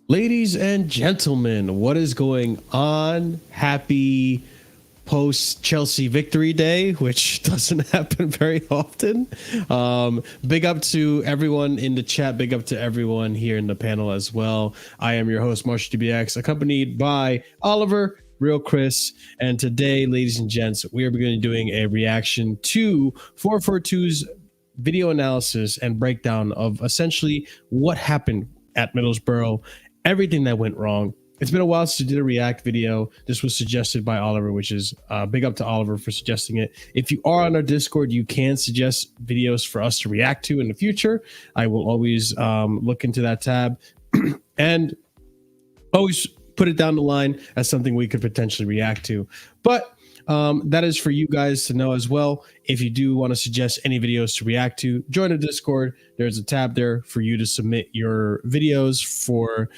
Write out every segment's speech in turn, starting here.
Ladies and gentlemen, what is going on? Happy post Chelsea victory day, which doesn't happen very often. Big up to everyone in the chat. Big up to everyone here in the panel as well. I am your host, Marshalldbdx, accompanied by Oliver, Real Chris. And today, ladies and gents, we are going to be doing a reaction to 442's video analysis and breakdown of essentially what happened at Middlesbrough, everything that went wrong. It's been a while since we did a react video. This was suggested by Oliver, which is big up to Oliver for suggesting it. If you are on our Discord, you can suggest videos for us to react to in the future. I will always look into that tab and always put it down the line as something we could potentially react to. But that is for you guys to know as well. If you do want to suggest any videos to react to, join the Discord. There's a tab there for you to submit your videos for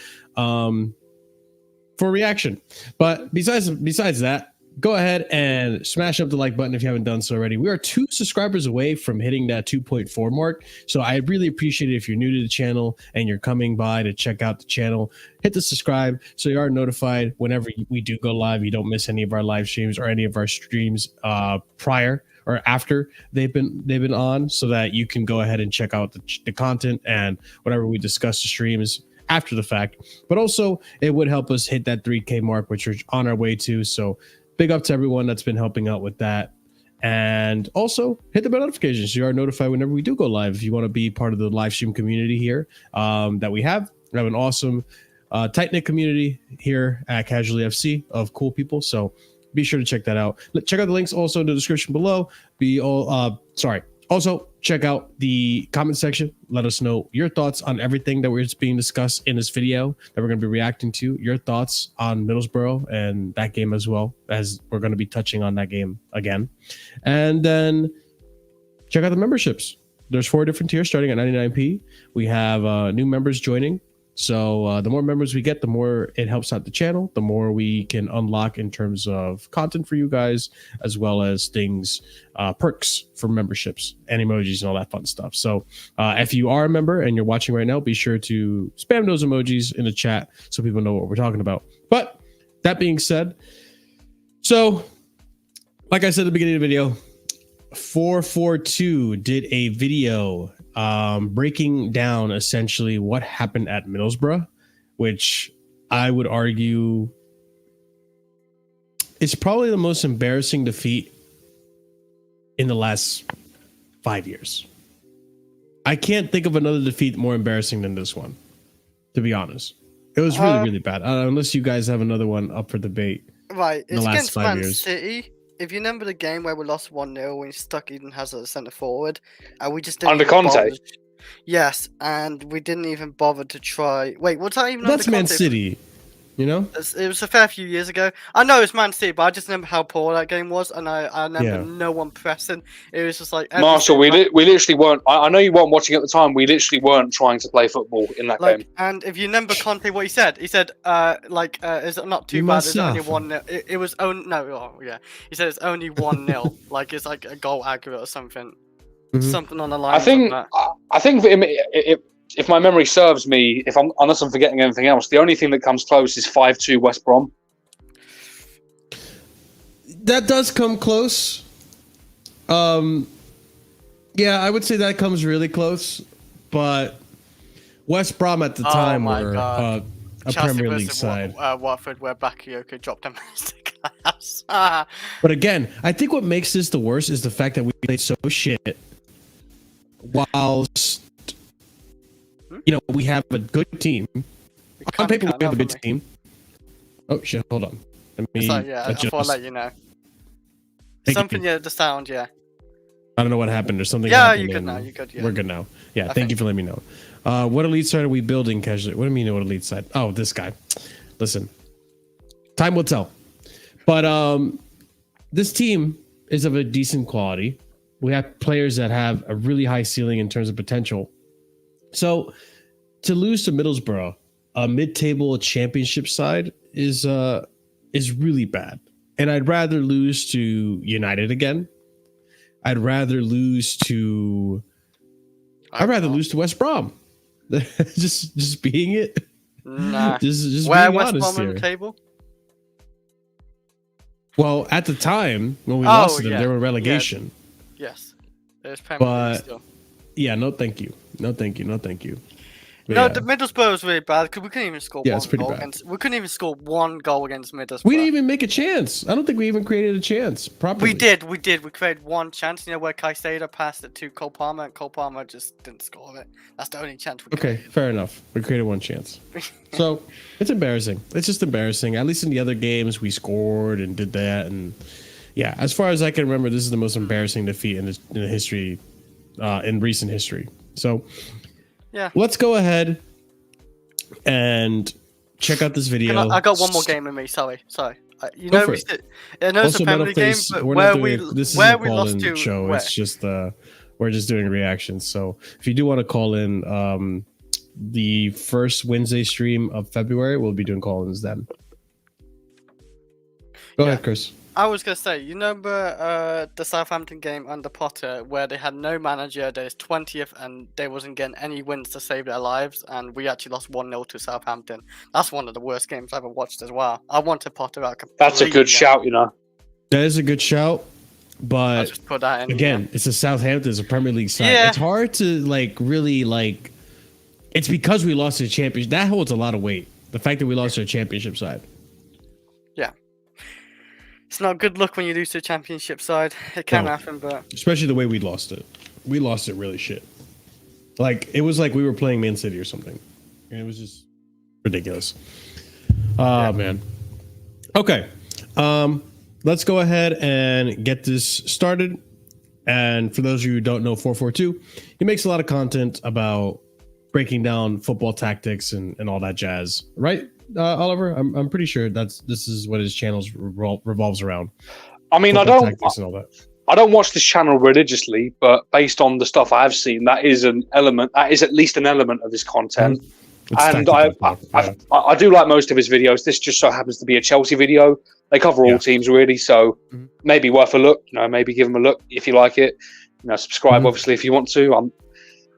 reaction. But besides that, go ahead and smash up the like button if you haven't done so already. We are 2 subscribers away from hitting that 2.4 mark. So I really appreciate it if you're new to the channel and you're coming by to check out the channel. Hit the subscribe so you are notified whenever we do go live. You don't miss any of our live streams or any of our streams prior or after they've been on, so that you can go ahead and check out the content and whatever we discuss the streams after the fact. But also it would help us hit that 3K mark, which we're on our way to. So big up to everyone that's been helping out with that. And also hit the bell notifications so you are notified whenever we do go live. If you want to be part of the live stream community here that we have an awesome tight-knit community here at Casually FC of cool people. So be sure to check that out. Check out the links also in the description below. Also, check out the comment section. Let us know your thoughts on everything that was being discussed in this video that we're going to be reacting to. Your thoughts on Middlesbrough and that game as well, as we're going to be touching on that game again. And then check out the memberships. There's 4 different tiers starting at 99p. We have new members joining. So the more members we get, the more it helps out the channel, the more we can unlock in terms of content for you guys, as well as things, perks for memberships and emojis and all that fun stuff. So if you are a member and you're watching right now, be sure to spam those emojis in the chat so people know what we're talking about. But that being said, so like I said at the beginning of the video, 442 did a video breaking down essentially what happened at Middlesbrough, which I would argue is probably the most embarrassing defeat in the last 5 years. I can't think of another defeat more embarrassing than this one, to be honest. It was really bad. Unless you guys have another one up for debate. Right, in the it's last against 5 Man years. City. If you remember the game where we lost 1-0 when stuck Eden Hazard at centre forward, and we just didn't under even Conte. bother. Yes, and we didn't even bother to try. Wait, what's that even? That's under Man Conte? City, you know. It was a fair few years ago. I know it's Man City, but I just remember how poor that game was, and I remember no one pressing. It was just like Marshall, we literally weren't. I know you weren't watching at the time. We literally weren't trying to play football in that game. And if you remember Conte, what he said, is it not too bad? It's only 1-0. It was only He said it's only 1-0. Like it's like a goal accurate or something. Something on the line. I think if my memory serves me, unless I'm forgetting anything else, the only thing that comes close is 5-2 West Brom. That does come close. Yeah, I would say that comes really close, but West Brom at the time were a Premier League side. Watford, where Bakayoko dropped a massive class. But again, I think what makes this the worst is the fact that we played so shit, whilst we have a good team. On paper, we have a good team. Oh shit! Hold on. Let me. I thought I'd let you know. Something, the sound, I don't know what happened or something. Yeah, you're good now. You're good. Yeah. We're good now. Yeah, thank you for letting me know. What elite side are we building casually? What do you mean, what elite side? Oh, this guy. Listen, time will tell. But this team is of a decent quality. We have players that have a really high ceiling in terms of potential. So to lose to Middlesbrough, a mid-table championship side, is really bad. And I'd rather lose to United again. I'd rather lose to West Brom. just being it. Nah. Just Where being West honest Brom on here. the table? Well, at the time when we lost to them, yeah. they were relegation. Yes. There's Premier League But still. yeah, no, thank you. No, thank you. No, thank you. But No, yeah. the Middlesbrough was really bad because we couldn't even score Yeah, it's one pretty goal bad. against. We couldn't even score one goal against Middlesbrough. We didn't even make a chance. I don't think we even created a chance properly. We did. We created one chance. You know where Caicedo passed it to Cole Palmer, and Cole Palmer just didn't score it. That's the only chance we Okay, created. fair enough. We created one chance. So it's embarrassing. It's just embarrassing. At least in the other games, we scored and did that. And yeah, as far as I can remember, this is the most embarrassing defeat in the history, in recent history. So Yeah. let's go ahead and check out this video. I got one more game in me. Sorry. You Go know for we it. still. I know it's Also, a Premier League game, Metalface, but we're not where doing we this where is a we lost call-in to. show. Where? It's just we're just doing reactions. So if you do want to call in, the first Wednesday stream of February, we'll be doing call-ins then. Go ahead, Chris. I was gonna say, you remember the Southampton game under Potter where they had no manager, they're 20th, and they wasn't getting any wins to save their lives, and we actually lost 1-0 to Southampton. That's one of the worst games I've ever watched as well. I wanted Potter out completely. That's a good shout, you know. That is a good shout, I but just put that in. again, it's a Southampton, it's a Premier League side. Yeah. It's hard to really. It's because we lost to the championship. That holds a lot of weight. The fact that we lost to a championship side. Yeah. It's not good luck when you lose to a championship side. It can happen, but Especially the way we lost it. We lost it really shit. Like, it was like we were playing Man City or something. And it was just ridiculous. Oh, man. Okay. Let's go ahead and get this started. And for those of you who don't know FourFourTwo, he makes a lot of content about breaking down football tactics and all that jazz. Right, Oliver? I'm pretty sure this is what his channel revolves around. I mean, Football tactics and all that. I don't watch this channel religiously, but based on the stuff I've seen, that is an element. That is at least an element of his content. And I do like most of his videos. This just so happens to be a Chelsea video. They cover all teams really, so maybe worth a look. You know, maybe give them a look if you like it. You know, subscribe obviously if you want to. I'm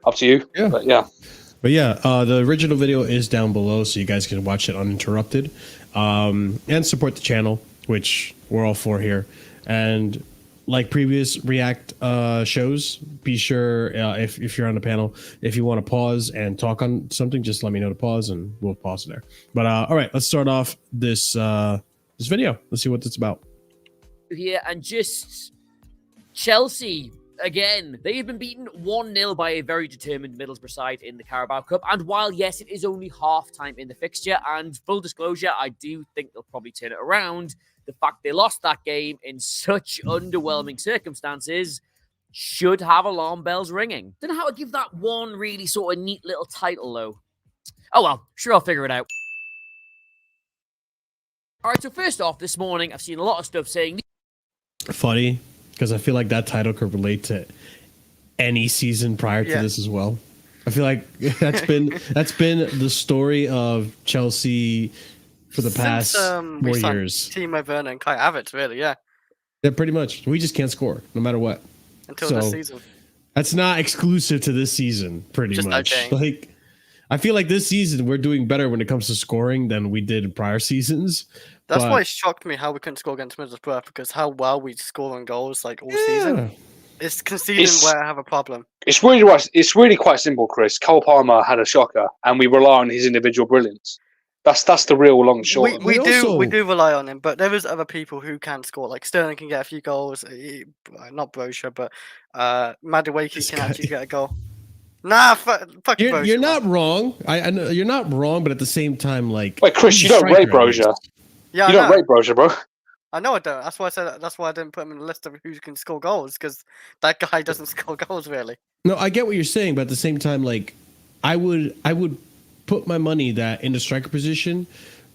up to you. Yeah. But yeah. The original video is down below, so you guys can watch it uninterrupted, and support the channel, which we're all for here. And like previous React shows, be sure if you're on the panel, if you want to pause and talk on something, just let me know to pause, and we'll pause there. But all right, let's start off this this video. Let's see what it's about. Here and just Chelsea. Again, they have been beaten 1-0 by a very determined Middlesbrough side in the Carabao Cup. And while, yes, it is only half-time in the fixture, and full disclosure, I do think they'll probably turn it around, the fact they lost that game in such underwhelming circumstances should have alarm bells ringing. Don't know how to give that one really sort of neat little title, though. Oh well, sure, I'll figure it out. All right, so first off, this morning, I've seen a lot of stuff saying... Funny, because I feel like that title could relate to any season prior to this as well. I feel like that's been the story of Chelsea for the past 4 years. Timo Werner and Kai Havertz, really, yeah. Yeah, pretty much. We just can't score, no matter what. Until this season. That's not exclusive to this season, pretty Just much. okay. Like, I feel like this season we're doing better when it comes to scoring than we did in prior seasons. That's why it shocked me how we couldn't score against Middlesbrough, because how well we score on goals like all season. It's conceding where I have a problem. It's really quite simple, Chris. Cole Palmer had a shocker, and we rely on his individual brilliance. That's the real long and short. We do rely on him, but there is other people who can score. Like Sterling can get a few goals, not Brozier, but Madueke can actually get a goal. Nah, fuck Brozier. You're not wrong. I know you're not wrong, but at the same time, like, wait, Chris, you don't rate Brozier. Yeah, you don't rate Brozier, bro. I know I don't. That's why I said. That's why I didn't put him in the list of who can score goals, because that guy doesn't score goals really. No, I get what you're saying, but at the same time, like, I would put my money that in the striker position,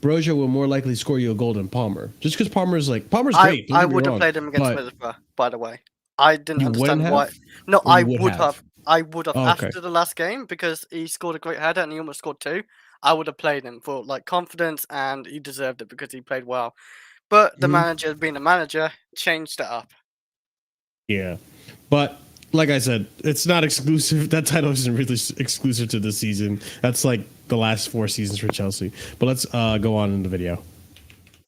Brozier will more likely score you a goal than Palmer. Just because Palmer's great. I would have played him against Middlesbrough, by the way. I didn't understand why. No, I would have. I would have after the last game, because he scored a great header and he almost scored 2. I would have played him for like confidence, and he deserved it because he played well. But the manager, being a manager, changed it up. Yeah, but like I said, it's not exclusive. That title isn't really exclusive to this season. That's like the last 4 seasons for Chelsea. But let's go on in the video.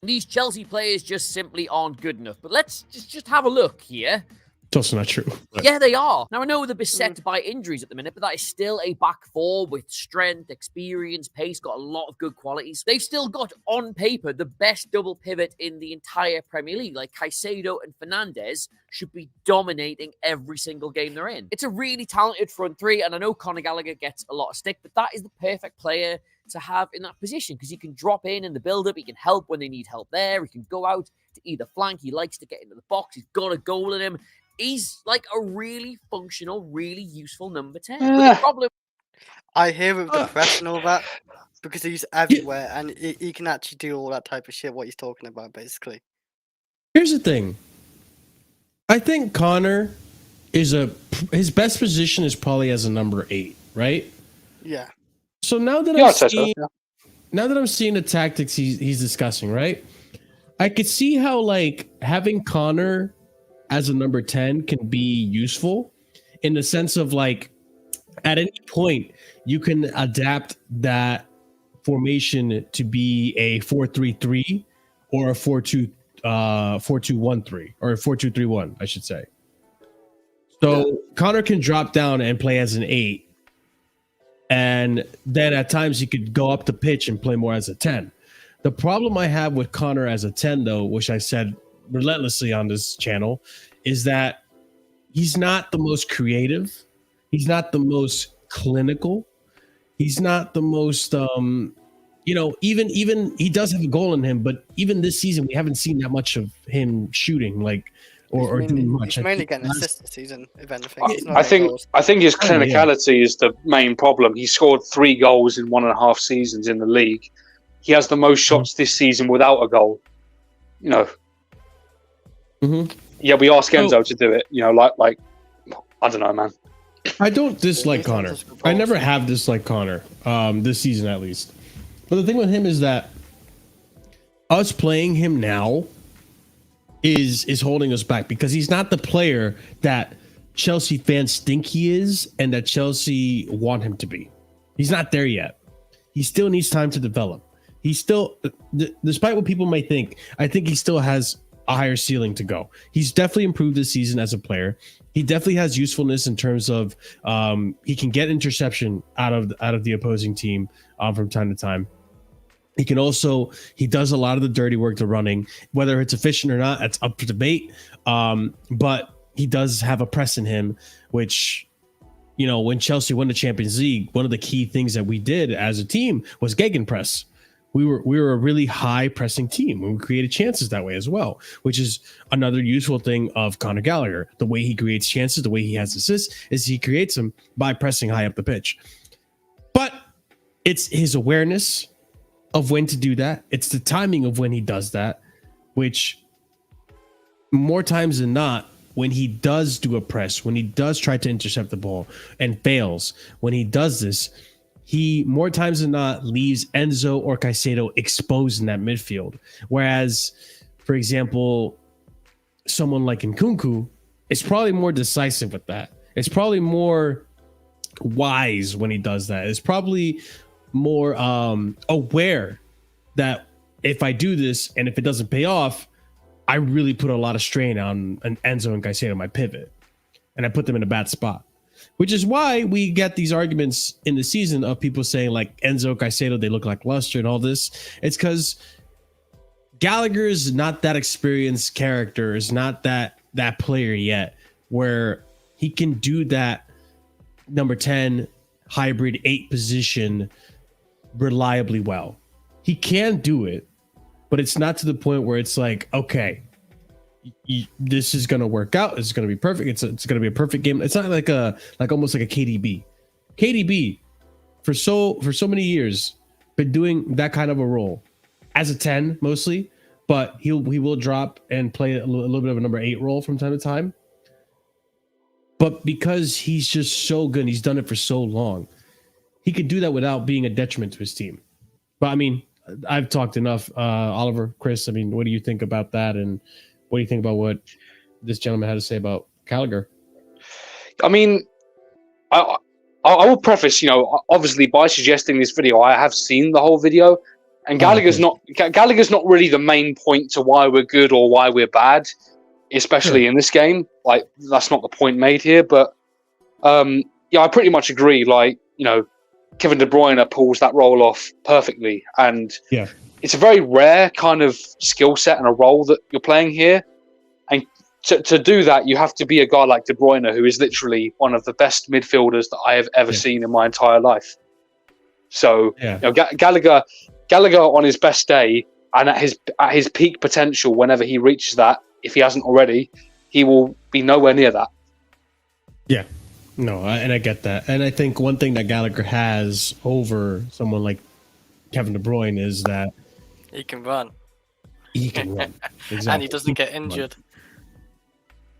These Chelsea players just simply aren't good enough. But let's just have a look here. It's also not true. But. Yeah, they are. Now, I know they're beset by injuries at the minute, but that is still a back four with strength, experience, pace, got a lot of good qualities. They've still got, on paper, the best double pivot in the entire Premier League. Like, Caicedo and Fernandes should be dominating every single game they're in. It's a really talented front three, and I know Conor Gallagher gets a lot of stick, but that is the perfect player to have in that position because he can drop in the build-up, he can help when they need help there, he can go out to either flank, he likes to get into the box, he's got a goal in him. He's like a really functional, really useful number 10. But the problem... I hear with the press and all that because he's everywhere and he can actually do all that type of shit, what he's talking about, basically. Here's the thing. I think Connor is his best position is probably as a number 8, right? Yeah. So now that I'm seeing the tactics he's discussing, right? I could see how like having Connor as a number 10 can be useful in the sense of like at any point you can adapt that formation to be a 4-3-3 or a 4-2-1-3 or a 4-2-3-1, I should say. So Connor can drop down and play as an 8. And then at times he could go up the pitch and play more as a 10. The problem I have with Connor as a 10, though, which I said relentlessly on this channel, is that he's not the most creative. He's not the most clinical. He's not the most, even he does have a goal in him, but even this season, we haven't seen that much of him shooting or doing much. He's mainly getting assists this season, if anything. I think his clinicality is the main problem. He scored 3 goals in 1.5 seasons in the league. He has the most shots this season without a goal. Yeah, we asked Enzo to do it. Like I don't know, man. I don't dislike Connor. I never have disliked Connor this season, at least. But the thing with him is that us playing him now is holding us back because he's not the player that Chelsea fans think he is and that Chelsea want him to be. He's not there yet. He still needs time to develop. He's still, despite what people may think, I think he still has a higher ceiling to go. He's definitely improved this season as a player. He definitely has usefulness in terms of he can get interception out of the opposing team from time to time. He does a lot of the dirty work, the running, whether it's efficient or not, that's up for debate. But he does have a press in him, which, when Chelsea won the Champions League, one of the key things that we did as a team was gegenpress. We were a really high pressing team and we created chances that way as well, which is another useful thing of Conor Gallagher. The way he creates chances, the way he has assists, is he creates them by pressing high up the pitch. But it's his awareness of when to do that. It's the timing of when he does that, which more times than not, when he does do a press, when he does try to intercept the ball and fails, when he does this, he more times than not leaves Enzo or Caicedo exposed in that midfield. Whereas, for example, someone like Nkunku is probably more decisive with that. It's probably more wise when he does that. It's probably more aware that if I do this and if it doesn't pay off, I really put a lot of strain on an Enzo and Caicedo, my pivot, and I put them in a bad spot. Which is why we get these arguments in the season of people saying like Enzo, Caicedo, they look like luster and all this. It's because Gallagher is not that experienced character, is not that player yet, where he can do that number 10 hybrid 8 position reliably well. He can do it, but it's not to the point where it's like, okay, this is going to work out. It's going to be perfect. It's going to be a perfect game. It's not like almost like a KDB. KDB for so many years been doing that kind of a role as a 10 mostly, but he will drop and play a little bit of a number 8 role from time to time. But because he's just so good, and he's done it for so long, he could do that without being a detriment to his team. But I mean, I've talked enough. Oliver, Chris, I mean, what do you think about that? And what do you think about what this gentleman had to say about Gallagher? I mean, I will preface, obviously by suggesting this video, I have seen the whole video, and Gallagher's not really the main point to why we're good or why we're bad, especially in this game. Like, that's not the point made here. But I pretty much agree. Like, Kevin De Bruyne pulls that role off perfectly, and it's a very rare kind of skill set and a role that you're playing here. And to do that, you have to be a guy like De Bruyne, who is literally one of the best midfielders that I have ever seen in my entire life. So Gallagher on his best day and at his peak potential, whenever he reaches that, if he hasn't already, he will be nowhere near that. Yeah. No, and I get that. And I think one thing that Gallagher has over someone like Kevin De Bruyne is that he can run. He can run. Exactly. And he doesn't get injured.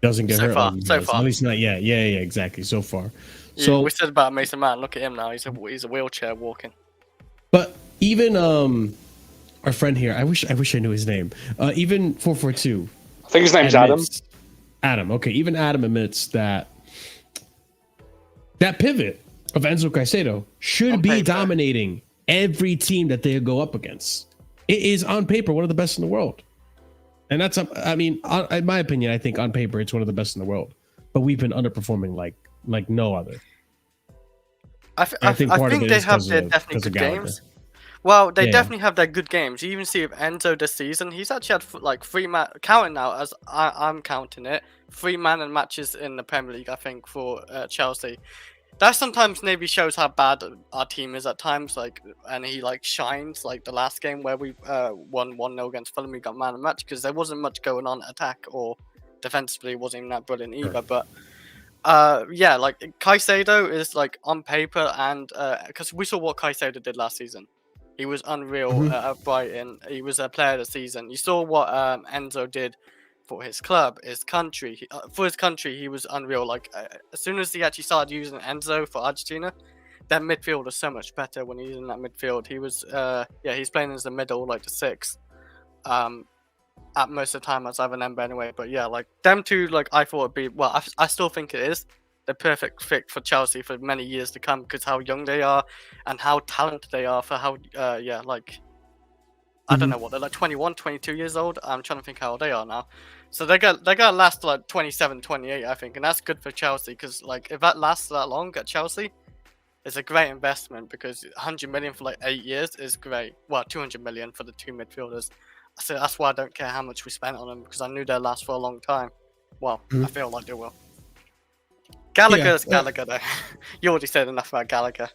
Doesn't get hurt. So far. At least not yet. Yeah, exactly. So far. So we said about Mason Mount. Look at him now. He's a wheelchair walking. But even our friend here, I wish I knew his name. Even 442. I think his name's Adam. Adam. Okay. Even Adam admits that pivot of Enzo Caicedo should be dominating every team that they go up against. It is on paper one of the best in the world. And that's, in my opinion, I think on paper it's one of the best in the world. But we've been underperforming like no other. I think they have their definitely good games. Well, they definitely have their good games. You even see with Enzo this season, he's actually had like 3 man counting now as I'm counting it 3-man and matches in the Premier League. I think for Chelsea. That sometimes maybe shows how bad our team is at times, and he shines, like the last game where we won 1-0 against Fulham. We got man of the match because there wasn't much going on attack or defensively. It wasn't even that brilliant either. But Caicedo is on paper, and because we saw what Caicedo did last season, he was unreal at Brighton. He was a player of the season. You saw what Enzo did for his club, his country. For his country, he was unreal. As soon as he actually started using Enzo for Argentina, that midfield was so much better when he was in that midfield. He was, he's playing as the middle, the 6, at most of the time as Ivan Ember anyway. But them two, I thought it'd be, well, I still think it is the perfect fit for Chelsea for many years to come because how young they are and how talented they are for how, I don't know what they're 21, 22 years old. I'm trying to think how old they are now. So they're gonna last 27, 28, I think, and that's good for Chelsea because if that lasts that long at Chelsea, it's a great investment because 100 million for 8 years is great. Well, 200 million for the 2 midfielders. So that's why I don't care how much we spent on them because I knew they'll last for a long time. Well, I feel like they will. Gallagher's Gallagher though. You already said enough about Gallagher.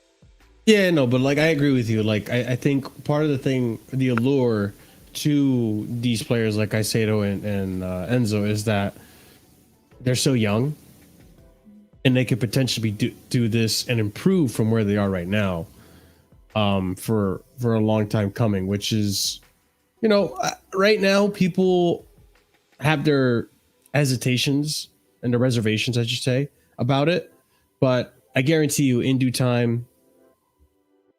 Yeah, no, but I agree with you. I think part of the allure to these players like Caicedo and Enzo is that they're so young and they could potentially do this and improve from where they are right now for a long time coming, which is, right now people have their hesitations and their reservations, I should say, about it. But I guarantee you in due time,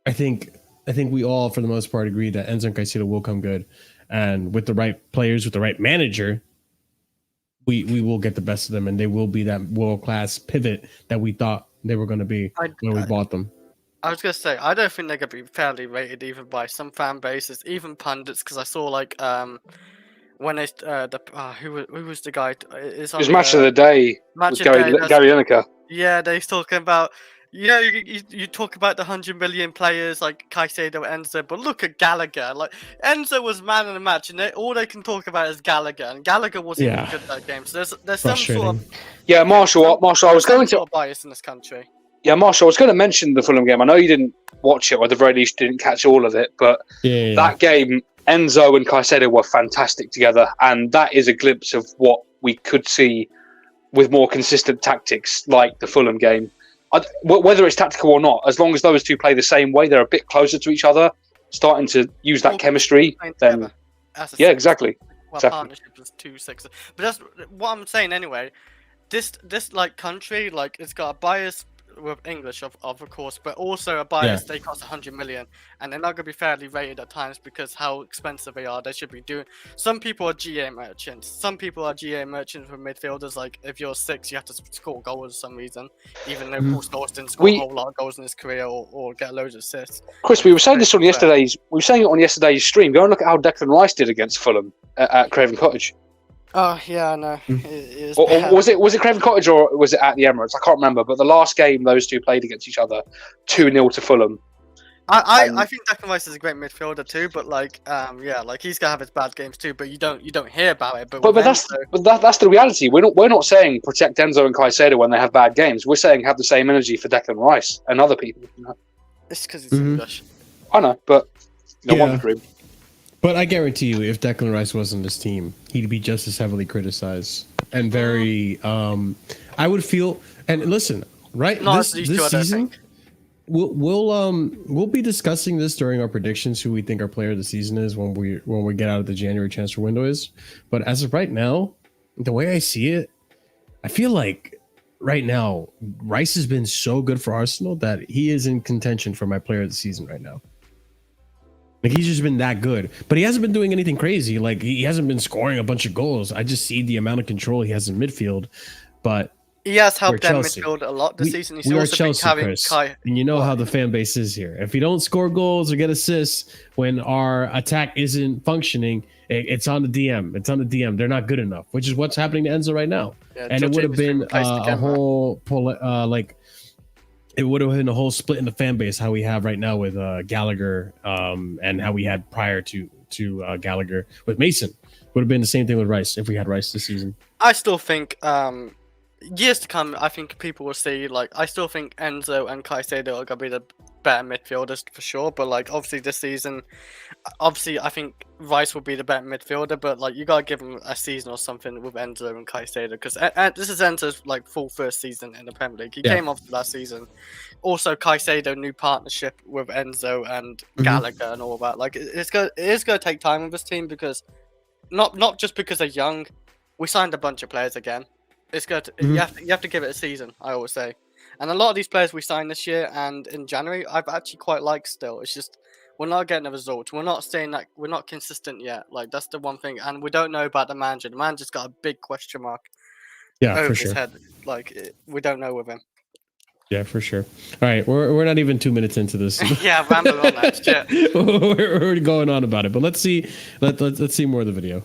I think we all, for the most part, agree that Enzo and Caicedo will come good, and with the right players, with the right manager, we will get the best of them, and they will be that world-class pivot that we thought they were going to be when we bought them. I was going to say, I don't think they're going to be fairly rated even by some fan bases, even pundits, because I saw when they who was the guy? It was Match of the Day. Gary Lineker. Yeah, they're talking about. You talk about the 100 million players like Caicedo, Enzo, but look at Gallagher. Enzo was man of the match, and all they can talk about is Gallagher, and Gallagher wasn't even good that game. So there's some sort of Marshall. I was going to bias in this country. Yeah, Marshall, I was going to mention the Fulham game. I know you didn't watch it, or at the very least didn't catch all of it, but that game, Enzo and Caicedo were fantastic together, and that is a glimpse of what we could see with more consistent tactics, like the Fulham game. Whether it's tactical or not, as long as those two play the same way, they're a bit closer to each other, starting to use that chemistry, then exactly. Well, partnership is 2-6, but that's what I'm saying anyway. This country, it's got a bias with English of course, but also a bias. They cost 100 million, and they're not going to be fairly rated at times because how expensive they are. They should be doing. Some people are GA merchants. Some people are GA merchants for midfielders. Like if you're 6, you have to score goals for some reason, even though Paul Scholes didn't score a whole lot of goals in his career or get loads of assists. Chris, we were saying this on yesterday's. We were saying it on yesterday's stream. Go and look at how Declan Rice did against Fulham at Craven Cottage. Oh yeah, I know. Or was it Craven Cottage or was it at the Emirates? I can't remember. But the last game those two played against each other, 2-0 to Fulham. I think Declan Rice is a great midfielder too, but like like he's gonna have his bad games too. But you don't hear about it. But that's the reality. We're not saying protect Enzo and Caicedo when they have bad games. We're saying have the same energy for Declan Rice and other people. You know? It's because he's English. I know, but one dream. But I guarantee you, if Declan Rice wasn't this team, he'd be just as heavily criticized and very. I would feel. And listen, right? This season, we'll be discussing this during our predictions. Who we think our player of the season is when we get out of the January transfer window is. But as of right now, the way I see it, I feel like right now Rice has been so good for Arsenal that he is in contention for my player of the season right now. Like he's just been that good, but he hasn't been doing anything crazy. Like he hasn't been scoring a bunch of goals. I just see the amount of control he has in midfield. But he has helped them midfield a lot this season. He's also Chelsea, been Chris, and you know how the fan base is here. If we don't score goals or get assists when our attack isn't functioning, it's on the DM. It's on the DM. They're not good enough, which is what's happening to Enzo right now. Yeah, and it would have been a whole it would have been a whole split in the fan base how we have right now with Gallagher and how we had prior to Gallagher with Mason. Would have been the same thing with Rice if we had Rice this season. I still think years to come, I think people will see, like, I still think Enzo and Caicedo are going to be the better midfielders for sure. But, like, obviously this season, I think Rice will be the better midfielder. But, like, you got to give him a season or something with Enzo and Caicedo. Because this is Enzo's, like, full first season in the Premier League. He came off last season. Also, Caicedo, new partnership with Enzo and Gallagher and all that. Like, it is going to take time with this team because, not just because they're young. We signed a bunch of players again. It's good. You have to give it a season, I always say. And a lot of these players we signed this year and in January, I've actually quite liked still. It's just we're not getting a result. We're not saying that we're not consistent yet. Like that's the one thing. And we don't know about the manager. The manager's got a big question mark over his head. Like we don't know with him. Yeah, for sure. All right, we're not even 2 minutes into this. Yeah, ramble on that shit. We're already going on about it, but let's see more of the video.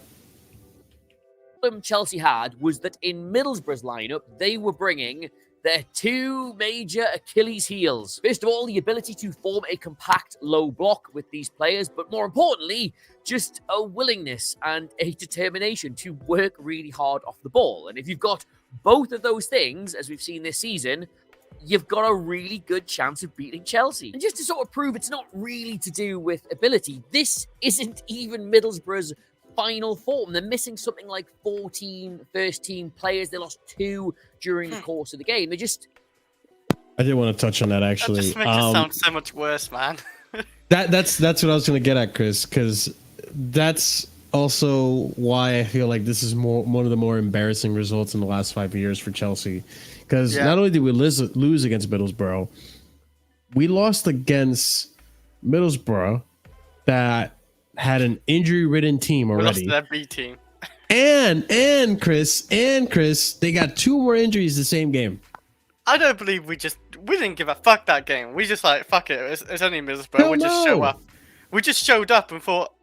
Chelsea had was that in Middlesbrough's lineup, they were bringing their two major Achilles heels. First of all, the ability to form a compact low block with these players, but more importantly, just a willingness and a determination to work really hard off the ball. And if you've got both of those things, as we've seen this season, you've got a really good chance of beating Chelsea. And just to sort of prove it's not really to do with ability, this isn't even Middlesbrough's final form. They're missing something like 14 first-team players. They lost 2 during the course of the game. I did want to touch on that, actually. That just makes it sound so much worse, man. That's what I was going to get at, Chris, because that's also why I feel like this is one of the more embarrassing results in the last 5 years for Chelsea. Because not only did we lose against Middlesbrough, we lost against Middlesbrough that had an injury-ridden team already. We lost that B team. And Chris, they got 2 more injuries the same game. I don't believe we didn't give a fuck that game. We just like, fuck it. It's only Middlesbrough. We just show up. We just showed up and thought,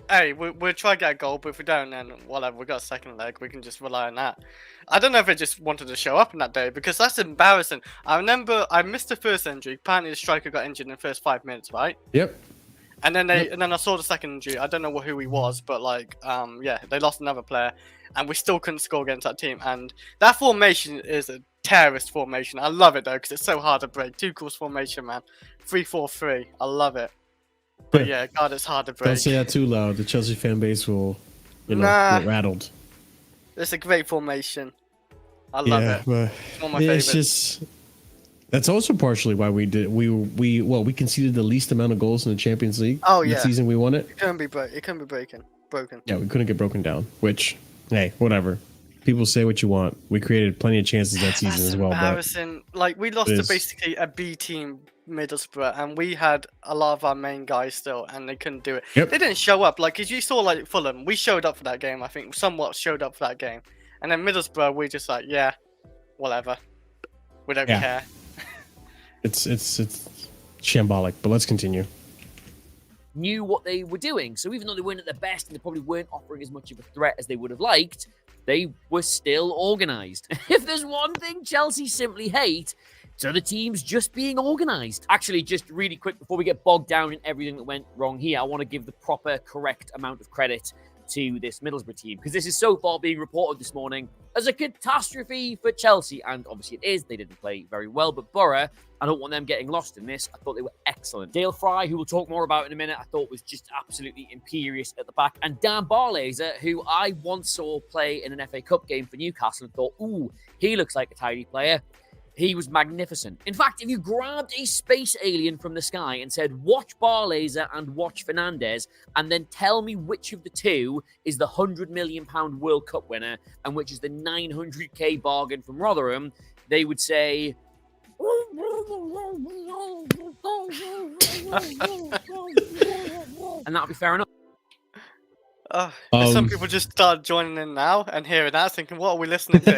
hey, we'll try to get a goal, but if we don't, then whatever. We got a second leg. We can just rely on that. I don't know if they just wanted to show up in that day because that's embarrassing. I remember I missed the first injury. Apparently the striker got injured in the first 5 minutes, right? Yep. And then I saw the second injury. I don't know who he was, but like, they lost another player, and we still couldn't score against that team. And that formation is a terrorist formation. I love it though because it's so hard to break. 2-course formation, man. 3-4-3. I love it. But yeah, God, it's hard to break. Don't say that too loud. The Chelsea fan base will, get rattled. It's a great formation. I love it. But it's one of my favorites. Just. That's also partially why we conceded the least amount of goals in the Champions League. Oh yeah, the season we won it. It couldn't be broken. Yeah, we couldn't get broken down. Which, hey, whatever. people say what you want. We created plenty of chances that season as well. Embarrassing. Like we lost to basically a B team Middlesbrough, and we had a lot of our main guys still, and they couldn't do it. Yep. They didn't show up. Like as you saw, like Fulham, we showed up for that game. I think somewhat showed up for that game, and then Middlesbrough, we just like, yeah, whatever. We don't care. It's shambolic, but let's continue. Knew what they were doing. So even though they weren't at their best and they probably weren't offering as much of a threat as they would have liked, they were still organised. If there's one thing Chelsea simply hate, it's other teams just being organised. Actually, just really quick, before we get bogged down in everything that went wrong here, I want to give the proper, correct amount of credit to this Middlesbrough team, because this is so far being reported this morning as a catastrophe for Chelsea, and obviously it is. They didn't play very well, but Borough, I don't want them getting lost in this. I thought they were excellent. Dale Fry, who we'll talk more about in a minute, I thought was just absolutely imperious at the back. And Dan Barlaser, who I once saw play in an FA Cup game for Newcastle and thought, ooh, he looks like a tidy player. He was magnificent. In fact, if you grabbed a space alien from the sky and said, watch Barlaser and watch Fernandes, and then tell me which of the two is the £100 million World Cup winner and which is the 900k bargain from Rotherham, they would say... and that would be fair enough. Some people just start joining in now and hearing that, thinking, what are we listening to?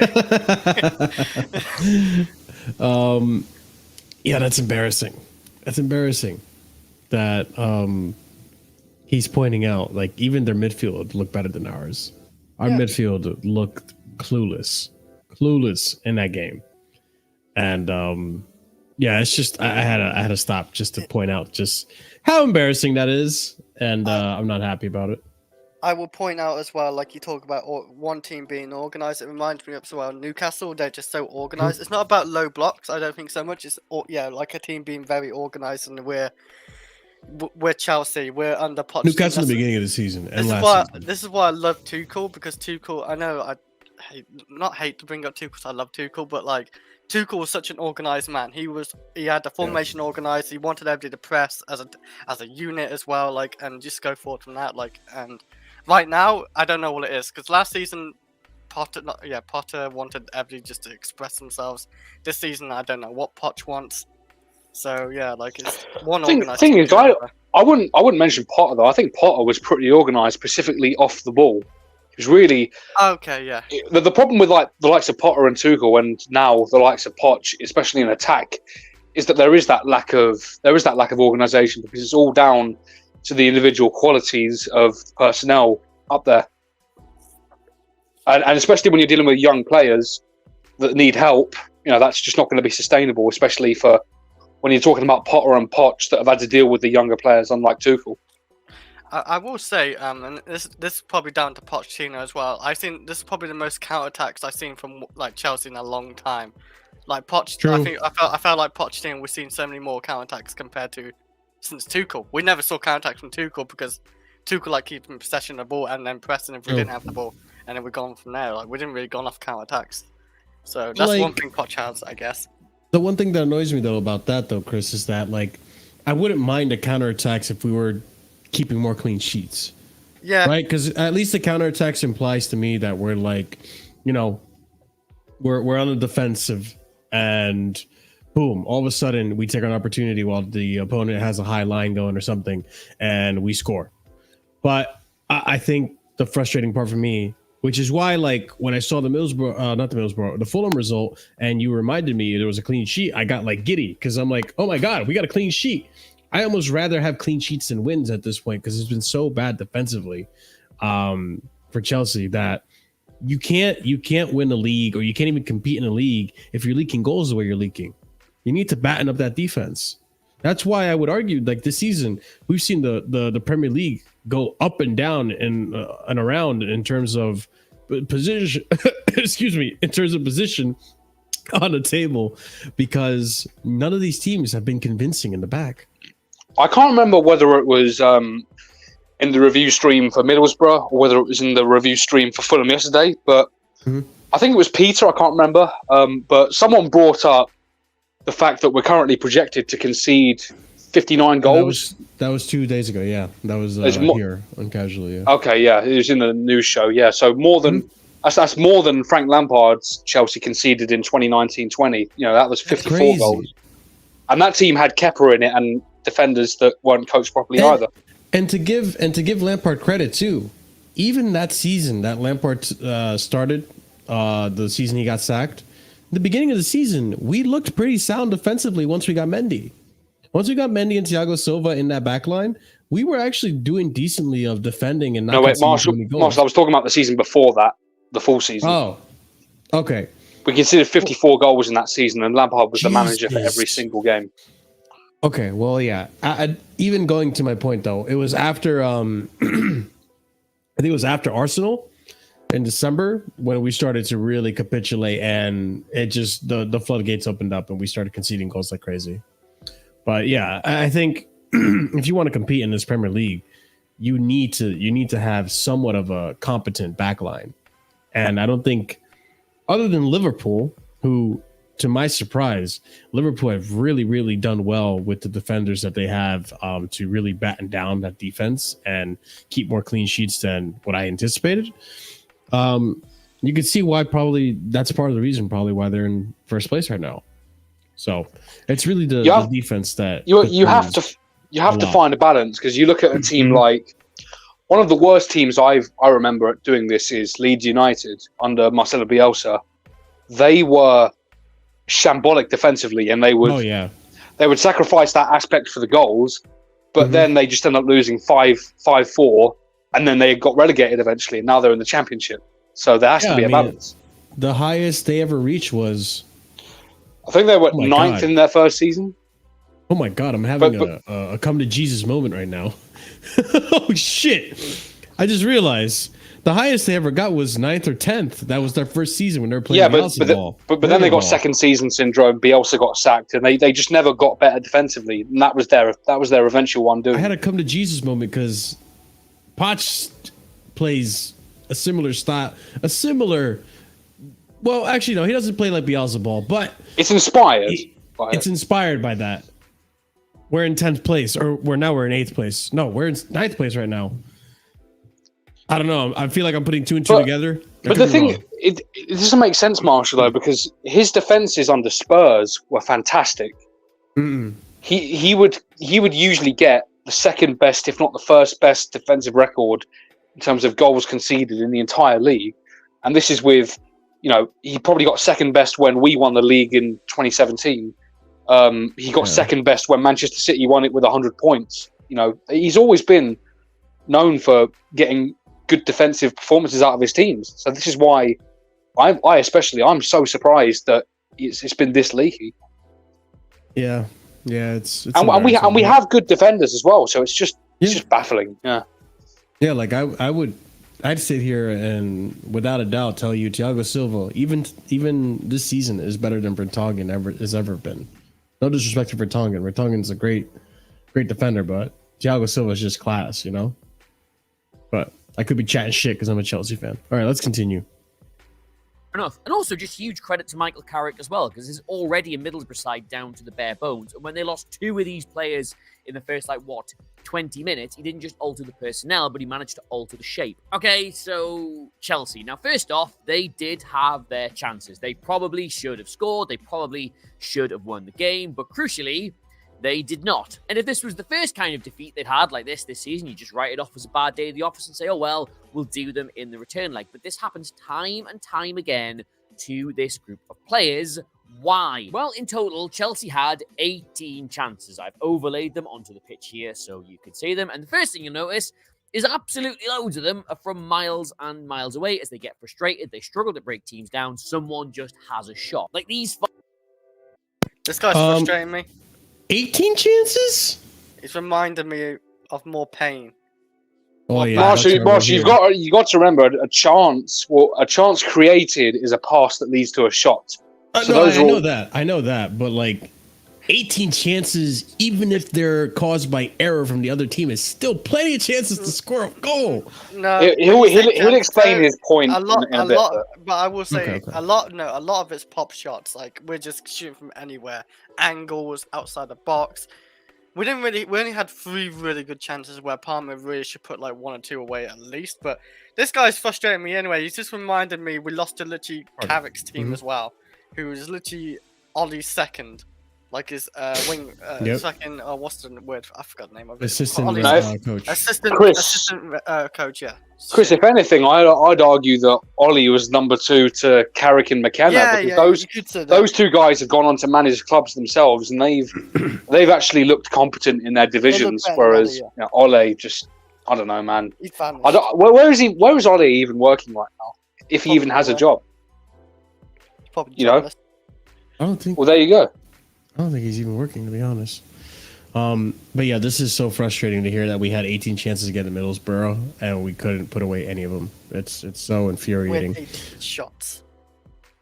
Yeah, that's embarrassing. That's embarrassing that he's pointing out, like, even their midfield looked better than ours. Our midfield looked clueless in that game. And it's just I had to stop just to point out just how embarrassing that is, and I'm not happy about it. I will point out as well, like you talk about one team being organised. It reminds me of as well Newcastle. They're just so organised. It's not about low blocks. I don't think so much. It's like a team being very organised, and we're Chelsea. We're under POCH. Newcastle at the beginning of the season and last season. This is why I love Tuchel, because Tuchel. I know I hate to bring up Tuchel because I love Tuchel, but like Tuchel was such an organised man. He had the formation organised. He wanted everybody to press as a unit as well, like, and just go forward from that, like. And right now, I don't know what it is, because last season Potter wanted everybody just to express themselves. This season, I don't know what POCH wants. So yeah, like it's one organised. Thing is, I wouldn't mention Potter though. I think Potter was pretty organised, specifically off the ball. It was really okay. Yeah. The problem with like the likes of Potter and Tuchel, and now the likes of POCH, especially in attack, is that there is that lack of organisation, because it's all down to the individual qualities of personnel up there, and especially when you're dealing with young players that need help, that's just not going to be sustainable, especially for when you're talking about Potter and POCH that have had to deal with the younger players, unlike Tuchel. I will say, and this is probably down to Pochettino as well. I think this is probably the most counterattacks I've seen from like Chelsea in a long time. Like Pochettino, I felt like Pochettino, we've seen so many more counterattacks compared to since Tuchel. We never saw counterattacks from Tuchel because Tuchel like keeping possession of the ball and then pressing if we didn't have the ball, and then we're gone from there. Like we didn't really go off counterattacks. So that's one thing Poch has, I guess. The one thing that annoys me though about that though, Chris, is that like I wouldn't mind the counterattacks if we were keeping more clean sheets. Yeah. Right? Because at least the counterattacks implies to me that we're like, we're on the defensive and boom, all of a sudden we take an opportunity while the opponent has a high line going or something and we score. But I think the frustrating part for me, which is why like when I saw the Fulham result and you reminded me there was a clean sheet, I got like giddy because I'm like, oh my God, we got a clean sheet. I almost rather have clean sheets than wins at this point because it's been so bad defensively for Chelsea that you can't win the league, or you can't even compete in the league if you're leaking goals the way you're leaking. You need to batten up that defense. That's why I would argue like this season we've seen the Premier League go up and down and around in terms of position. Excuse me, in terms of position on the table, because none of these teams have been convincing in the back. I can't remember whether it was in the review stream for Middlesbrough or whether it was in the review stream for Fulham yesterday, but I think it was Peter, I can't remember, but someone brought up the fact that we're currently projected to concede 59 goals. That was 2 days ago, yeah. That was here on Casually, yeah. Okay, yeah, it was in the news show, yeah. So more than That's more than Frank Lampard's Chelsea conceded in 2019-20. You know, that was 54 goals. And that team had Kepa in it and defenders that weren't coached properly either. And to give Lampard credit too, even that season that Lampard started, the season he got sacked, the beginning of the season, we looked pretty sound defensively once we got Mendy. Once we got Mendy and Thiago Silva in that back line, we were actually doing decently of defending and not. No, wait, Marshall, I was talking about the season before that, the full season. Oh, okay. We considered 54 goals in that season, and Lampard was the manager for every single game. Okay, well, yeah. Even going to my point, though, it was after, I think it was after Arsenal in December when we started to really capitulate, and it just, the floodgates opened up and we started conceding goals like crazy. But yeah, I think if you want to compete in this Premier League, you need to have somewhat of a competent backline. And I don't think, other than Liverpool, who, to my surprise, Liverpool have really, really done well with the defenders that they have to really batten down that defense and keep more clean sheets than what I anticipated. You can see why that's part of the reason why they're in first place right now. So it's really the defense that you have to find a balance, because you look at a team like one of the worst teams I remember doing this is Leeds United under Marcelo Bielsa. They were shambolic defensively, and they would sacrifice that aspect for the goals, but then they just end up losing 5-4, and then they got relegated eventually, and now they're in the Championship. So there has to be a balance. The highest they ever reached was, I think they were ninth in their first season. Oh my God, I'm having a come to Jesus moment right now. Oh shit. I just realized the highest they ever got was 9th or 10th. That was their first season when they were playing but then they got second season syndrome. Bielsa got sacked, and they just never got better defensively. And that was their eventual one doing. I had a come to Jesus moment because POCH plays a similar style, well, actually, no, he doesn't play like Bielsa ball, but it's inspired. It's inspired by that. We're in 10th place, or we're in 8th place. No, we're in 9th place right now. I don't know. I feel like I'm putting two and two together. But the thing, it doesn't make sense, Marshall, though, because his defenses under Spurs were fantastic. He would usually get the second best, if not the first best, defensive record in terms of goals conceded in the entire league. And this is with, he probably got second best when we won the league in 2017. He got second best when Manchester City won it with 100 points. He's always been known for getting good defensive performances out of his teams. So this is why I'm so surprised that it's been this leaky. Yeah, it's and we have good defenders as well. So it's just baffling. Yeah. Like I'd sit here and without a doubt tell you Thiago Silva, even this season, is better than Vertonghen has ever been. No disrespect to Vertonghen. Vertonghen's a great defender, but Thiago Silva is just class, But I could be chatting shit because I'm a Chelsea fan. All right, let's continue. Fair enough. And also just huge credit to Michael Carrick as well, because there's already a Middlesbrough side down to the bare bones. And when they lost two of these players in the first, 20 minutes, he didn't just alter the personnel, but he managed to alter the shape. Okay, so Chelsea. Now, first off, they did have their chances. They probably should have scored. They probably should have won the game. But crucially, they did not. And if this was the first kind of defeat they'd had like this season, you just write it off as a bad day at the office and say, oh, well, we'll do them in the return leg. But this happens time and time again to this group of players. Why? Well, in total, Chelsea had 18 chances. I've overlaid them onto the pitch here so you can see them. And the first thing you'll notice is absolutely loads of them are from miles and miles away. As they get frustrated, they struggle to break teams down. Someone just has a shot. Like these. This guy's frustrating me. 18 chances? It's reminding me of more pain. Oh yeah, Marshall, you've got to remember a chance. Well, a chance created is a pass that leads to a shot. So I know that, but 18 chances, even if they're caused by error from the other team, is still plenty of chances to score a goal. No, he'll explain his point a lot. But I will say okay. a lot of it's pop shots. We're just shooting from anywhere, angles outside the box. we only had 3 really good chances where Palmer really should put like 1 or 2 away at least. But this guy's frustrating me anyway. He's just reminded me we lost to literally Carrick's team as well, who was literally Ollie's second. Like his wing second, what's the word? I forgot the name of it. Assistant coach. Assistant coach, yeah. Chris, if anything, I'd argue that Ollie was number 2 to Carrick and McKenna, because those 2 guys have gone on to manage clubs themselves, and they've actually looked competent in their divisions, whereas Ollie just, I don't know, man. He's vanished. Where is Ollie even working right now? If he even has a job, you know. I don't think. Well, there you go. I don't think he's even working, to be honest. But yeah, this is so frustrating to hear that we had 18 chances to get in Middlesbrough and we couldn't put away any of them. It's so infuriating. 18 shots.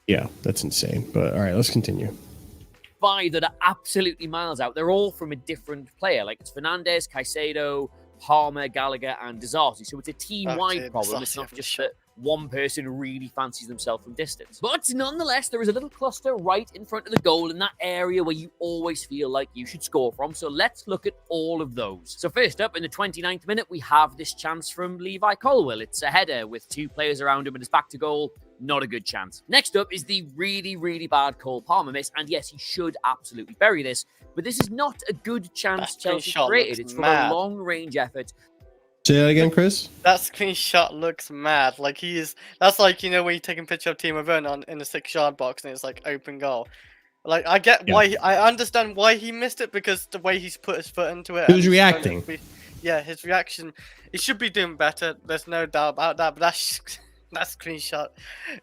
Yeah, that's insane. But all right, let's continue. 5 that are absolutely miles out. They're all from a different player. Like it's Fernandez, Caicedo, Palmer, Gallagher, and Desarty. So it's a team-wide problem. It's not just that one person really fancies themselves from distance. But nonetheless, there is a little cluster right in front of the goal in that area where you always feel like you should score from. So let's look at all of those. So first up, in the 29th minute, we have this chance from Levi Colwell. It's a header with 2 players around him and it's back to goal. Not a good chance. Next up is the really, really bad Cole Palmer miss. And yes, he should absolutely bury this. But this is not a good chance Chelsea created. It's from a long-range effort. Say that again, Chris? That screenshot looks mad. Like that's like, you know, when you're taking a picture of Timo Werner in the 6-yard box and it's like open goal. Like I get why I understand why he missed it, because the way he's put his foot into it. He was reacting. His reaction. He should be doing better. There's no doubt about that. But that screenshot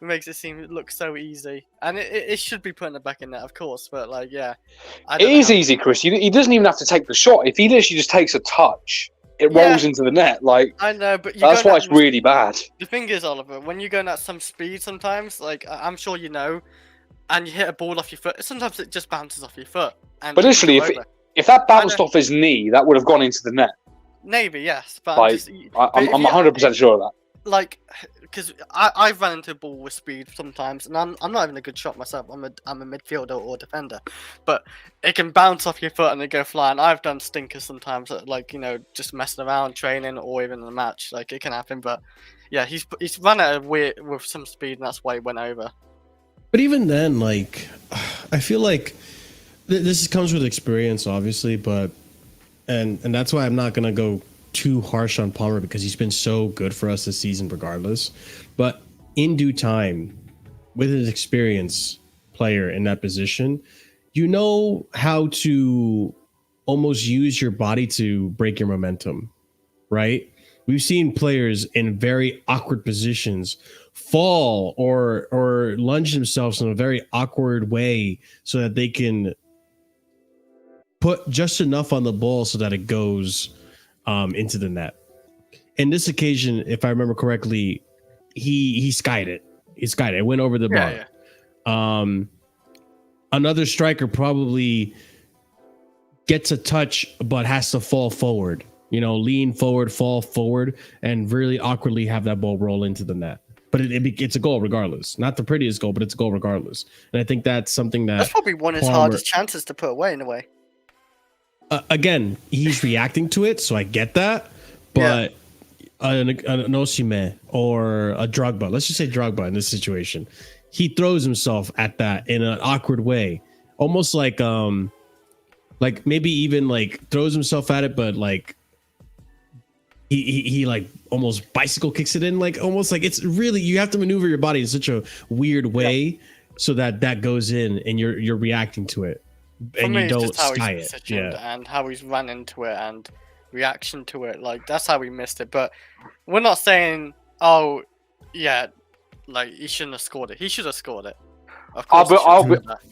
makes it look so easy, and it should be putting it back in there, of course. But like, it is easy, Chris. He doesn't even have to take the shot. If he literally just takes a touch, it rolls into the net. Like, I know, but that's why it's really bad. The thing is, Oliver, when you're going at some speed, sometimes, like I'm sure you know, and you hit a ball off your foot, sometimes it just bounces off your foot. But literally, if that bounced off his knee, that would have gone into the net. Maybe, yes, but like, I'm 100% sure of that. Like, because I've run into a ball with speed sometimes, and I'm not even a good shot myself. I'm a midfielder or defender, but it can bounce off your foot and then go flying. I've done stinkers sometimes, like, you know, just messing around, training, or even in a match. Like, it can happen. But yeah, he's run at a weird with some speed, and that's why he went over. But even then, like, I feel like this comes with experience, obviously, but and that's why I'm not gonna go too harsh on Palmer, because he's been so good for us this season regardless. But in due time, with his experience player in that position, you know how to almost use your body to break your momentum, right? We've seen players in very awkward positions fall or lunge themselves in a very awkward way so that they can put just enough on the ball so that it goes into the net. In this occasion, if I remember correctly, he skied it. It went over the bar. Yeah. Another striker probably gets a touch but has to fall forward. You know, lean forward, fall forward, and really awkwardly have that ball roll into the net. But it's a goal regardless. Not the prettiest goal, but it's a goal regardless. And I think that's something that's probably one of his hardest chances to put away in a way. Again, he's reacting to it, so I get that. But an Osimhen or a Drogba, let's just say Drogba in this situation, he throws himself at that in an awkward way, almost like maybe even like throws himself at it, but like he like almost bicycle kicks it in, like almost like it's really, you have to maneuver your body in such a weird way so that goes in and you're reacting to it. And you don't sky it, and how he's run into it and reaction to it. Like, that's how we missed it. But we're not saying, like he shouldn't have scored it. He should have scored it. Of course,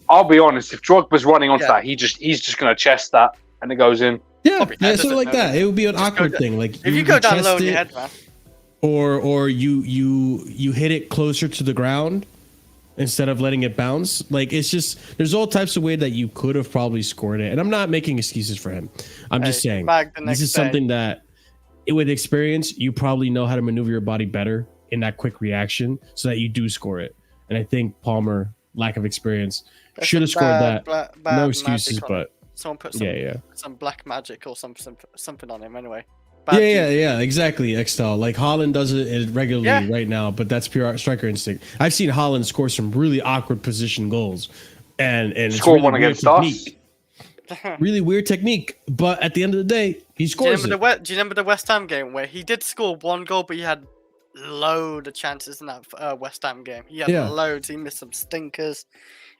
I'll be honest. If Drogba's running onto that, he's just gonna chest that and it goes in. Yeah, something like that. It would be an awkward thing. Like if you go down low in your head, man, or you hit it closer to the ground instead of letting it bounce. Like, it's just, there's all types of way that you could have probably scored it. And I'm not making excuses for him. I'm just saying this is something that with experience, you probably know how to maneuver your body better in that quick reaction so that you do score it. And I think Palmer, lack of experience, should have scored that. No excuses, but Someone put some black magic or something on him anyway. Yeah, exactly. Extel, like Haaland does it regularly right now, but that's pure striker instinct. I've seen Haaland score some really awkward position goals, and score one against us. Really weird technique, but at the end of the day, he scores. Do you remember the West Ham game where he did score one goal, but he had load of chances in that West Ham game? He had loads. He missed some stinkers.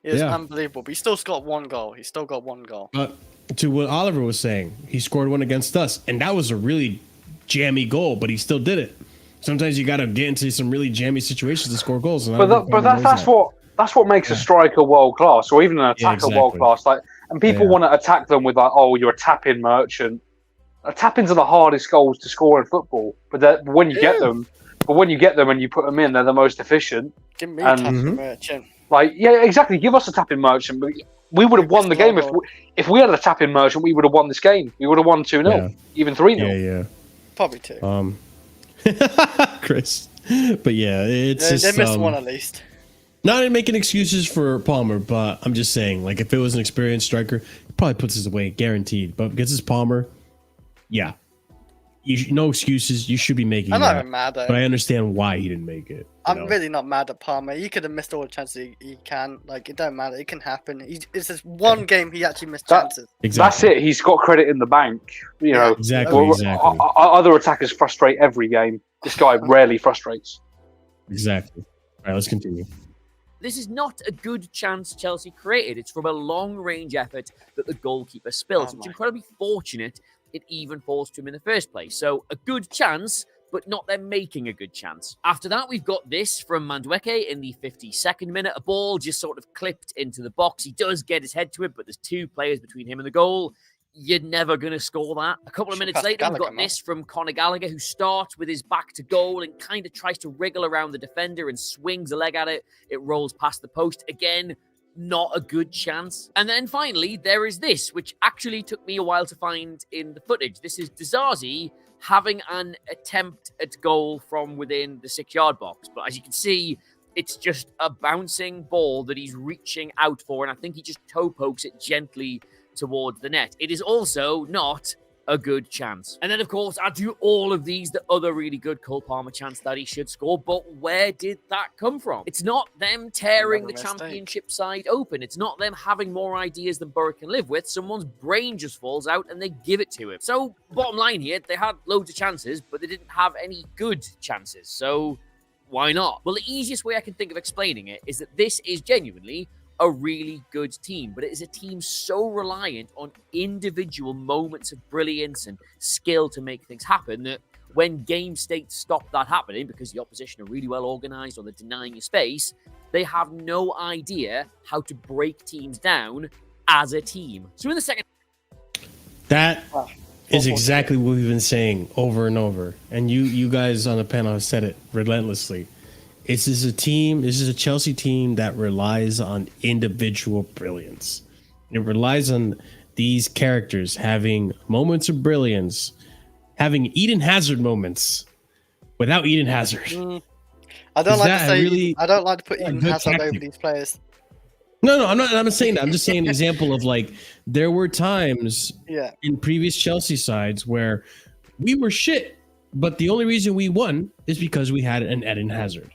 It was unbelievable, but he still got one goal. He still got one goal. But to what Oliver was saying, he scored one against us, and that was a really jammy goal, but he still did it. Sometimes you got to get into some really jammy situations to score goals. But that's what makes a striker world class, or even an attacker world class. Like, and people want to attack them with like, oh, you're a tap-in merchant. Tap-ins are the hardest goals to score in football, but when you get them, and you put them in, they're the most efficient. Give me a tap-in merchant. Like, yeah, exactly. Give us a tap-in merchant. We would have won the game if we had a tap-in merchant. We would have won this game. We would have won 2-0, even 3-0. Yeah. Probably 2. Chris. But yeah, it's just, they missed one at least. Not making excuses for Palmer, but I'm just saying, like, if it was an experienced striker, he probably puts this away, guaranteed. But because it's Palmer, no excuses. You should be making. I'm not even mad at him. But I understand why he didn't make it. I'm really not mad at Palmer. He could have missed all the chances he can. Like, it don't matter. It can happen. It's just one game he actually missed chances. That's it. He's got credit in the bank. You know, exactly. Other attackers frustrate every game. This guy rarely frustrates. Exactly. All right, let's continue. This is not a good chance Chelsea created. It's from a long-range effort that the goalkeeper spills. It's incredibly fortunate it even falls to him in the first place. So a good chance, but not them making a good chance. After that, we've got this from Madueke in the 52nd minute. A ball just sort of clipped into the box. He does get his head to it, but there's 2 players between him and the goal. You're never going to score that. A couple of minutes later, we've got this from Conor Gallagher, who starts with his back to goal and kind of tries to wriggle around the defender and swings a leg at it. It rolls past the post. Again, not a good chance. And then finally, there is this, which actually took me a while to find in the footage. This is Dizazi having an attempt at goal from within the 6-yard box. But as you can see, it's just a bouncing ball that he's reaching out for, and I think he just toe pokes it gently towards the net. It is also not a good chance. And then, of course, add to all of these the other really good Cole Palmer chance that he should score. But where did that come from? It's not them tearing the championship side open. It's not them having more ideas than Borough can live with. Someone's brain just falls out and they give it to him. So, bottom line here, they had loads of chances, but they didn't have any good chances. So, why not? Well, the easiest way I can think of explaining it is that this is genuinely a really good team, but it is a team so reliant on individual moments of brilliance and skill to make things happen that when game states stop that happening because the opposition are really well organized or they're denying you space, they have no idea how to break teams down as a team. So in the second... That is exactly what we've been saying over and over. And you guys on the panel have said it relentlessly. This is a Chelsea team that relies on individual brilliance. It relies on these characters having moments of brilliance, having Eden Hazard moments without Eden Hazard. I don't like to put Eden Hazard over these players. No, I'm not saying that. I'm just saying an example of, like, there were times in previous Chelsea sides where we were shit, but the only reason we won is because we had an Eden Hazard.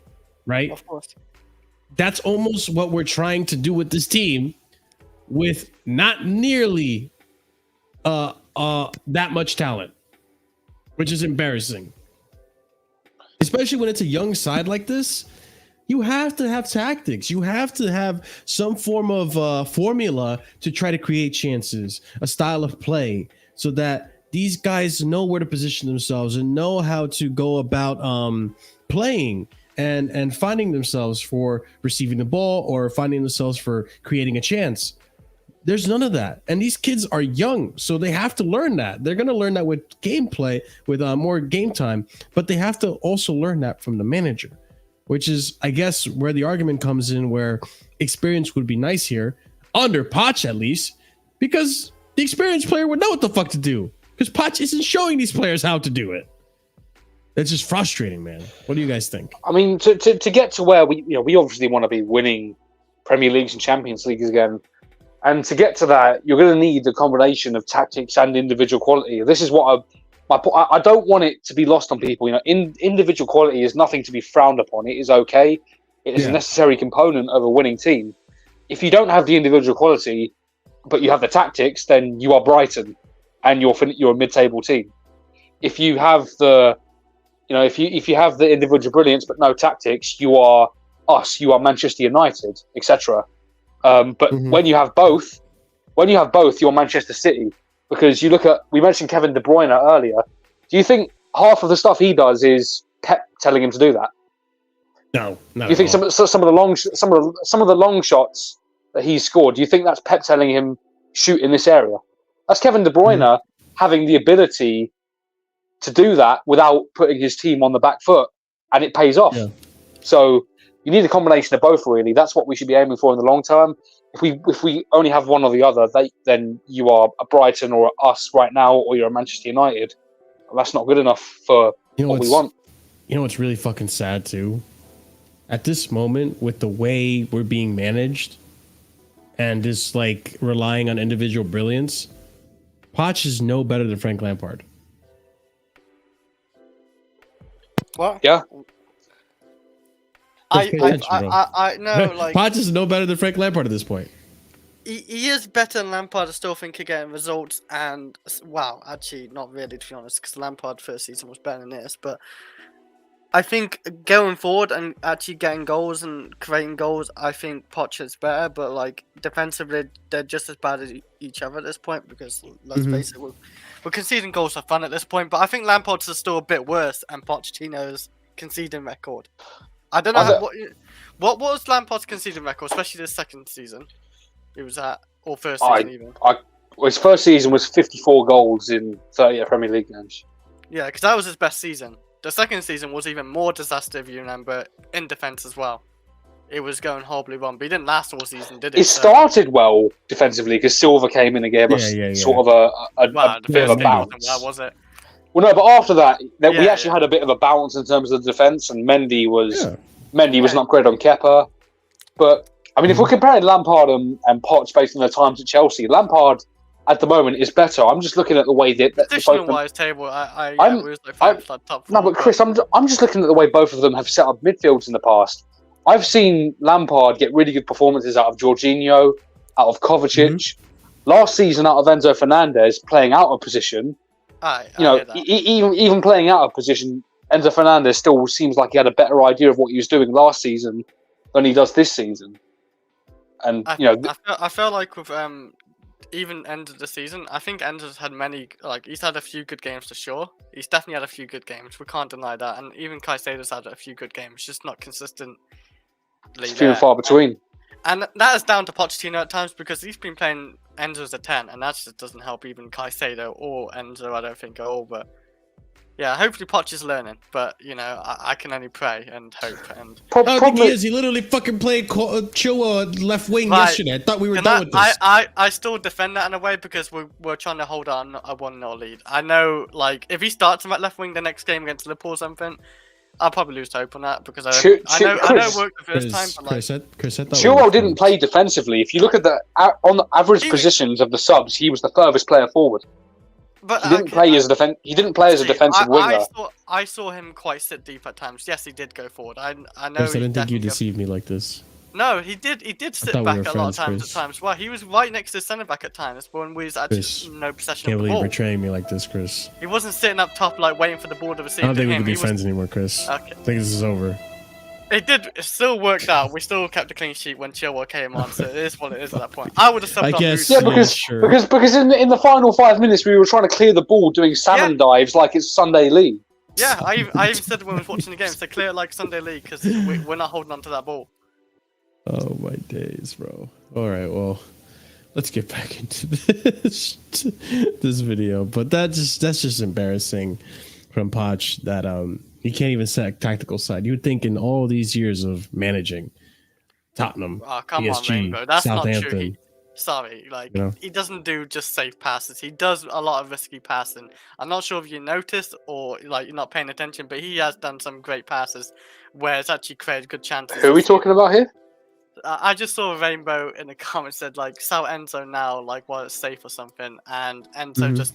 Right? Of course. That's almost what we're trying to do with this team, with not nearly that much talent, which is embarrassing. Especially when it's a young side like this, you have to have tactics. You have to have some form of formula to try to create chances, a style of play, so that these guys know where to position themselves and know how to go about playing. And finding themselves for receiving the ball or finding themselves for creating a chance. There's none of that. And these kids are young, so they have to learn that. They're going to learn that with gameplay, with more game time, but they have to also learn that from the manager, which is, I guess, where the argument comes in, where experience would be nice here, under POCH at least, because the experienced player would know what the fuck to do, because POCH isn't showing these players how to do it. It's just frustrating, man. What do you guys think? I mean, to get to where we obviously want to be winning Premier Leagues and Champions Leagues again. And to get to that, you're going to need a combination of tactics and individual quality. This is what I don't want it to be lost on people. You know, individual quality is nothing to be frowned upon. It is okay. It is a necessary component of a winning team. If you don't have the individual quality, but you have the tactics, then you are Brighton, and you're a mid-table team. If you have if you have the individual brilliance but no tactics, you are us. You are Manchester United, etc. But when you have both, you're Manchester City. Because we mentioned Kevin De Bruyne earlier. Do you think half of the stuff he does is Pep telling him to do that? No, not do you think some of the long shots that he's scored? Do you think that's Pep telling him shoot in this area? That's Kevin De Bruyne having the ability to do that without putting his team on the back foot, and it pays off. Yeah. So you need a combination of both. Really, that's what we should be aiming for in the long term. If we only have one or the other, then you are a Brighton or us right now, or you're a Manchester United. Well, that's not good enough for what we want. You know what's really fucking sad too? At this moment, with the way we're being managed and just like relying on individual brilliance, Poch is no better than Frank Lampard. What? Yeah. I know, like Poch is no better than Frank Lampard at this point. He is better than Lampard. I still think, again, results and actually not really, to be honest, because Lampard first season was better than this. But I think going forward and actually getting goals and creating goals, I think Poch is better. But like defensively, they're just as bad as each other at this point. Because let's face it, we're conceding goals for fun at this point. But I think Lampard's is still a bit worse, and Pochettino's conceding record. I don't know what was Lampard's conceding record, especially this second season. It was or first season even. His first season was 54 goals in 30 Premier League games. Yeah, because that was his best season. The second season was even more disaster, if you remember, in defence as well. It was going horribly wrong, but he didn't last all season, did it? It started well defensively because Silva came in and gave us sort of a bit of a balance. Well, was it? Well, no, but after that, we actually had a bit of a balance in terms of the defence, and Mendy was an upgrade on Kepa. But I mean, if we're comparing Lampard and Poch based on their times at Chelsea, Lampard at the moment is better. I'm just looking at the way that positional-wise table. But Chris, I'm just looking at the way both of them have set up midfields in the past. I've seen Lampard get really good performances out of Jorginho, out of Kovacic. Last season, out of Enzo Fernandez, playing out of position. Even playing out of position, Enzo Fernandez still seems like he had a better idea of what he was doing last season than he does this season. And I felt like with even end of the season, I think Enzo's had he's had a few good games for sure. He's definitely had a few good games. We can't deny that. And even Caicedo's had a few good games, just not consistently. It's few and far between. And that is down to Pochettino at times because he's been playing Enzo as a 10, and that just doesn't help even Caicedo or Enzo, I don't think, at all. But yeah, hopefully Poch is learning. But, I can only pray and hope. And I think he is. He literally fucking played Chilwell left wing yesterday. I thought we were done with this. I still defend that in a way because we're trying to hold on a 1-0 lead. I know, if he starts him at left wing the next game against Liverpool or something, I'll probably lose hope on that because I know it worked the first time. But Chilwell didn't play defensively. If you look at on the average positions of the subs, he was the furthest player forward. But he didn't play as a defensive winger. I saw him quite sit deep at times. Yes, he did go forward. I know. Chris, I didn't think you deceived me like this. No, he did sit back a lot of times. At times, well, he was right next to the centre back at times when we was actually no possession can't of the believe ball. You're betraying me like this, Chris. He wasn't sitting up top waiting for the ball to receive. I don't think we can be friends anymore, Chris. Okay. I think this is over. It still worked out. We still kept a clean sheet when Chilwell came on, so it is what it is at that point. I would have subbed off because in the final 5 minutes we were trying to clear the ball doing salmon dives like it's Sunday League. Yeah, I even said when we was watching the game, so clear it like Sunday League because we're not holding on to that ball. Oh my days, bro. All right, well, let's get back into this video. But that's just embarrassing from Poch that he can't even set a tactical side. You would think in all these years of managing Tottenham, PSG, on, Rainbow. That's Southampton. Not true. He doesn't do just safe passes. He does a lot of risky passing. I'm not sure if you noticed or you're not paying attention, but he has done some great passes where it's actually created good chances. Who are we talking about here? I just saw a rainbow in the comments said like sell Enzo now, like while it's safe or something, and Enzo just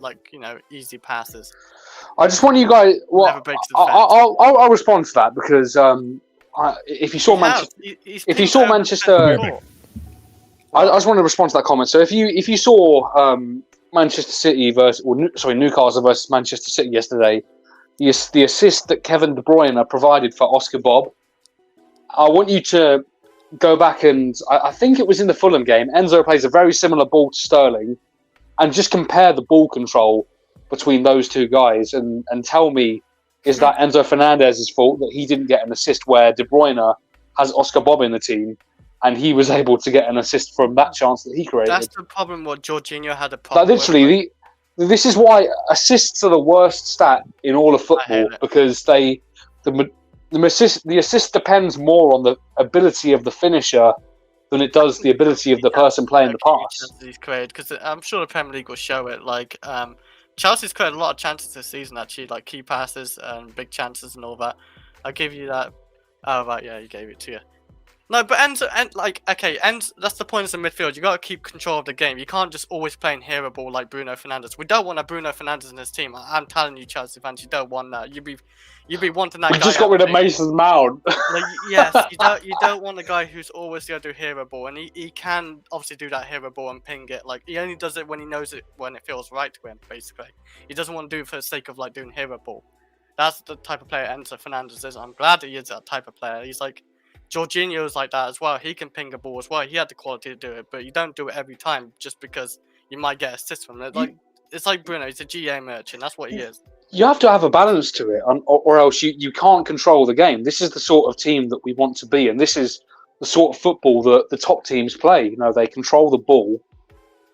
like easy passes. I just want you guys. Well, Never breaks the fence. I'll respond to that because if you saw Manchester, if you saw Manchester, I just want to respond to that comment. So if you saw Manchester City Newcastle versus Manchester City yesterday, the assist that Kevin De Bruyne provided for Oscar Bob, I want you to go back and I think it was in the Fulham game. Enzo plays a very similar ball to Sterling, and just compare the ball control between those two guys and tell me, is that Enzo Fernandez's fault that he didn't get an assist where De Bruyne has Oscar Bob in the team and he was able to get an assist from that chance that he created? That's the problem. What Jorginho had a problem. Literally, this is why assists are the worst stat in all of football, because the assist depends more on the ability of the finisher than it does the ability of the person playing the pass. He's created, because I'm sure the Premier League will show it. Like Chelsea's created a lot of chances this season, actually, like key passes and big chances and all that. I'll give you that. Oh right, yeah, he gave it to you. No, but Enzo, that's the point of the midfield. You got to keep control of the game. You can't just always play in hero ball like Bruno Fernandes. We don't want a Bruno Fernandes in this team. I'm telling you, Chelsea fans, you don't want that. You'd be wanting that. We just got rid of Mason Mount. Like, yes, you don't want a guy who's always going to do hero ball, and he can obviously do that hero ball and ping it. Like he only does it when he knows it, when it feels right to him. Basically, he doesn't want to do it for the sake of like doing hero ball. That's the type of player Enzo Fernandez is. I'm glad that he is that type of player. He's like. Jorginho's like that as well. He can ping a ball as well. He had the quality to do it, but you don't do it every time just because you might get assists from it. Like it's like Bruno. He's a GA merchant. That's what he is. You have to have a balance to it, or else you can't control the game. This is the sort of team that we want to be, and this is the sort of football that the top teams play. They control the ball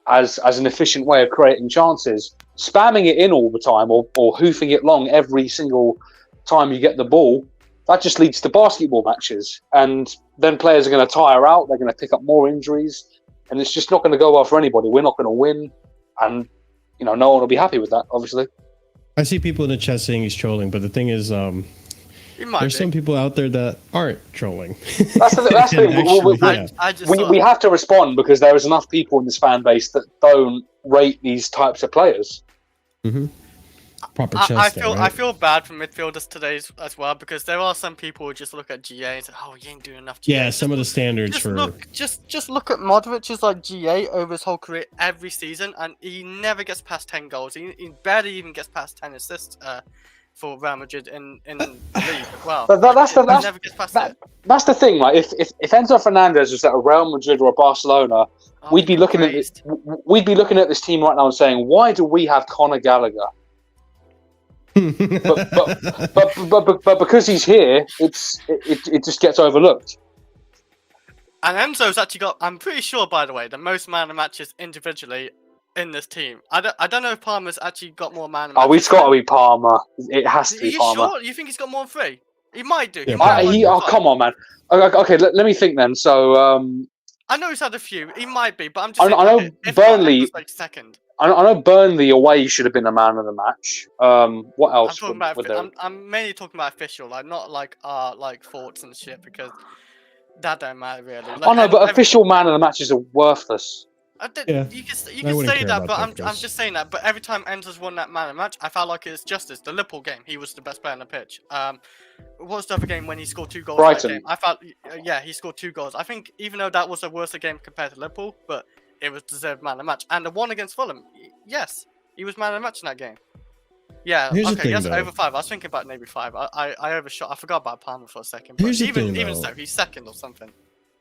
as an efficient way of creating chances. Spamming it in all the time or hoofing it long every single time you get the ball, that just leads to basketball matches, and then players are going to tire out. They're going to pick up more injuries, and it's just not going to go well for anybody. We're not going to win, and no one will be happy with that. Obviously, I see people in the chat saying he's trolling, but the thing is, there's some people out there that aren't trolling. That's the thing. We have to respond because there is enough people in this fan base that don't rate these types of players. Mm-hmm. I feel bad for midfielders today as well, because there are some people who just look at GA and say, "Oh, you ain't doing enough GA." Yeah, some of the standards just look at Modric's like GA over his whole career every season, and he never gets past 10 goals. He barely even gets past 10 assists for Real Madrid in the league as well. But that's the thing. Like if Enzo Fernandez was at a Real Madrid or a Barcelona, we'd be looking at this team right now and saying, "Why do we have Conor Gallagher?" but because he's here, it just gets overlooked. And Enzo's actually got, I'm pretty sure, by the way, the most man of matches individually in this team. I don't know if Palmer's actually got more man of matches. Oh, it's got to be Palmer. It has to be Palmer. Are you sure? You think he's got more than 3? He might do. Yeah, come on, man. Okay, let me think then. So I know he's had a few. He might be, but I'm just. I know Burnley. Like second. I know Burnley away should have been the man of the match. What else? I'm mainly talking about official, like not like thoughts and shit, because that don't matter really. Like, but official man of the matches are worthless. You can say that, but I'm just saying that. But every time Enzo's won that man of the match, I felt like it's justice. The Liverpool game, he was the best player on the pitch. What was the other game when he scored 2 goals? Brighton. That game? I felt, he scored 2 goals. I think even though that was a worse game compared to Liverpool, but it was deserved man of the match. And the one against Fulham, yes, he was man of the match in that game. Yeah, yes, over 5. I was thinking about maybe 5. I overshot. I forgot about Palmer for a second. But even so, he's second or something.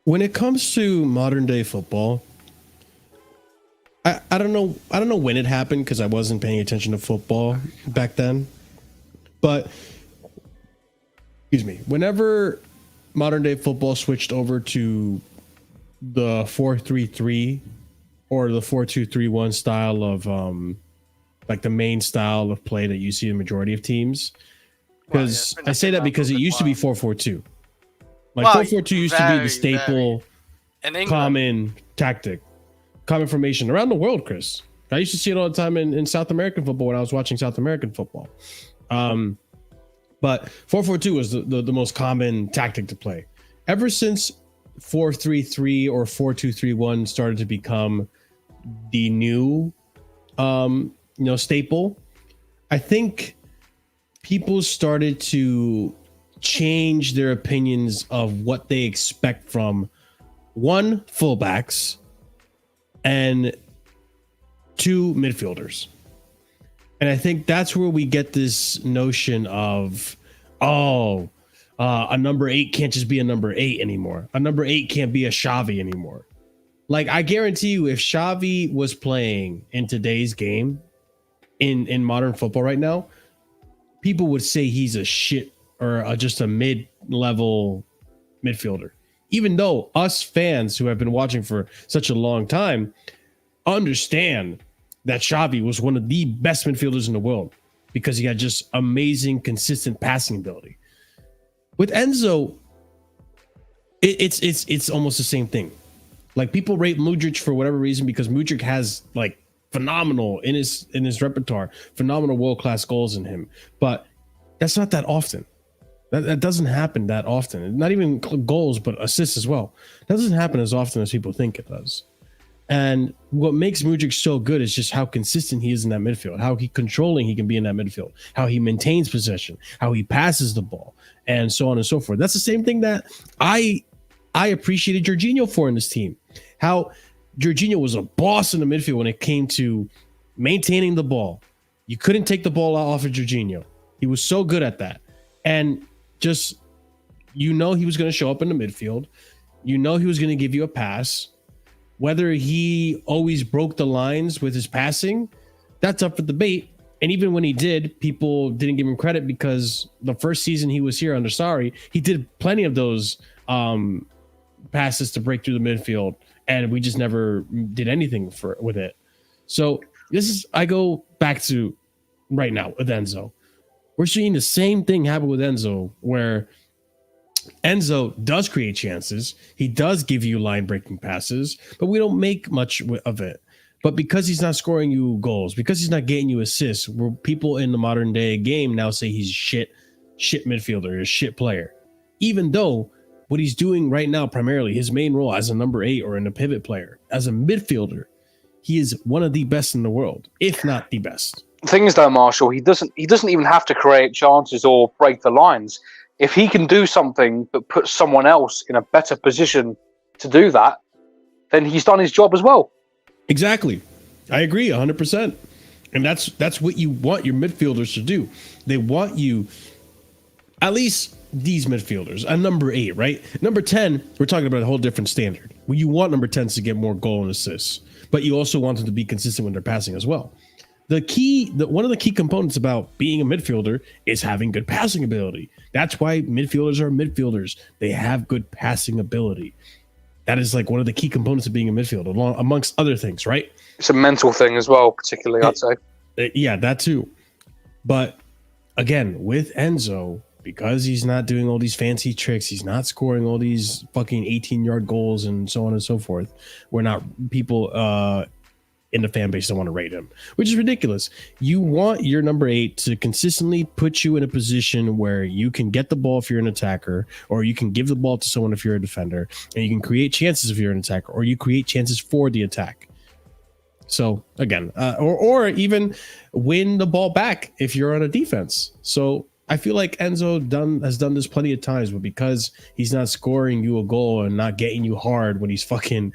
When it comes to modern day football, I don't know when it happened because I wasn't paying attention to football back then. But excuse me, whenever modern day football switched over to the 4-3-3 or the 4-2-3-1 style of like the main style of play that you see in the majority of teams, because I say that because it used to be 4-4-2. Like 4-4-2 used to be the staple common tactic, common formation around the world, Chris. I used to see it all the time in South American football when I was watching South American football. But 4-4-2 was the most common tactic to play. Ever since 4-3-3 or 4-2-3-1 started to become the new staple, I think people started to change their opinions of what they expect from one, fullbacks, and two, midfielders. And I think that's where we get this notion of, a number 8 can't just be a number 8 anymore. A number 8 can't be a Xavi anymore. Like, I guarantee you, if Xavi was playing in today's game, in modern football right now, people would say he's a shit or just a mid-level midfielder. Even though us fans who have been watching for such a long time understand that Xavi was one of the best midfielders in the world because he had just amazing, consistent passing ability. With Enzo, it's almost the same thing. Like, people rate Mudryk for whatever reason because Mudryk has like phenomenal in his repertoire, phenomenal world-class goals in him. But that's not that often. That doesn't happen that often. Not even goals, but assists as well. That doesn't happen as often as people think it does. And what makes Mudryk so good is just how consistent he is in that midfield, how controlling he can be in that midfield, how he maintains possession, how he passes the ball, and so on and so forth. That's the same thing that I appreciated Jorginho for in this team. How Jorginho was a boss in the midfield when it came to maintaining the ball. You couldn't take the ball off of Jorginho. He was so good at that. And just, he was going to show up in the midfield. He was going to give you a pass. Whether he always broke the lines with his passing, that's up for debate. And even when he did, people didn't give him credit because the first season he was here under Sarri, he did plenty of those passes to break through the midfield, and we just never did anything with it. So I go back to right now with Enzo. We're seeing the same thing happen with Enzo, where Enzo does create chances. He does give you line-breaking passes, but we don't make much of it. But because he's not scoring you goals, because he's not getting you assists, where people in the modern day game now say he's shit midfielder, a shit player. Even though what he's doing right now, primarily his main role as a number 8 or in a pivot player, as a midfielder, he is one of the best in the world, if not the best. The thing is, though, Marshall, he doesn't even have to create chances or break the lines. If he can do something that puts someone else in a better position to do that, then he's done his job as well. Exactly. I agree 100%. And that's what you want your midfielders to do. They want you, at least these midfielders, a number 8, right? Number 10, we're talking about a whole different standard. Well, you want number 10s to get more goal and assists, but you also want them to be consistent when they're passing as well. One of the key components about being a midfielder is having good passing ability. That's why midfielders are midfielders. They have good passing ability. That is like one of the key components of being a midfielder, amongst other things, right? It's a mental thing as well, particularly, I'd say. Yeah, that too. But again, with Enzo, because he's not doing all these fancy tricks, he's not scoring all these fucking 18-yard goals and so on and so forth. We're not people in the fan base don't want to rate him, which is ridiculous. You want your number 8 to consistently put you in a position where you can get the ball if you're an attacker, or you can give the ball to someone if you're a defender, and you can create chances if you're an attacker, or you create chances for the attack. So again, or even win the ball back if you're on a defense. So I feel like Enzo has done this plenty of times, but because he's not scoring you a goal and not getting you hard when he's fucking,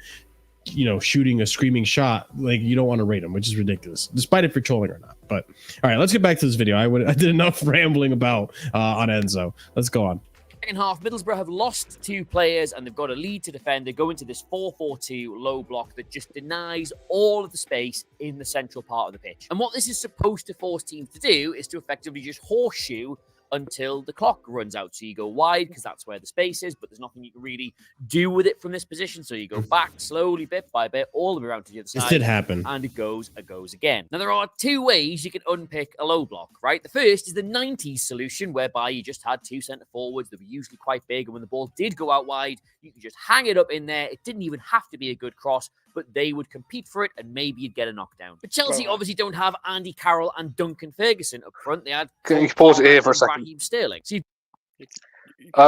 shooting a screaming shot, like, you don't want to rate him, which is ridiculous, despite if you're trolling or not. But all right, let's get back to this video. I did enough rambling about on Enzo. Let's go on. Second half, Middlesbrough have lost 2 players and they've got a lead to defend. They go into this 4-4-2 low block that just denies all of the space in the central part of the pitch. And what this is supposed to force teams to do is to effectively just horseshoe until the clock runs out. So you go wide because that's where the space is, but there's nothing you can really do with it from this position. So you go back slowly, bit by bit, all the way around to the other side. This did happen. And it goes again. Now, there are 2 ways you can unpick a low block, right? The first is the 90s solution, whereby you just had 2 centre forwards that were usually quite big, and when the ball did go out wide, you could just hang it up in there. It didn't even have to be a good cross, but they would compete for it, and maybe you'd get a knockdown. But Chelsea obviously don't have Andy Carroll and Duncan Ferguson up front. They had... Can you pause it here for a second? Sterling. So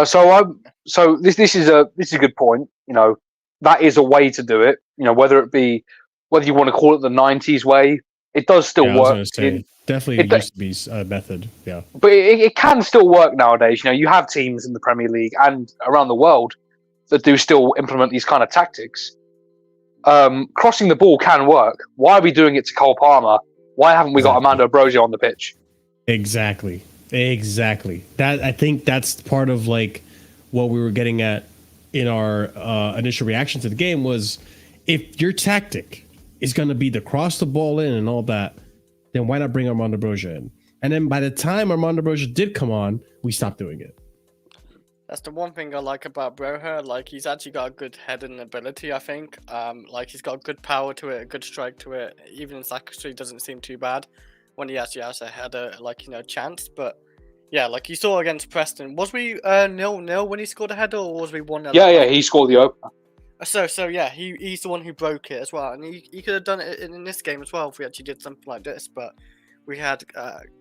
So this is a good point. You know, that is a way to do it. You know, whether you want to call it the '90s way, it does still work. I was gonna say, definitely used to be a method. Yeah, but it can still work nowadays. You know, you have teams in the Premier League and around the world that do still implement these kind of tactics. Crossing the ball can work. Why are we doing it to Cole Palmer? Why haven't we got Armando Broja on the pitch? Exactly. That, I think that's part of like what we were getting at in our initial reaction to the game was, if your tactic is going to be to cross the ball in and all that, then why not bring Armando Broja in? And then by the time Armando Broja did come on, we stopped doing it. That's the one thing I like about Broja. Like, he's actually got a good heading ability, I think. Like, he's got good power to it, a good strike to it. Even in Zachary doesn't seem too bad when he actually has a header, like, you know, chance. But yeah, like you saw against Preston, was we 0-0 when he scored a header, or was we 1-0? Yeah, he scored the opener. So yeah, he's the one who broke it as well, and he could have done it in this game as well if we actually did something like this. But we had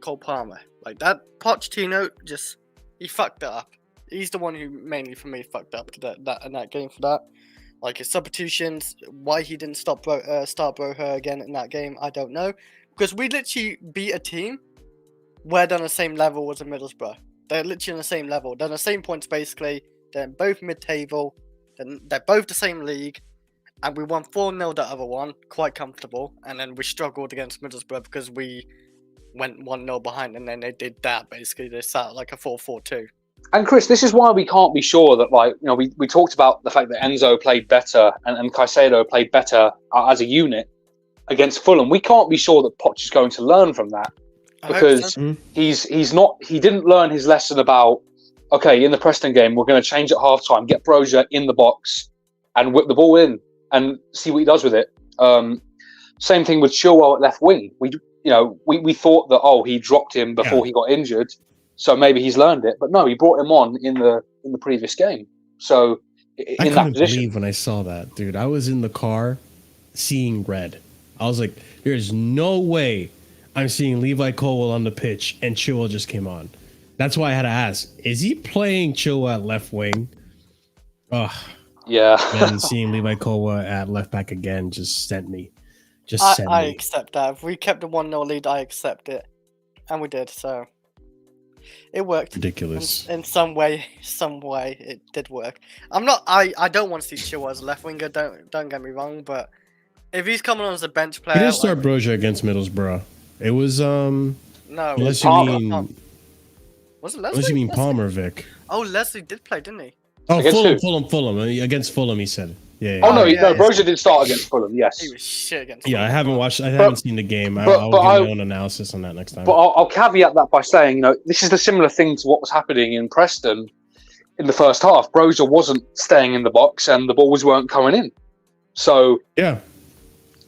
Cole Palmer, like that. Pochettino just he fucked it up. He's the one who mainly for me fucked up that in that game for that. Like his substitutions, why he didn't start Broja again in that game, I don't know. Because we literally beat a team where they're on the same level as a Middlesbrough. They're literally on the same level. They're on the same points basically. They're both mid-table. They're both the same league. And we won 4-0 the other one, quite comfortable. And then we struggled against Middlesbrough because we went 1-0 behind, and then they did that basically. They sat like a 4-4-2. And Chris, this is why we can't be sure that, like, you know, we talked about the fact that Enzo played better and Caicedo played better as a unit against Fulham. We can't be sure that Poch is going to learn from that, because he didn't learn his lesson about, okay, in the Preston game, we're going to change at halftime, get Broja in the box and whip the ball in and see what he does with it. Same thing with Chilwell at left wing. We thought that, he dropped him before he got injured, so maybe he's learned it. But no, he brought him on in the previous game. So I couldn't believe when I saw that, dude. I was in the car seeing red. I was like, there's no way I'm seeing Levi Colwill on the pitch and Chilwell just came on. That's why I had to ask, is he playing Chilwell at left wing? Ugh. Yeah. And seeing Levi Colwill at left back again just sent me. I accept that. If we kept the 1-0 lead, I accept it. And we did, so it worked. Ridiculous. In some way, it did work. I don't want to see Chilwell as a left winger, don't get me wrong, but if he's coming on as a bench player. He didn't start Broja against Middlesbrough. It was no, unless you mean was it Leslie? Unless you mean Palmer, Vic. Oh, Leslie did play, didn't he? Oh, Fulham. Against Fulham, he said. Yeah. Broja did start against Fulham. Yes. He was shit against. Yeah, Fulham. I haven't seen the game. I'll give my own analysis on that next time. But I'll caveat that by saying, this is the similar thing to what was happening in Preston in the first half. Broja wasn't staying in the box, and the balls weren't coming in. So yeah,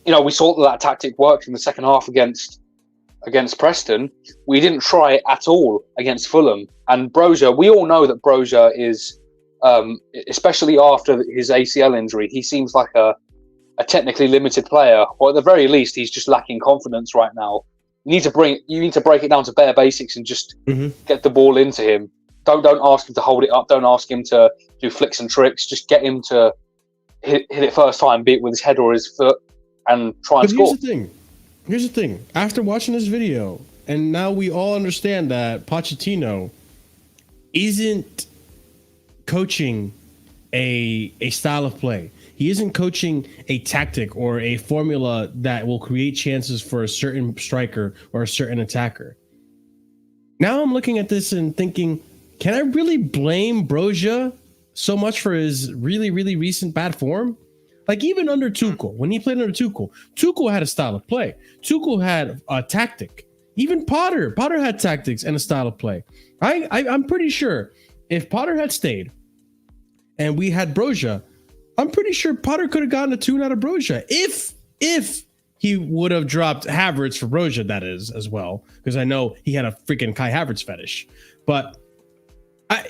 we saw that tactic worked in the second half against Preston. We didn't try it at all against Fulham. And Broja, we all know that Broja is, especially after his ACL injury, he seems like a technically limited player, or at the very least, he's just lacking confidence right now. You need to break it down to bare basics and just get the ball into him. Don't ask him to hold it up. Don't ask him to do flicks and tricks. Just get him to hit it first time, be it with his head or his foot, and try and score. Here's the thing. After watching this video, and now we all understand that Pochettino isn't coaching a style of play. He isn't coaching a tactic or a formula that will create chances for a certain striker or a certain attacker. Now I'm looking at this and thinking, can I really blame Broja so much for his really, really recent bad form? Like, even under Tuchel, when he played under Tuchel had a style of play. Tuchel had a tactic. Even Potter had tactics and a style of play. I'm pretty sure if Potter had stayed and we had Broja, I'm pretty sure Potter could have gotten a tune out of Broja if he would have dropped Havertz for Broja, that is, as well, because I know he had a freaking Kai Havertz fetish. But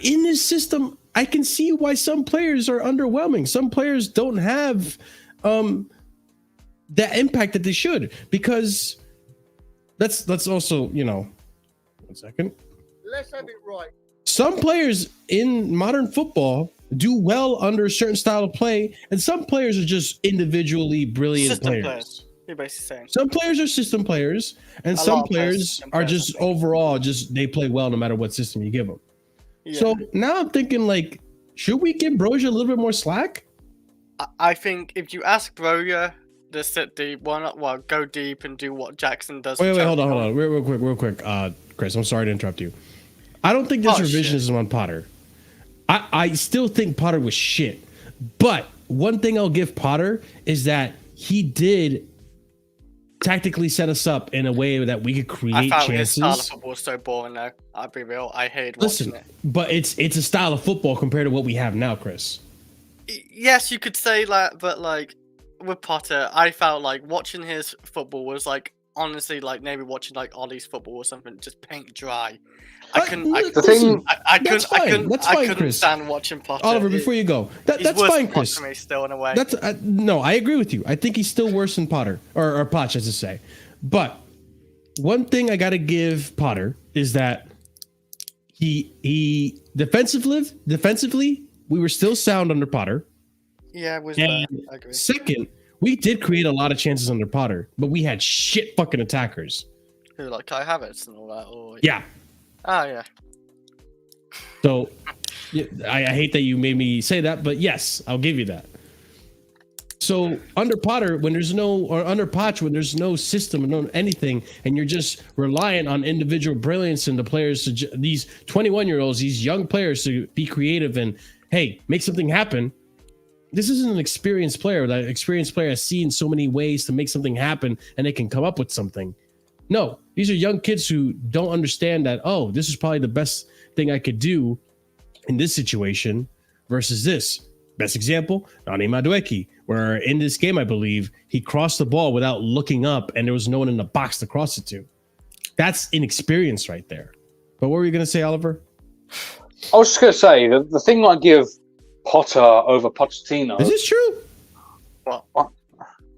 in this system, I can see why some players are underwhelming. Some players don't have that impact that they should, because let's also, 1 second. Let's have it right. Some players in modern football do well under a certain style of play, and some players are just individually brilliant System players. You're basically saying. Some players are system players, and A some lot of players are players system are players, just I think. overall just they play well no matter what system you give them. Yeah. So now I'm thinking like, should we give Broja a little bit more slack? I think if you ask Broja to sit deep, why not? Well, go deep and do what Jackson does. Wait, for hold Chelsea. on, real quick. Chris, I'm sorry to interrupt you. I don't think this Oh, revisionism on Potter. I still think Potter was shit. But one thing I'll give Potter is that he did tactically set us up in a way that we could create I found chances. his style of football so boring though. I'll be real. I hate watching it. But it's a style of football compared to what we have now, Chris. Yes, you could say that, but like with Potter, I felt like watching his football was like honestly like maybe watching like Ollie's football or something, just paint dry. I couldn't. I couldn't stand watching Potter. Oliver, before you go, that's fine, Chris. For me still in a way. That's no, I agree with you. I think he's still worse than Potter or Poch, as to say. But one thing I got to give Potter is that he defensively we were still sound under Potter. Yeah, it was. And I agree. second, we did create a lot of chances under Potter, but we had shit fucking attackers. Who like Kai Havertz and all that? Or Yeah. Oh yeah. So I hate that you made me say that, but yes, I'll give you that. So under Potter, when there's no, or under Poch, when there's no system and no anything, and you're just reliant on individual brilliance and the players, to these 21-year-olds, these young players to be creative and, hey, make something happen. This isn't an experienced player. That experienced player has seen so many ways to make something happen and they can come up with something. No, these are young kids who don't understand that, oh, this is probably the best thing I could do in this situation versus this. Best example, Ahmeds, where in this game, I believe, he crossed the ball without looking up and there was no one in the box to cross it to. That's inexperience right there. But what were you going to say, Oliver? I was just going to say, the thing I give Potter over Pochettino... Is this true? What?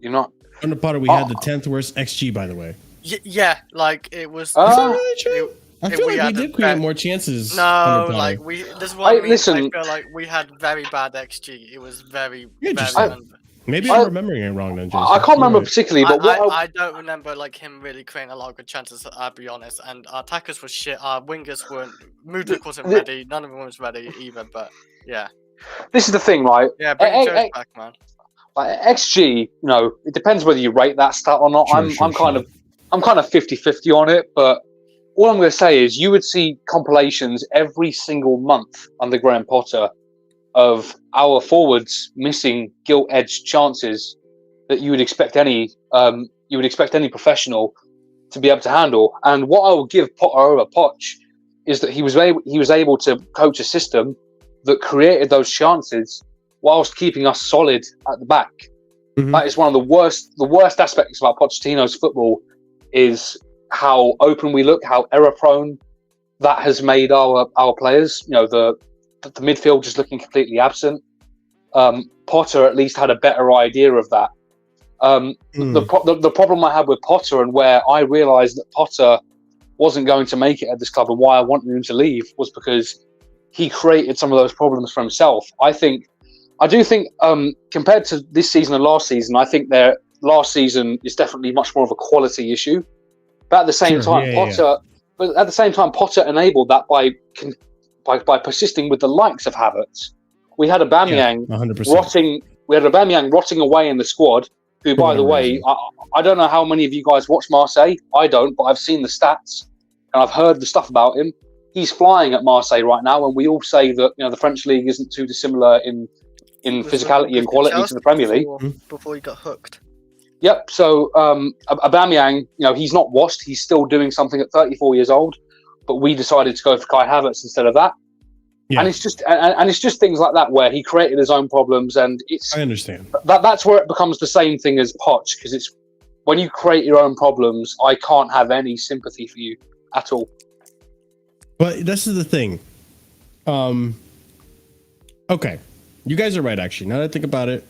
You're not... Under Potter, we had the 10th worst XG, by the way. Yeah, like it was. Is that really true? I feel we like we had did create more chances. No, under Potter. like we. This is what I mean. Listen, I feel like we had very bad XG. It was very, very. Interesting. Maybe I'm remembering it wrong then, Jason. I can't remember particularly, but I don't remember like him really creating a lot of good chances. I'll be honest. And our attackers were shit. Our wingers weren't. Mudryk wasn't ready. None of them was ready either. But yeah. This is the thing, right? Yeah, bring Jones back, man. Like XG, it depends whether you rate that stat or not. I'm kind of 50-50 on it, but all I'm going to say is you would see compilations every single month under Graham Potter of our forwards missing gilt-edged chances that you would expect any professional to be able to handle. And what I will give Potter over Poch is that he was able to coach a system that created those chances whilst keeping us solid at the back. Mm-hmm. That is one of the worst aspects about Pochettino's football is how open we look, how error prone that has made our players. The midfield just looking completely absent. Potter at least had a better idea of that. The problem I had with Potter and where I realised that Potter wasn't going to make it at this club and why I wanted him to leave was because he created some of those problems for himself. I do think compared to this season and last season, I think their last season is definitely much more of a quality issue. But at the same time, Potter enabled that by persisting with the likes of Havertz. We had Aubameyang rotting away in the squad. Who, by the way, I don't know how many of you guys watch Marseille. I don't, but I've seen the stats and I've heard the stuff about him. He's flying at Marseille right now, and we all say that the French league isn't too dissimilar in physicality and quality to the Premier League. Before he got hooked. Yep. So Aubameyang, he's not washed. He's still doing something at 34 years old. But we decided to go for Kai Havertz instead of that. Yeah. And it's just things like that where he created his own problems, and I understand that's where it becomes the same thing as Poch, because it's when you create your own problems, I can't have any sympathy for you at all. But this is the thing. Okay, you guys are right. Actually, now that I think about it,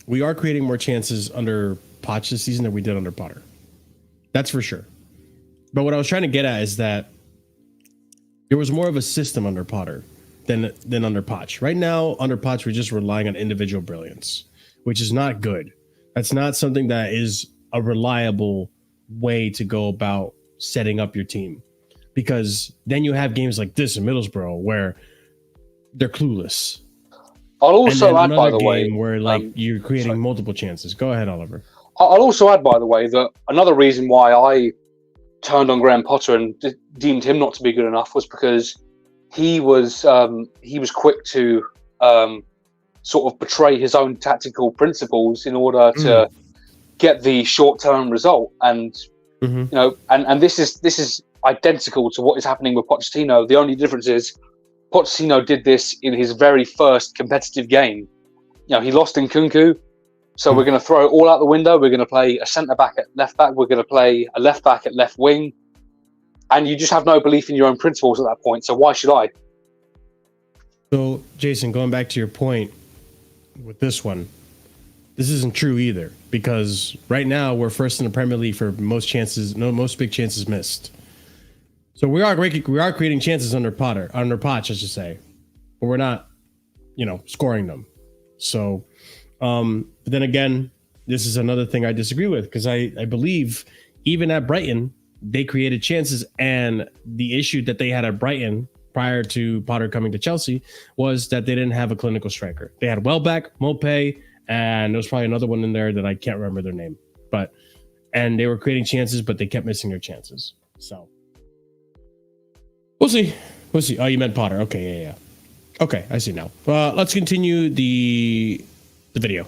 we are creating more chances under Poch this season than we did under Potter. That's for sure. But what I was trying to get at is that There was more of a system under Potter than under Poch. Right now, under Poch, we're just relying on individual brilliance, which is not good. That's not something that is a reliable way to go about setting up your team, because then you have games like this in Middlesbrough where they're clueless. I'll also add, by the game way, where you're creating multiple chances. Go ahead, Oliver. I'll also add, by the way, that another reason why I turned on Graham Potter and deemed him not to be good enough was because he was quick to sort of betray his own tactical principles in order to get the short-term result. And you know, and this is identical to what is happening with Pochettino. The only difference is Pochettino did this in his very first competitive game. You know, he lost in Kunku, so we're going to throw it all out the window. We're going to play a centre-back at left-back. We're going to play a left-back at left wing. And you just have no belief in your own principles at that point. So why should I? So, Jason, going back to your point with this one, this isn't true either, because right now we're first in the Premier League for most big chances missed. So we are creating chances under Poch, I should say, but we're not, scoring them. So, but then again, this is another thing I disagree with, because I believe even at Brighton they created chances, and the issue that they had at Brighton prior to Potter coming to Chelsea was that they didn't have a clinical striker. They had Welbeck, Mopé, and there was probably another one in there that I can't remember their name, and they were creating chances, but they kept missing their chances. So we'll see. Oh, you meant Potter. Okay, yeah. Okay, I see now. Let's continue the video.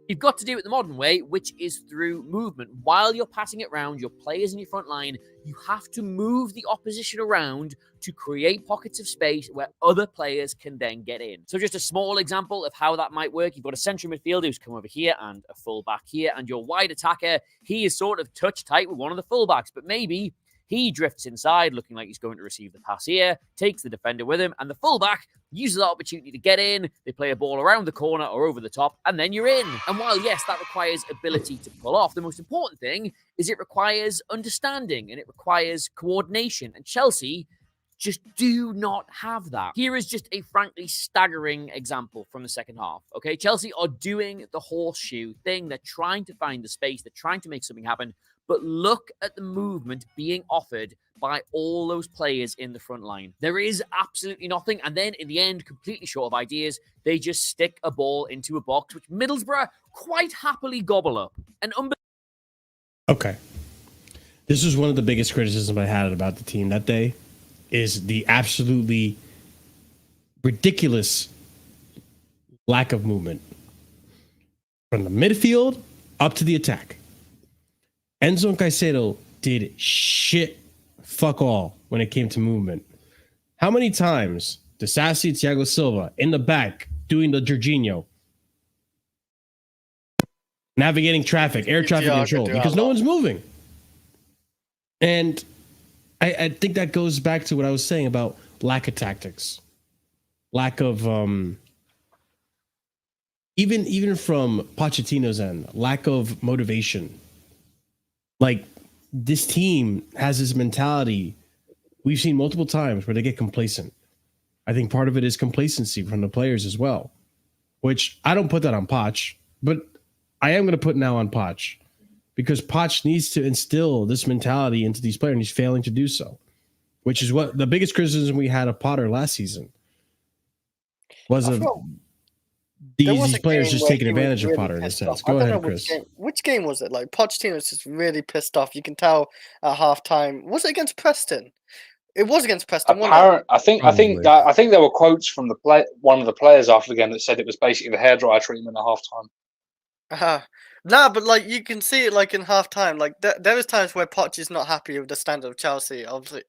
You've got to do it the modern way, which is through movement. While you're passing it around, your players in your front line, you have to move the opposition around to create pockets of space where other players can then get in. So just a small example of how that might work. You've got a central midfielder who's come over here and a fullback here, and your wide attacker, he is sort of touch tight with one of the fullbacks, but maybe he drifts inside looking like he's going to receive the pass here, takes the defender with him, and the fullback uses that opportunity to get in. They play a ball around the corner or over the top, and then you're in. And while, yes, that requires ability to pull off, the most important thing is it requires understanding and it requires coordination. And Chelsea just do not have that. Here is just a frankly staggering example from the second half. Okay, Chelsea are doing the horseshoe thing. They're trying to find the space. They're trying to make something happen. But look at the movement being offered by all those players in the front line. There is absolutely nothing. And then in the end, completely short of ideas, they just stick a ball into a box, which Middlesbrough quite happily gobble up. Okay. This was one of the biggest criticisms I had about the team that day, is the absolutely ridiculous lack of movement from the midfield up to the attack. Enzo and Caicedo did fuck all when it came to movement. How many times did Sassy, Thiago Silva in the back doing the Jorginho, navigating traffic, air traffic control, because no one's moving? And I think that goes back to what I was saying about lack of tactics, lack of even from Pochettino's end, lack of motivation. Like, this team has this mentality we've seen multiple times where they get complacent. I think part of it is complacency from the players as well, which I don't put that on Poch, but I am going to put now on Poch, because Poch needs to instill this mentality into these players, and he's failing to do so, which is what the biggest criticism we had of Potter last season was of these players just taking advantage of Potter in a sense. Go ahead, Chris. Which game was it? Like, Pochettino's just really pissed off. You can tell at halftime. Was it against Preston? It was against Preston. I think there were quotes from one of the players after the game that said it was basically the hairdryer treatment at halftime. No, but like, you can see it like in halftime. Like, there was times where Poch is not happy with the standard of Chelsea. Obviously,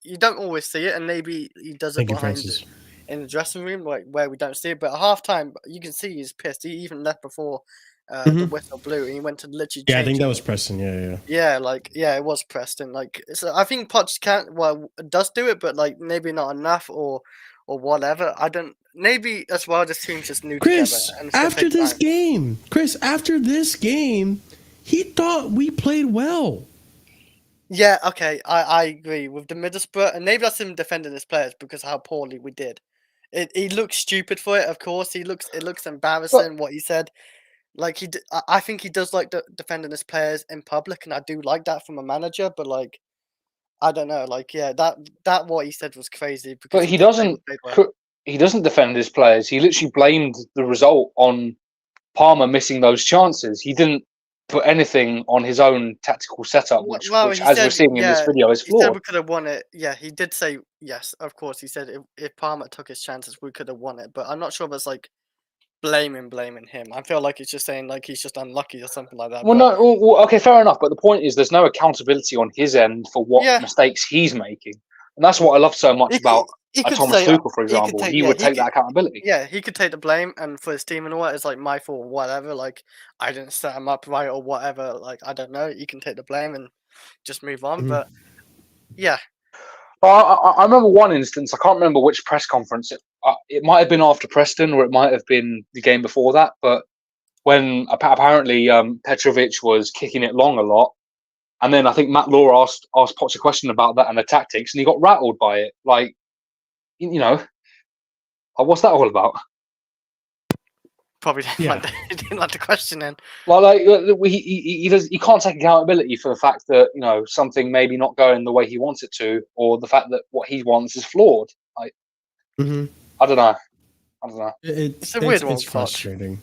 you don't always see it, and maybe he does it behind in the dressing room, like where we don't see it. But at halftime, you can see he's pissed. He even left before the whistle blew, and he went to literally. Yeah, I think that was Preston. Yeah. Yeah, it was Preston. Like, so I think Poch does do it, but like maybe not enough, or whatever. I don't. Maybe that's why this team's just new together. And after this game, he thought we played well. Yeah, okay, I agree with the Middlesbrough, and maybe that's him defending his players because of how poorly we did. He looks stupid for it, of course. It looks embarrassing what he said. Like I think he does like defending his players in public, and I do like that from a manager. But like, I don't know, like yeah, that what he said was crazy because But he did say what they were. he doesn't defend his players. He literally blamed the result on Palmer missing those chances. He didn't put anything on his own tactical setup, Well, which he as we're said, seeing in this yeah, video, is he said we flawed. could have won it. Yeah, he did say yes, of course. He said if Palmer took his chances, we could have won it. But I'm not sure if it's like blaming him. I feel like he's just saying like he's just unlucky or something like that. Well, But no, well, okay, fair enough. But the point is, there's no accountability on his end for what yeah, mistakes he's making, and that's what I love so much about he could Thomas say Tuchel, for he could example. take He would take that accountability. yeah, he could take the blame and for his team and all that. It's like my fault, whatever. Like I didn't set him up right or whatever. Like I don't know. You can take the blame and just move on. Mhm. But yeah, I remember one instance. I can't remember which press conference. It might have been after Preston, or it might have been the game before that. But when apparently Petrovic was kicking it long a lot, and then I think Matt Law asked Potts a question about that and the tactics, and he got rattled by it. Like, you know, what's that all about? probably didn't, Yeah. like, he didn't like the questioning. Like he can't take accountability for the fact that something maybe not going the way he wants it to, or the fact that what he wants is flawed. Like, Mhm. I don't know. It's a weird one. It's frustrating.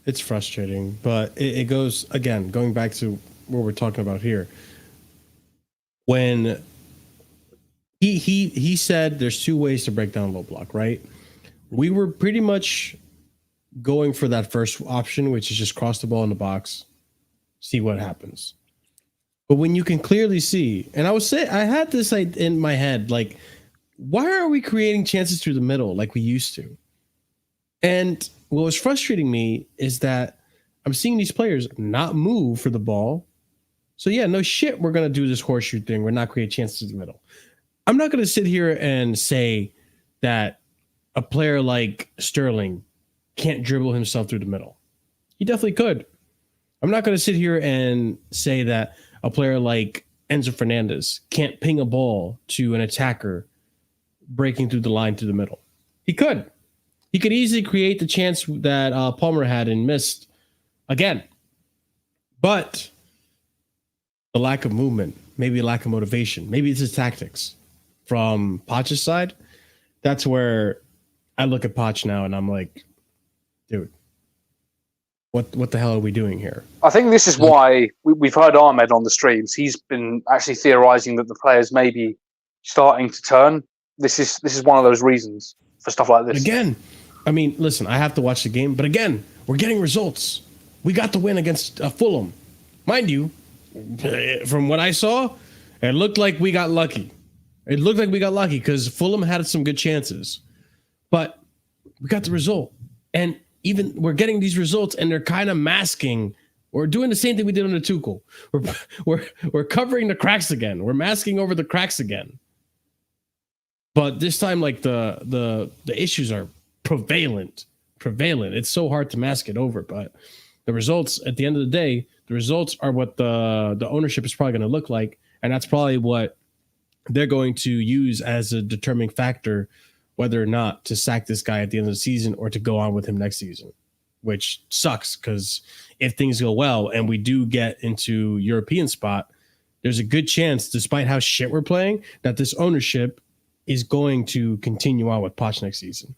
It's frustrating, but it goes again. Going back to what we're talking about here, when he said there's two ways to break down low block, right? We were pretty much going for that first option, which is just cross the ball in the box, see what happens. But when you can clearly see, and I had this in my head, like, why are we creating chances through the middle like we used to? And what was frustrating me is that I'm seeing these players not move for the ball. So yeah, no shit, we're gonna do this horseshoe thing. We're not creating chances in the middle. I'm not gonna sit here and say that a player like Sterling can't dribble himself through the middle. He definitely could. I'm not gonna sit here and say that a player like Enzo Fernandez can't ping a ball to an attacker breaking through the line to the middle. He could. He could easily create the chance that Palmer had and missed again. But the lack of movement, maybe a lack of motivation, maybe it's his tactics from Poch's side. That's where I look at Poch now and I'm like, dude, what the hell are we doing here? I think this is why we've heard Ahmed on the streams. He's been actually theorizing that the players may be starting to turn. This is one of those reasons for stuff like this. Again, I mean, listen, I have to watch the game, but again, we're getting results. We got the win against Fulham. Mind you, from what I saw, it looked like we got lucky. It looked like we got lucky because Fulham had some good chances. But we got the result. And even we're getting these results and they're kind of masking. We're doing the same thing we did under Tuchel. We're covering the cracks again. We're masking over the cracks again. But this time, like the issues are prevalent. It's so hard to mask it over. But the results, at the end of the day, the results are what the ownership is probably going to look like. And that's probably what they're going to use as a determining factor whether or not to sack this guy at the end of the season or to go on with him next season, which sucks because if things go well and we do get into European spot, there's a good chance, despite how shit we're playing, that this ownership is going to continue on with Poch next season.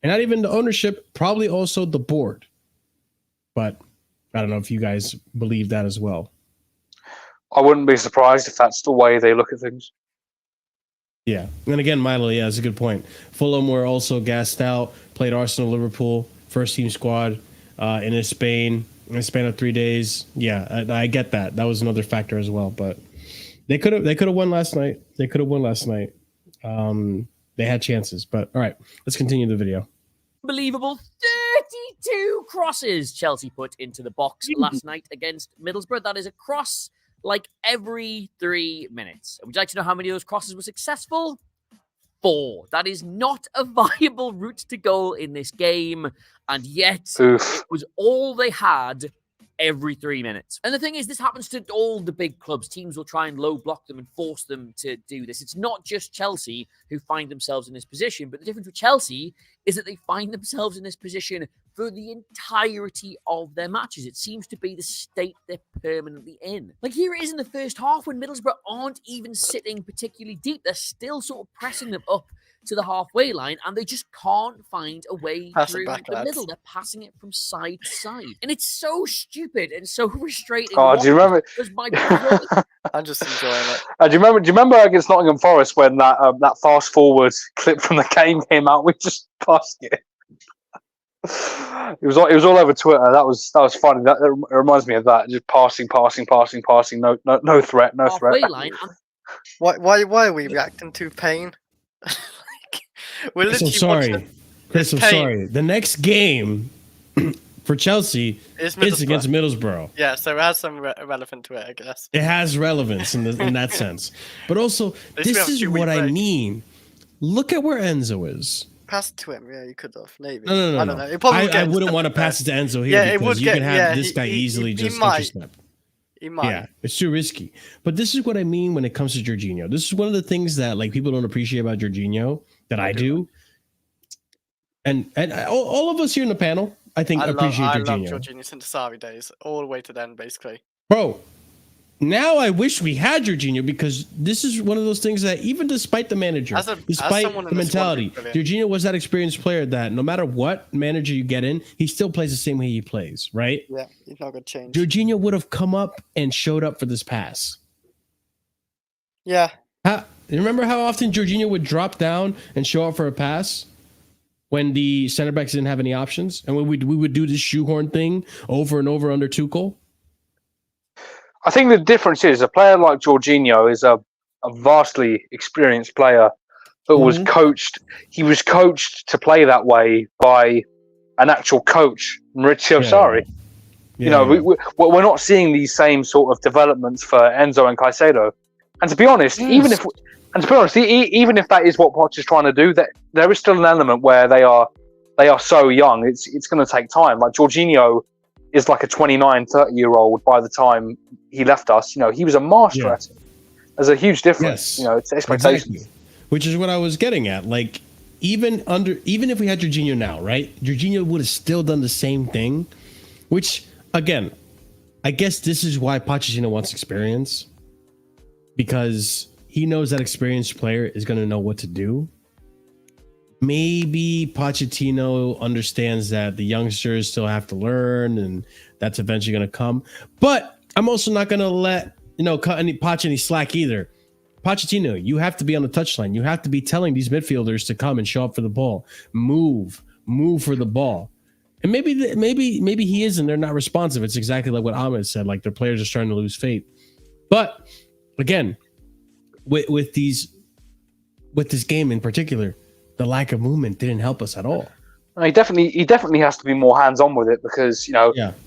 And not even the ownership, probably also the board. But I don't know if you guys believe that as well. I wouldn't be surprised if that's the way they look at things. Yeah. And again, Milo, yeah, that's a good point. Fulham were also gassed out, played Arsenal, Liverpool, first team squad in Spain in a span of 3 days. Yeah, I get that. That was another factor as well. But they could have won last night. They had chances. But all right, let's continue the video. Unbelievable 32 crosses Chelsea put into the box last night against Middlesbrough. That is a cross like every 3 minutes. Would you like to know how many of those crosses were successful? 4. That is not a viable route to goal in this game. And yet, Oof. it was all they had every 3 minutes. And the thing is, this happens to all the big clubs. Teams will try and low block them and force them to do this. It's not just Chelsea who find themselves in this position, but the difference with Chelsea is that they find themselves in this position for the entirety of their matches. It seems to be the state they're permanently in. Like, here it is in the first half when Middlesbrough aren't even sitting particularly deep. They're still sort of pressing them up to the halfway line, and they just can't find a way through the middle. They're passing it from side to side. And it's so stupid and so frustrating. Oh, do you remember? I'm just enjoying it. Do you remember against Nottingham Forest when that fast forward clip from the game came out? We just passed it. It was all over Twitter. That was funny. That it reminds me of that. Just passing. No threat. Line. Why are we reacting to pain? We're literally sorry. Chris, I'm sorry. The next game for Chelsea is against Middlesbrough. Yeah, so it has some relevance to it, I guess. It has relevance in that sense. But also, this is what I mean. Look at where Enzo is. Pass it to him. Yeah, you could have. Maybe. No. I don't know. I wouldn't want to pass it to Enzo here because you can have this guy easily just intercept. He might. Yeah, it's too risky. But this is what I mean when it comes to Jorginho. This is one of the things that like people don't appreciate about Jorginho that I do. And all of us here in the panel, I think, appreciate Jorginho. I love Jorginho since the Sarri days, all the way to then, basically. Bro, now I wish we had Jorginho because this is one of those things that even despite the manager, despite the mentality, Jorginho was that experienced player that no matter what manager you get in, he still plays the same way he plays, right? Yeah, he's not going to change. Jorginho would have come up and showed up for this pass. Yeah. You remember how often Jorginho would drop down and show up for a pass when the center backs didn't have any options? And when we would do this shoehorn thing over and over under Tuchel? I think the difference is a player like Jorginho is a vastly experienced player who was coached. He was coached to play that way by an actual coach, Maurizio Sarri. We're not seeing these same sort of developments for Enzo and Caicedo. And to be honest, even if that is what Poch is trying to do, that there is still an element where they are so young. It's going to take time. Like Jorginho is like a 29, 30-year-old by the time he left us. He was a master at it. There's a huge difference. Yes. It's expectations. Exactly. Which is what I was getting at. Like, even if we had Jorginho now, right? Jorginho would have still done the same thing. Which, again, I guess this is why Pochettino wants experience. Because he knows that experienced player is going to know what to do. Maybe Pochettino understands that the youngsters still have to learn, and that's eventually going to come. But I'm also not going to let cut any slack either. Pochettino, you have to be on the touchline. You have to be telling these midfielders to come and show up for the ball, move for the ball. And maybe he is, and they're not responsive. It's exactly like what Ahmed said. Like their players are starting to lose faith. But again, with this game in particular, the lack of movement didn't help us at all. He definitely has to be more hands-on with it because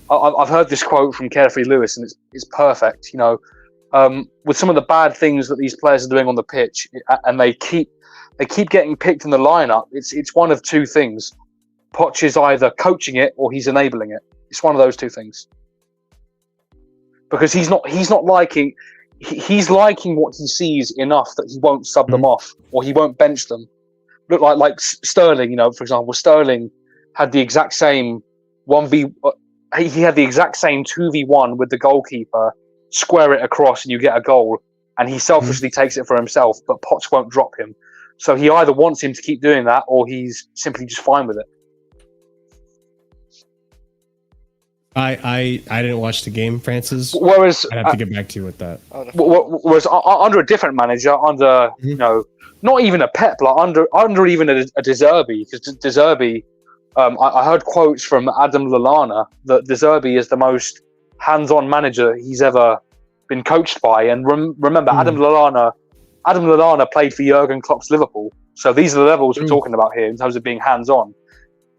I've heard this quote from Carefree Lewis and it's perfect. With some of the bad things that these players are doing on the pitch, and they keep getting picked in the lineup. It's one of two things. Poch is either coaching it or he's enabling it. It's one of those two things. Because he's liking what he sees enough that he won't sub them off or he won't bench them. Look like Sterling, for example. Sterling had the exact same 1v. He had the exact same 2v1 with the goalkeeper. Square it across and you get a goal. And he selfishly takes it for himself, but Potts won't drop him. So he either wants him to keep doing that or he's simply just fine with it. I didn't watch the game, Francis. Whereas I have to get back to you with that. Whereas under a different manager, under not even a Pep, like under even a De Zerbi, because De Zerbi, I heard quotes from Adam Lallana that De Zerbi is the most hands-on manager he's ever been coached by. And remember, Adam Lallana played for Jurgen Klopp's Liverpool, so these are the levels we're talking about here in terms of being hands-on.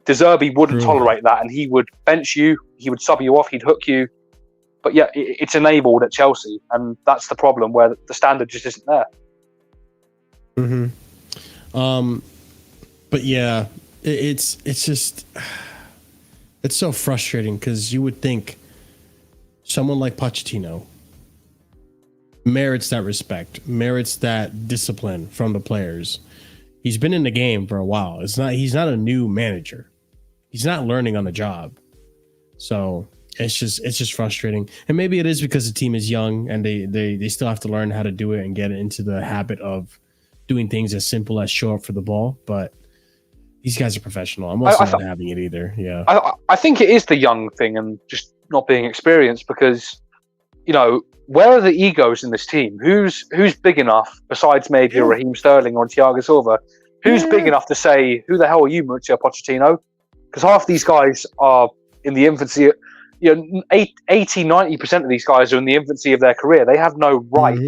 De Zerbi wouldn't tolerate that, and he would bench you, he would sub you off, he'd hook you. But yeah, it's enabled at Chelsea, and that's the problem where the standard just isn't there. But yeah, it's just it's so frustrating because you would think someone like Pochettino merits that respect, merits that discipline from the players. He's been in the game for a while. He's not a new manager. He's not learning on the job. So it's just frustrating. And maybe it is because the team is young and they still have to learn how to do it and get into the habit of doing things as simple as show up for the ball. But these guys are professional. I'm also not having it either. Yeah. I think it is the young thing and just not being experienced because, you know, where are the egos in this team? Who's big enough, besides maybe Raheem Sterling or Thiago Silva, who's big enough to say, who the hell are you, Mauricio Pochettino? Because half these guys are in the infancy. 80-90% of these guys are in the infancy of their career. They have no right.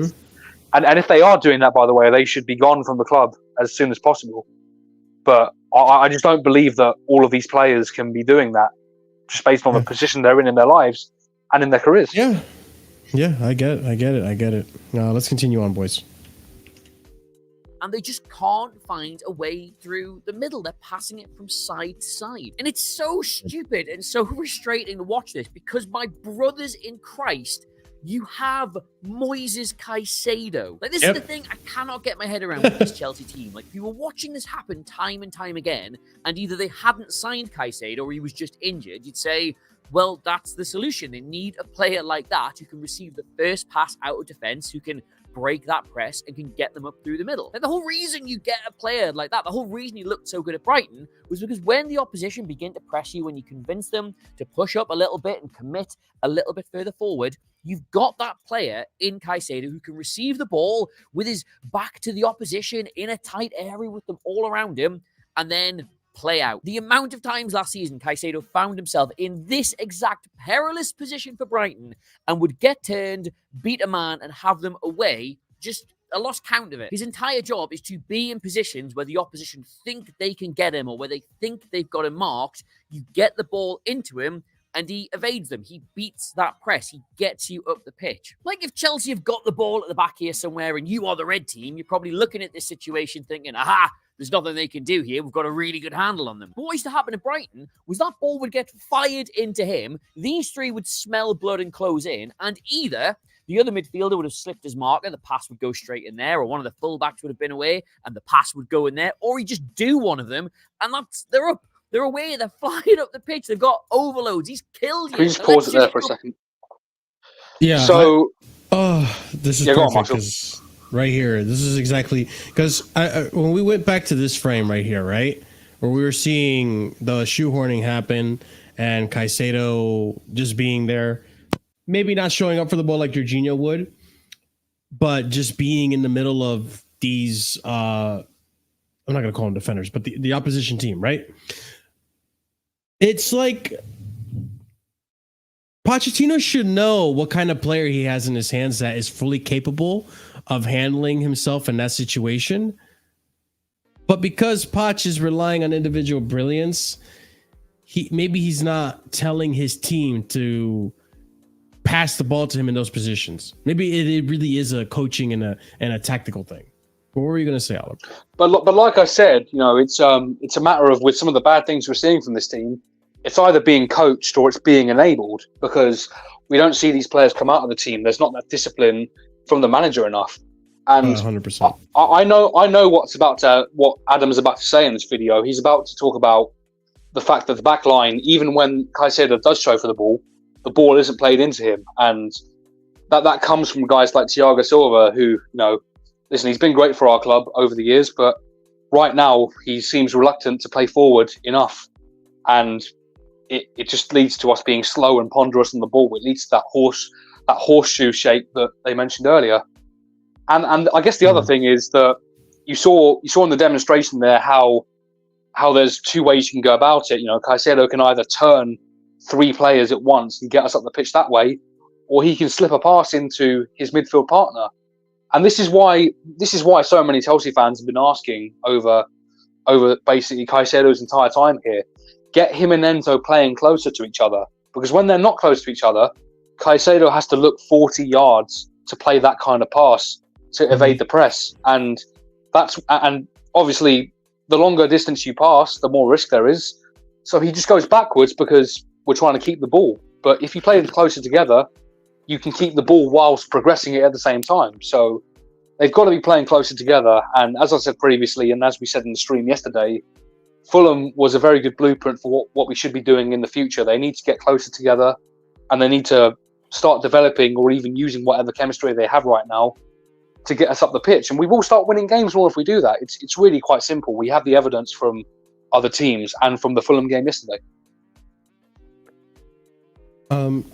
And if they are doing that, by the way, they should be gone from the club as soon as possible. But I just don't believe that all of these players can be doing that just based on the position they're in their lives and in their careers. Yeah, I get it. Let's continue on, boys. And they just can't find a way through the middle. They're passing it from side to side. And it's so stupid and so frustrating to watch this because, my brothers in Christ, you have Moises Caicedo. Like, this is the thing I cannot get my head around with this Chelsea team. Like, we were watching this happen time and time again, and either they hadn't signed Caicedo or he was just injured. You'd say, well, that's the solution. They need a player like that who can receive the first pass out of defense, who can break that press and can get them up through the middle. And the whole reason you get a player like that, the whole reason he looked so good at Brighton, was because when the opposition begin to press you, when you convince them to push up a little bit and commit a little bit further forward, you've got that player in Caicedo who can receive the ball with his back to the opposition in a tight area with them all around him and then play out. The amount of times last season Caicedo found himself in this exact perilous position for Brighton and would get turned, beat a man and have them away, just a lost count of it. His entire job is to be in positions where the opposition think they can get him or where they think they've got him marked. You get the ball into him and he evades them. He beats that press. He gets you up the pitch. Like, if Chelsea have got the ball at the back here somewhere and you are the red team, you're probably looking at this situation thinking, aha, there's nothing they can do here. We've got a really good handle on them. But what used to happen at Brighton was that ball would get fired into him. These three would smell blood and close in. And either the other midfielder would have slipped his marker, the pass would go straight in there, or one of the fullbacks would have been away and the pass would go in there, or he'd just do one of them. And they're up. They're away. They're flying up the pitch. They've got overloads. He's killed you. Can we just pause it there for a second? Yeah. So, this is perfect because right here, this is exactly because when we went back to this frame right here, right, where we were seeing the shoehorning happen and Caicedo just being there, maybe not showing up for the ball like Jorginho would, but just being in the middle of these. I'm not going to call them defenders, but the opposition team, right? It's like Pochettino should know what kind of player he has in his hands that is fully capable of handling himself in that situation. But because Poch is relying on individual brilliance, he's not telling his team to pass the ball to him in those positions. Maybe it really is a coaching and a tactical thing. What were you going to say, Oliver? But like I said, you know, it's a matter of, with some of the bad things we're seeing from this team, it's either being coached or it's being enabled, because we don't see these players come out of the team. There's not that discipline from the manager enough. And 100%. I know what Adam's about to say in this video. He's about to talk about the fact that the back line, even when Caicedo does show for the ball isn't played into him, and that comes from guys like Thiago Silva, who, you know, listen, he's been great for our club over the years, but right now he seems reluctant to play forward enough, and it just leads to us being slow and ponderous on the ball. It leads to that horseshoe shape that they mentioned earlier. And I guess the other thing is that you saw in the demonstration there how there's two ways you can go about it. You know, Caicedo can either turn three players at once and get us up the pitch that way, or he can slip a pass into his midfield partner. And this is why so many Chelsea fans have been asking over basically Caicedo's entire time here. Get him and Enzo playing closer to each other, because when they're not close to each other, Caicedo has to look 40 yards to play that kind of pass to evade the press. And obviously the longer distance you pass, the more risk there is. So he just goes backwards because we're trying to keep the ball. But if you play them closer together, you can keep the ball whilst progressing it at the same time. So they've got to be playing closer together. And as I said previously, and as we said in the stream yesterday, Fulham was a very good blueprint for what we should be doing in the future. They need to get closer together, and they need to start developing or even using whatever chemistry they have right now to get us up the pitch. And we will start winning games more if we do that. It's really quite simple. We have the evidence from other teams and from the Fulham game yesterday.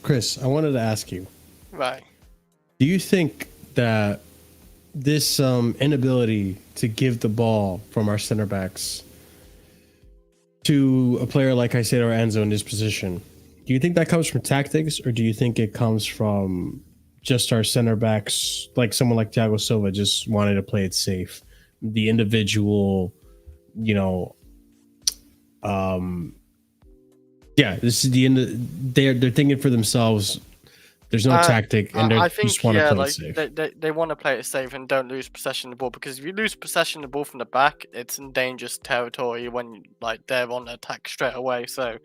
Chris, I wanted to ask you. Right. Do you think that this inability to give the ball from our center backs to a player like Caicedo or Enzo in this position, do you think that comes from tactics, or do you think it comes from just our center backs, like someone like Thiago Silva just wanted to play it safe? The individual, this is the end. They're thinking for themselves. There's no tactic, and I think, just want to play it safe. They want to play it safe and don't lose possession of the ball, because if you lose possession of the ball from the back, it's in dangerous territory when they're on attack straight away. So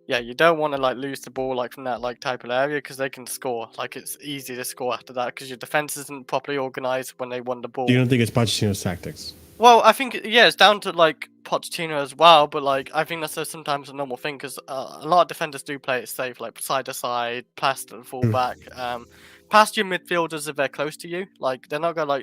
yeah, you don't want to lose the ball from that type of area, because they can score. It's easy to score after that because your defense isn't properly organized when they won the ball. You don't think it's Pochettino's tactics? Well, I think it's down to Pochettino as well, but I think that's sometimes a normal thing, because a lot of defenders do play it safe, side to side, past the fullback, past your midfielders if they're close to you. They're not gonna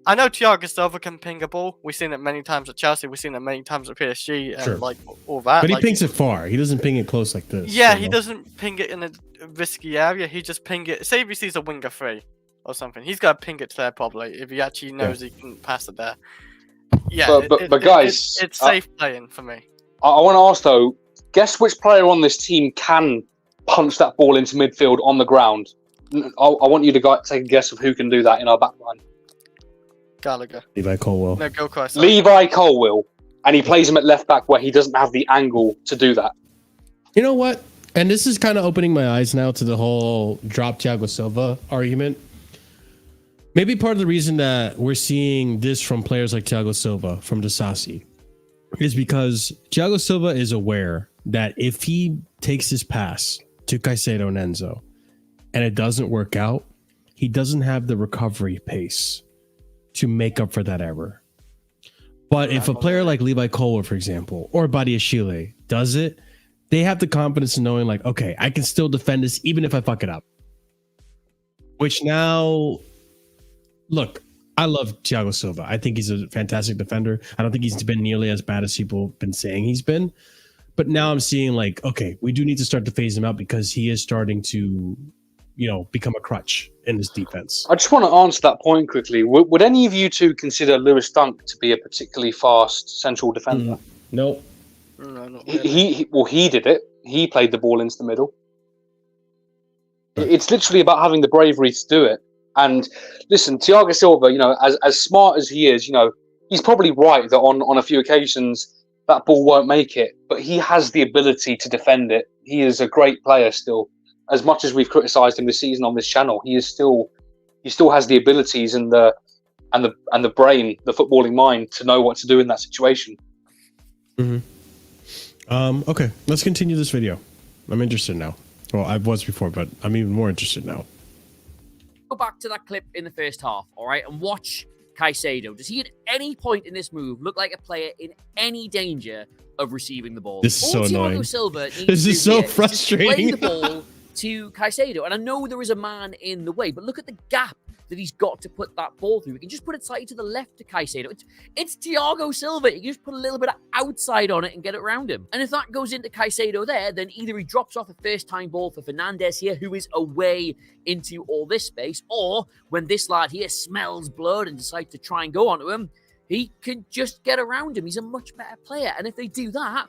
I know Thiago Silva can ping a ball. We've seen it many times at Chelsea. We've seen it many times at PSG, and sure. All that. But he pings it far. He doesn't ping it close like this. Yeah, he doesn't ping it in a risky area. He just ping it. Say if he sees a winger free or something, he's got to ping it to there probably if he actually knows he can pass it there. Yeah, but guys, it's safe playing for me. I want to ask though, guess which player on this team can punch that ball into midfield on the ground? I want you to take a guess of who can do that in our back line. Gallagher. Levi Colwill. No, go Christ. Levi Colwill, and he plays him at left back where he doesn't have the angle to do that. You know what? And this is kind of opening my eyes now to the whole drop Thiago Silva argument. Maybe part of the reason that we're seeing this from players like Thiago Silva from Disasi is because Thiago Silva is aware that if he takes his pass to Caicedo and Enzo and it doesn't work out, he doesn't have the recovery pace to make up for that error. But if a player like Levi Colwill, for example, or Badiashile does it, they have the confidence in knowing okay, I can still defend this even if I fuck it up. Which now... Look, I love Thiago Silva. I think he's a fantastic defender. I don't think he's been nearly as bad as people have been saying he's been. But now I'm seeing okay, we do need to start to phase him out because he is starting to, become a crutch in his defense. I just want to answer that point quickly. Would any of you two consider Lewis Dunk to be a particularly fast central defender? Nope. No, not really. He did it. He played the ball into the middle. It's literally about having the bravery to do it. And listen, Thiago Silva, as smart as he is, he's probably right that on a few occasions that ball won't make it, but he has the ability to defend it. He is a great player still. As much as we've criticised him this season on this channel, he still has the abilities and the brain, the footballing mind to know what to do in that situation. Mm-hmm. Okay, let's continue this video. I'm interested now. Well, I was before, but I'm even more interested now. Go back to that clip in the first half, all right, and watch Caicedo. Does he at any point in this move look like a player in any danger of receiving the ball? This is so annoying. Silva this is so frustrating. Just play the ball to Caicedo, and I know there is a man in the way, but look at the gap that he's got to put that ball through. We can just put it slightly to the left to Caicedo. It's Thiago Silva. You can just put a little bit of outside on it and get it around him. And if that goes into Caicedo there, then either he drops off a first-time ball for Fernandes here, who is away into all this space, or when this lad here smells blood and decides to try and go onto him, he can just get around him. He's a much better player. And if they do that,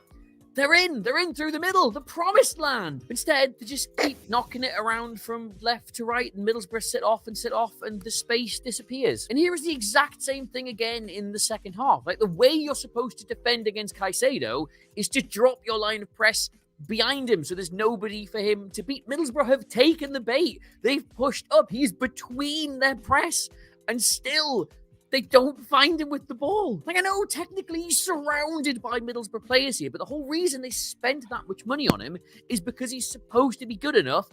they're in through the middle, the promised land. Instead, they just keep knocking it around from left to right, and Middlesbrough sit off, and the space disappears. And here is the exact same thing again in the second half. The way you're supposed to defend against Caicedo is to drop your line of press behind him so there's nobody for him to beat. Middlesbrough have taken the bait. They've pushed up. He's between their press, and still they don't find him with the ball. Like, I know technically he's surrounded by Middlesbrough players here, but the whole reason they spent that much money on him is because he's supposed to be good enough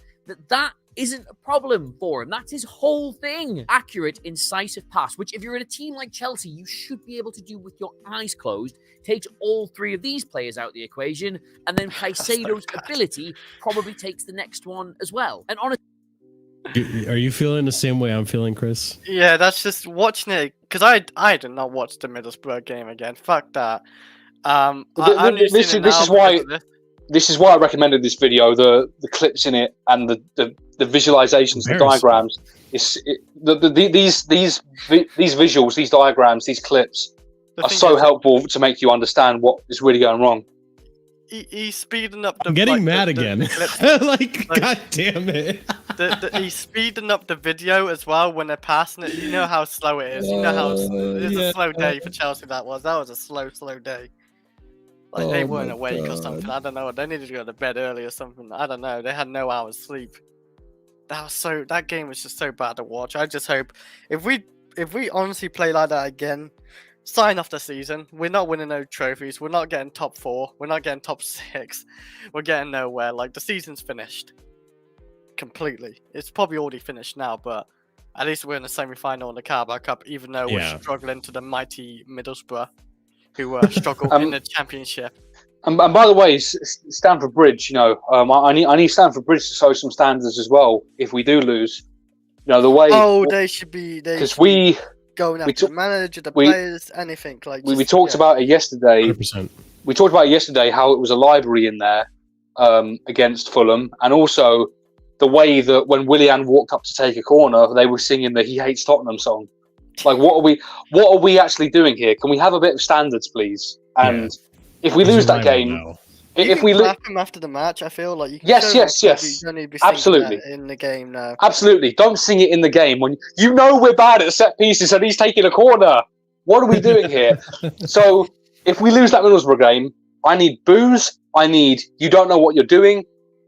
that isn't a problem for him. That's his whole thing. Accurate, incisive pass, which if you're in a team like Chelsea, you should be able to do with your eyes closed. Takes all three of these players out of the equation, and then Caicedo's ability probably takes the next one as well. And honestly, are you feeling the same way I'm feeling, Chris? Yeah, that's just watching it, because I did not watch the Middlesbrough game again. Fuck that. This is why I recommended this video. The clips in it and the visualizations, the diagrams. These visuals, these diagrams, these clips are so helpful to make you understand what is really going wrong. He's speeding up. I'm getting mad again. like, god damn it. He's speeding up the video as well when they're passing it. You know how slow it is. You know how it's a slow day for Chelsea. That was a slow day. Like, they weren't awake or something. I don't know. They needed to go to bed early or something. I don't know. They had no hours sleep. That game was just so bad to watch. I just hope if we honestly play like that again, sign off the season. We're not winning no trophies. We're not getting top 4. We're not getting top 6. We're getting nowhere. Like, the season's finished completely. It's probably already finished now, but at least we're in the semi-final in the Carabao Cup, even though we're struggling to the mighty Middlesbrough, who struggle in the Championship. And by the way, Stamford Bridge, I need Stamford Bridge to show some standards as well. If we do lose, the way. Oh, they should be. Because we going after the manager, the players, anything like. We talked about it yesterday. 100%. We talked about it yesterday how it was a library in there against Fulham, and also the way that when Willian walked up to take a corner, they were singing the "He Hates Tottenham" song. Like, what are we actually doing here? Can we have a bit of standards, please? And if we lose that game, if we lose him after the match, I feel like you can yes, absolutely in the game now. Absolutely, don't sing it in the game when we're bad at set pieces and he's taking a corner. What are we doing here? So if we lose that Middlesbrough game, I need boos. I need you don't know what you're doing,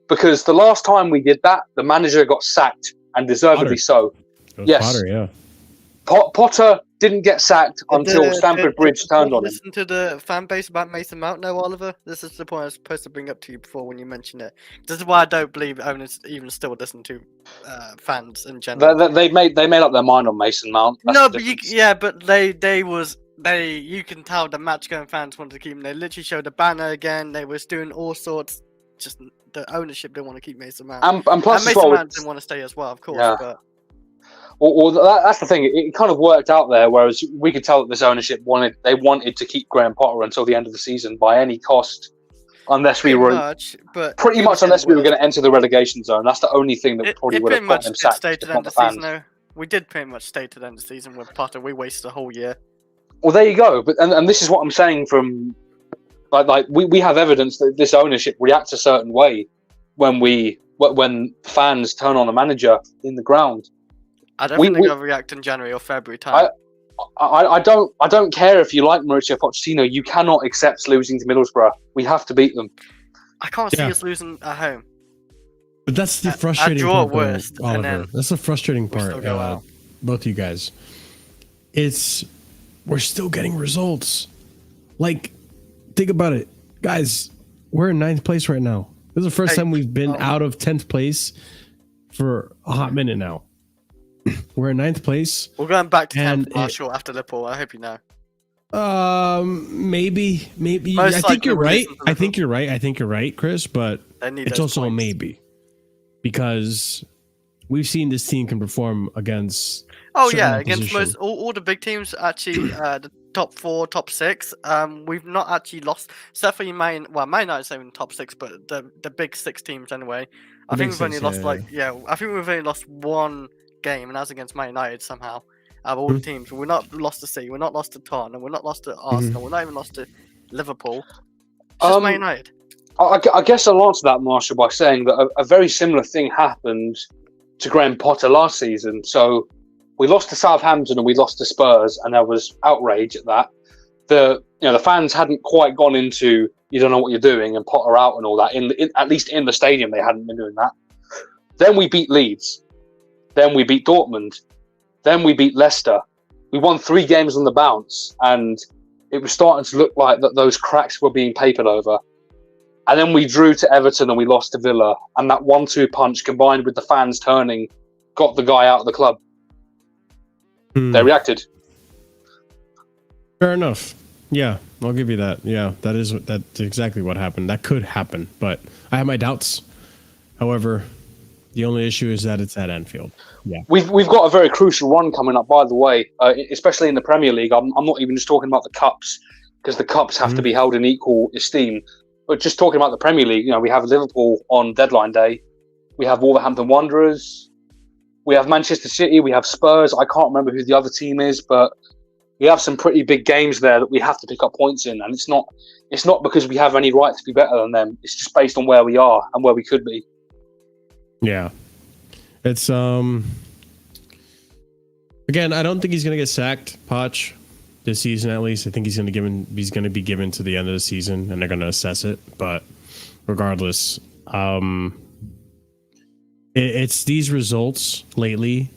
because the last time we did that, the manager got sacked, and deservedly so. Yes. Potter, yeah. Potter didn't get sacked until Stamford Bridge turned on him. Listen to the fan base about Mason Mount, no, Oliver. This is the point I was supposed to bring up to you before when you mentioned it. This is why I don't believe owners even still listen to fans in general. They made up their mind on Mason Mount. That's you can tell the match-going fans wanted to keep him. They literally showed a banner again. They was doing all sorts. Just the ownership didn't want to keep Mason Mount. And plus, Mason Mount didn't want to stay as well, of course. Yeah. But that's the thing. It kind of worked out there, whereas we could tell that this ownership wanted to keep Graham Potter until the end of the season by any cost, unless we were pretty much unless we were going to enter the relegation zone. That's the only thing that probably would have gotten him sacked. We did pretty much stay to the end of the season with Potter. We wasted a whole year. Well, there you go. But and this is what I'm saying from like we have evidence that this ownership reacts a certain way when fans turn on a manager in the ground. I don't think they'll react in January or February time. I don't care if you like Mauricio Pochettino. You cannot accept losing to Middlesbrough. We have to beat them. I can't see us losing at home. But that's the frustrating part, worst, Oliver. That's the frustrating part. Both of you guys. We're still getting results. Like, think about it. Guys, we're in 9th place right now. This is the first time we've been out of 10th place for a hot minute now. We're in 9th place. We're going back to 10th, Marshall, after Liverpool. I hope you know. Maybe. I think you're right. I think you're right, Chris. But it's also a maybe, because we've seen this team can perform against. Oh yeah, against all the big teams. Actually, the top 4, top 6. We've not actually lost, except for Man United's even top 6, but the big 6 teams anyway. I think we've only lost one game, and that's against Man United somehow. Out of all the teams, we're not lost to City, we're not lost to Tottenham, we're not lost to Arsenal, we're not even lost to Liverpool. Just Man United. I guess I'll answer that, Marshall, by saying that a very similar thing happened to Graham Potter last season. So we lost to Southampton and we lost to Spurs, and there was outrage at that. The fans hadn't quite gone into you don't know what you're doing and Potter out and all that. At least in the stadium, they hadn't been doing that. Then we beat Leeds. Then we beat Dortmund. Then we beat Leicester. we won 3 games on the bounce, and it was starting to look like that those cracks were being papered over. And then we drew to Everton and we lost to Villa, and that 1-2 punch combined with the fans turning got the guy out of the club. They reacted. Fair enough. Yeah, I'll give you that. Yeah, that's exactly what happened. That could happen, but I have my doubts. However, the only issue is that it's at Anfield. Yeah, we've got a very crucial run coming up, by the way, especially in the Premier League. I'm not even just talking about the cups, because the cups have to be held in equal esteem. But just talking about the Premier League, we have Liverpool on deadline day. We have Wolverhampton Wanderers. We have Manchester City. We have Spurs. I can't remember who the other team is, but we have some pretty big games there that we have to pick up points in. And it's not because we have any right to be better than them. It's just based on where we are and where we could be. Yeah. It's again, I don't think he's gonna get sacked, Poch, this season at least. I think he's gonna be given to the end of the season and they're gonna assess it. But regardless, it's these results lately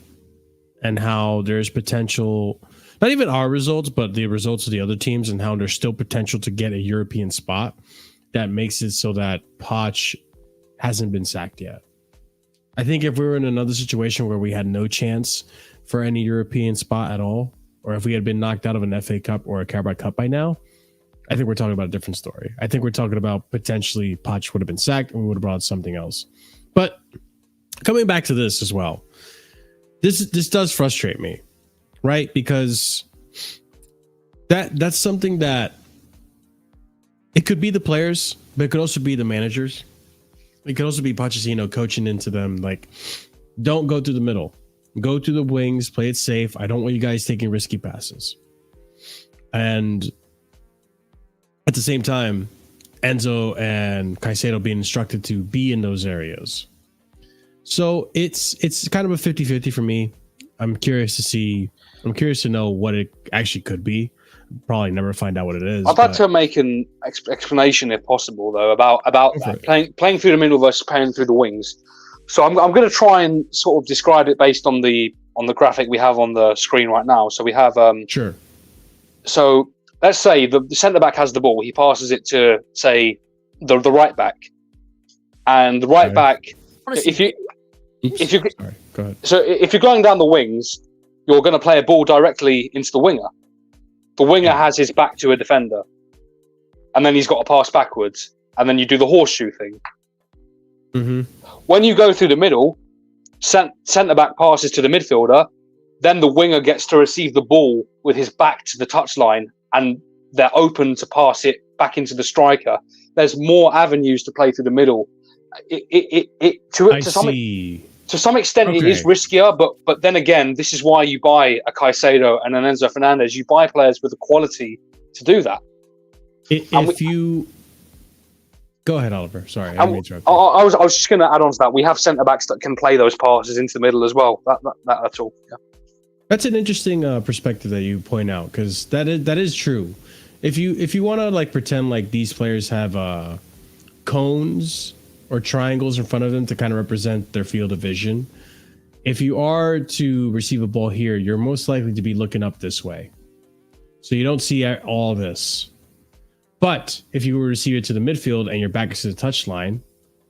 and how there's potential, not even our results, but the results of the other teams, and how there's still potential to get a European spot, that makes it so that Poch hasn't been sacked yet. I think if we were in another situation where we had no chance for any European spot at all, or if we had been knocked out of an FA Cup or a Carabao Cup by now, I think we're talking about a different story. I think we're talking about potentially Poch would have been sacked and we would have brought something else. But coming back to this as well, this does frustrate me, right? Because that's something that it could be the players, but it could also be the managers. It could also be Pochettino coaching into them, like, don't go through the middle. Go through the wings, play it safe. I don't want you guys taking risky passes. And at the same time, Enzo and Caicedo being instructed to be in those areas. So it's kind of a 50-50 for me. I'm curious to know what it actually could be. Probably never find out what it is. I'd like to make an explanation, if possible, though, about playing through the middle versus playing through the wings. So I'm going to try and sort of describe it based on the graphic we have on the screen right now. So we have sure. So let's say the centre back has the ball. He passes it to, say, the right back, and the right back. If you sorry, go ahead. So if you're going down the wings, you're going to play a ball directly into the winger. The winger has his back to a defender, and then he's got to pass backwards, and then you do the horseshoe thing. Mm-hmm. When you go through the middle, centre back passes to the midfielder, then the winger gets to receive the ball with his back to the touchline, and they're open to pass it back into the striker. There's more avenues to play through the middle. To some extent, it is riskier, but then again, this is why you buy a Caicedo and an Enzo Fernandez. You buy players with the quality to do that. Go ahead, Oliver. Sorry, I was just going to add on to that. We have centre backs that can play those passes into the middle as well. That's all. Yeah. That's an interesting perspective that you point out, because that is true. If you want to like pretend like these players have cones or triangles in front of them to kind of represent their field of vision, if you are to receive a ball here, you're most likely to be looking up this way, so you don't see all this. But if you receive it to the midfield and your back is to the touchline,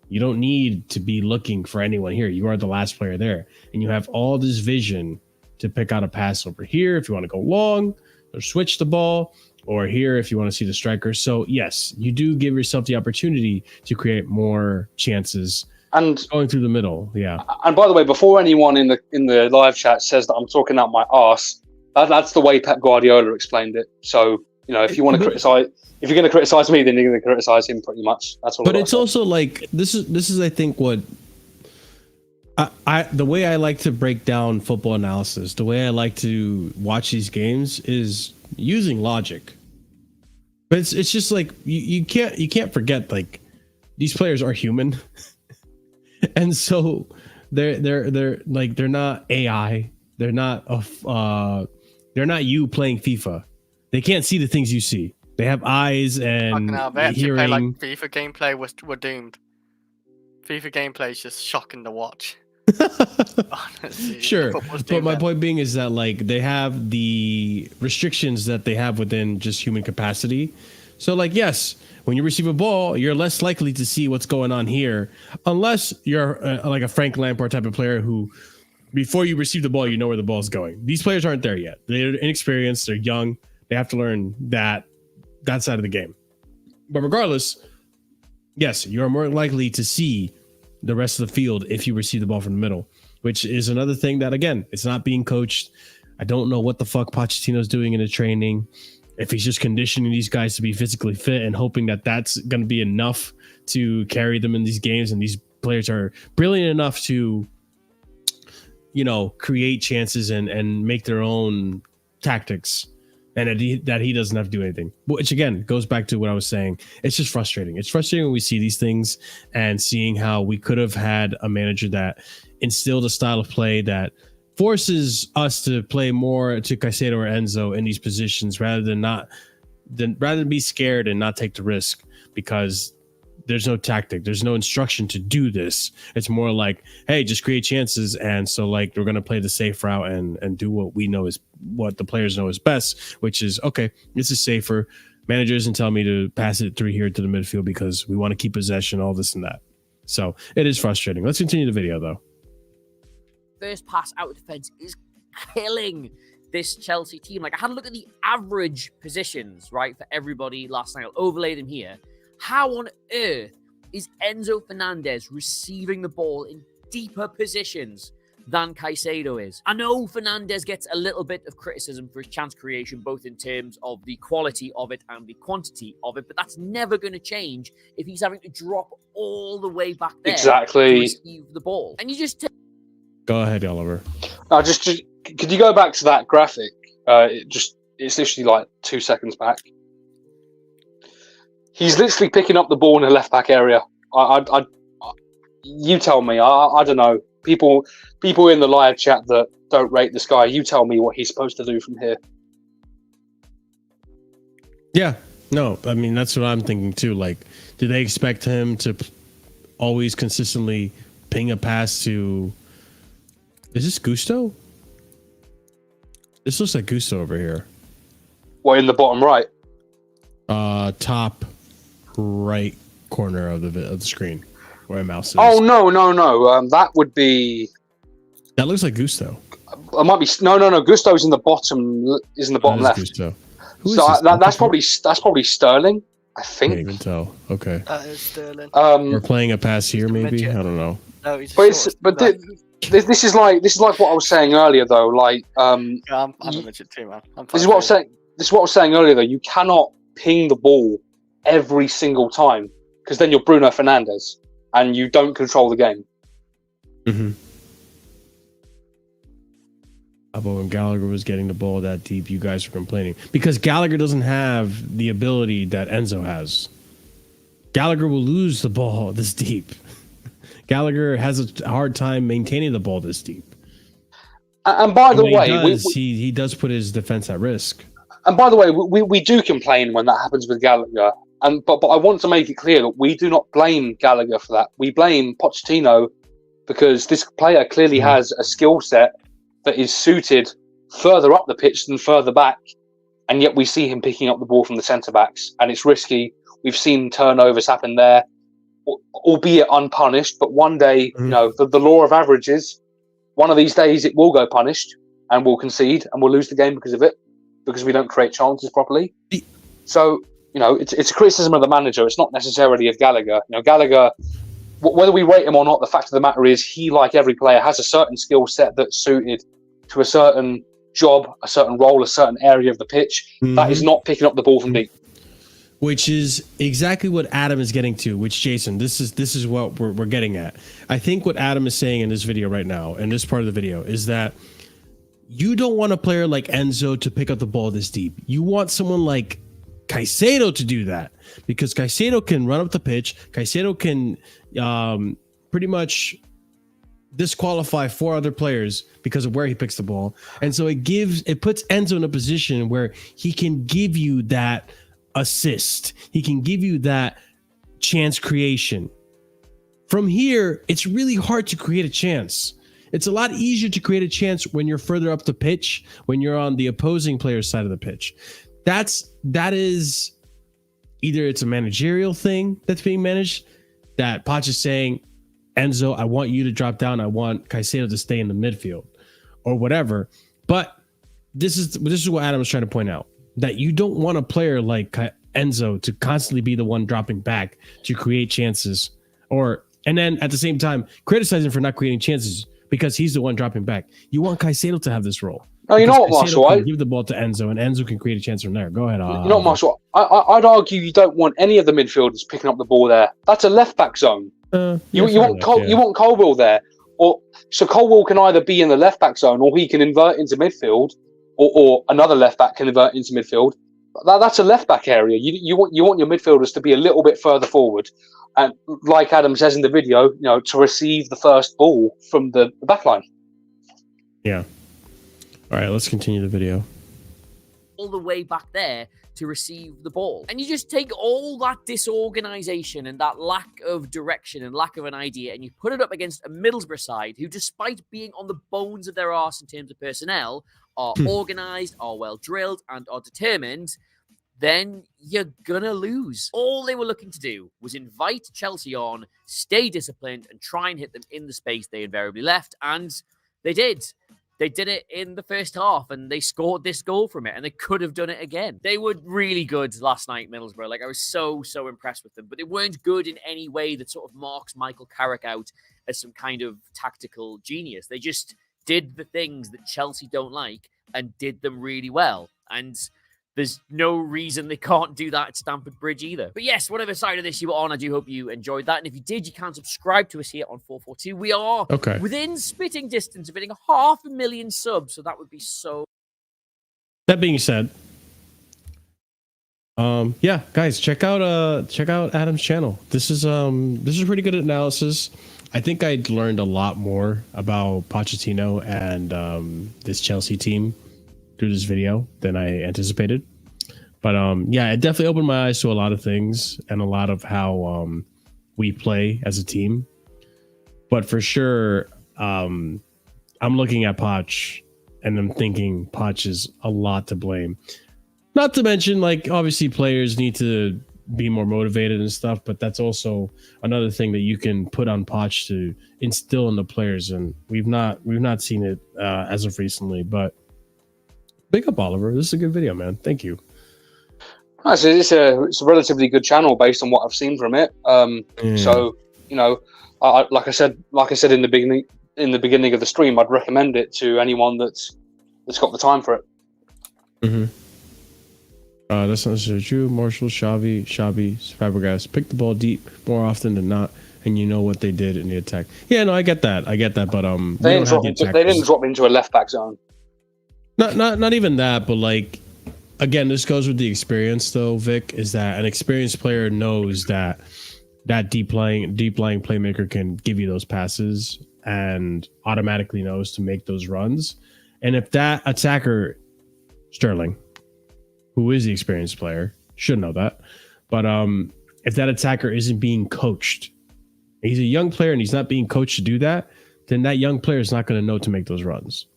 you don't need to be looking for anyone here. You are the last player there, and you have all this vision to pick out a pass over here if you want to go long or switch the ball, or here if you want to see the striker. So yes, you do give yourself the opportunity to create more chances and going through the middle. Yeah. And by the way, before anyone in the live chat says that I'm talking out my arse, that's the way Pep Guardiola explained it. So if you want to criticize, if you're going to criticize me, then you're going to criticize him pretty much. That's all. But it's also like this is I think what the way I like to break down football analysis, the way I like to watch these games is using logic. But it's just like you can't forget, like, these players are human. And so they're not AI. They're not you playing FIFA. They can't see the things you see. They have eyes and hearing. Play like FIFA gameplay, we're doomed. FIFA gameplay is just shocking to watch. Honestly, Sure, football's but my doing point being is that like they have the restrictions that they have within just human capacity. So like yes, when you receive a ball, you're less likely to see what's going on here, unless you're like a Frank Lampard type of player who, before you receive the ball, you know where the ball is going. These players aren't there yet. They're inexperienced. They're young. They have to learn that side of the game. But regardless, yes, you are more likely to see the rest of the field if you receive the ball from the middle, which is another thing that, again, it's not being coached. I don't know what the fuck Pochettino's doing in the training. If he's just conditioning these guys to be physically fit and hoping that that's going to be enough to carry them in these games, and these players are brilliant enough to, you know, create chances and make their own tactics, and that he doesn't have to do anything, which again goes back to what I was saying. It's just frustrating. It's frustrating when we see these things and seeing how we could have had a manager that instilled a style of play that forces us to play more to Caicedo or Enzo in these positions rather than be scared and not take the risk, because there's no tactic, there's no instruction to do this. It's more like, hey, just create chances. And so like we're going to play the safe route and do what we know is what the players know is best, which is, okay, this is safer. Manager doesn't tell me to pass it through here to the midfield because we want to keep possession, all this and that. So it is frustrating. Let's continue the video though. First pass out of defense is killing this Chelsea team. Like, I had a look at the average positions, right, for everybody last night. I'll overlay them here. How on earth is Enzo Fernandez receiving the ball in deeper positions than Caicedo is? I know Fernandez gets a little bit of criticism for his chance creation, both in terms of the quality of it and the quantity of it, but that's never going to change if he's having to drop all the way back there to receive the ball. And you just... Go ahead, Oliver. Just could you go back to that graphic? It's literally like 2 seconds back. He's literally picking up the ball in the left back area. You tell me. I don't know. People in the live chat that don't rate this guy. You tell me what he's supposed to do from here. Yeah. No, I mean that's what I'm thinking too. Like, do they expect him to always consistently ping a pass to? Is this Gusto? This looks like Gusto over here. What, in the bottom right? Top right corner of the screen where my mouse is. Oh no. That would be. That looks like Gusto. It might be no. Gusto's in the bottom. Is in the bottom left. Gusto. So that's probably Sterling. I think. Can't even tell. Okay. That is Sterling. We're playing a pass here, maybe. I don't know. No, he's this is like what I was saying earlier, though. Like, I'm a midget too, man. This is what I was saying earlier, though. You cannot ping the ball every single time, because then you're Bruno Fernandes and you don't control the game. Mm-hmm. But when Gallagher was getting the ball that deep, you guys were complaining because Gallagher doesn't have the ability that Enzo has. Gallagher will lose the ball this deep. Gallagher has a hard time maintaining the ball this deep. And by the way, he does put his defense at risk. And by the way, we do complain when that happens with Gallagher. But I want to make it clear that we do not blame Gallagher for that. We blame Pochettino because this player clearly has a skill set that is suited further up the pitch than further back. And yet we see him picking up the ball from the centre-backs. And it's risky. We've seen turnovers happen there, albeit unpunished. But one day, you know, the law of averages, one of these days it will go punished and we'll concede and we'll lose the game because of it, because we don't create chances properly. So, you know, it's a criticism of the manager. It's not necessarily of Gallagher. You know, Gallagher, whether we rate him or not, the fact of the matter is he, like every player, has a certain skill set that's suited to a certain job, a certain role, a certain area of the pitch. That is not picking up the ball from deep. Which is exactly what Adam is getting to, which, Jason, this is what we're getting at. I think what Adam is saying in this video right now, in this part of the video, is that you don't want a player like Enzo to pick up the ball this deep. You want someone like Caicedo to do that, because Caicedo can run up the pitch. Caicedo can pretty much disqualify 4 other players because of where he picks the ball. And so it puts Enzo in a position where he can give you that assist. He can give you that chance creation. From here, it's really hard to create a chance. It's a lot easier to create a chance when you're further up the pitch, when you're on the opposing player's side of the pitch. That is either it's a managerial thing that's being managed, that POCH is saying, Enzo, I want you to drop down. I want Caicedo to stay in the midfield or whatever. But this is what Adam was trying to point out, that you don't want a player like Enzo to constantly be the one dropping back to create chances, and then at the same time criticizing for not creating chances because he's the one dropping back. You want Caicedo to have this role. No, you know what, Marshall? Give the ball to Enzo, and Enzo can create a chance from there. Go ahead. You know what, Marshall? I'd argue you don't want any of the midfielders picking up the ball there. That's a left back zone. You want Colwell there, so Colwell can either be in the left back zone, or he can invert into midfield, or another left back can invert into midfield. That's a left back area. You want your midfielders to be a little bit further forward, and like Adam says in the video, to receive the first ball from the back line. Yeah. All right, let's continue the video. All the way back there to receive the ball. And you just take all that disorganization and that lack of direction and lack of an idea, and you put it up against a Middlesbrough side who, despite being on the bones of their arse in terms of personnel, are organized, are well drilled, and are determined, then you're gonna lose. All they were looking to do was invite Chelsea on, stay disciplined, and try and hit them in the space they invariably left, and they did. They did it in the first half, and they scored this goal from it, and they could have done it again. They were really good last night, Middlesbrough. Like, I was so impressed with them, but they weren't good in any way that sort of marks Michael Carrick out as some kind of tactical genius. They just did the things that Chelsea don't like and did them really well. And there's no reason they can't do that at Stamford Bridge either. But yes, whatever side of this you were on, I do hope you enjoyed that. And if you did, you can subscribe to us here on 442. We are within spitting distance of hitting 500,000 subs, so that would be so... That being said, yeah, guys, check out Adam's channel. This is pretty good analysis. I think I learned a lot more about Pochettino and this Chelsea team through this video than I anticipated. But yeah, it definitely opened my eyes to a lot of things and a lot of how we play as a team. But for sure, I'm looking at POCH and I'm thinking POCH is a lot to blame. Not to mention, like, obviously players need to be more motivated and stuff, but that's also another thing that you can put on POCH to instill in the players. And we've not seen it as of recently, but big up, Oliver. This is a good video, man. Thank you. It's a relatively good channel based on what I've seen from it. So like I said in the beginning of the stream, I'd recommend it to anyone that's got the time for it. Mm-hmm. That's not necessarily true. Marshall, Xavi, Fabregas pick the ball deep more often than not, and you know what they did in the attack. Yeah, no, I get that. But they didn't drop into a left back zone. Not even that, but like, again, this goes with the experience though, Vic, is that an experienced player knows that deep lying playmaker can give you those passes and automatically knows to make those runs. And if that attacker, Sterling, who is the experienced player, should know that. But if that attacker isn't being coached, he's a young player and he's not being coached to do that, then that young player is not going to know to make those runs.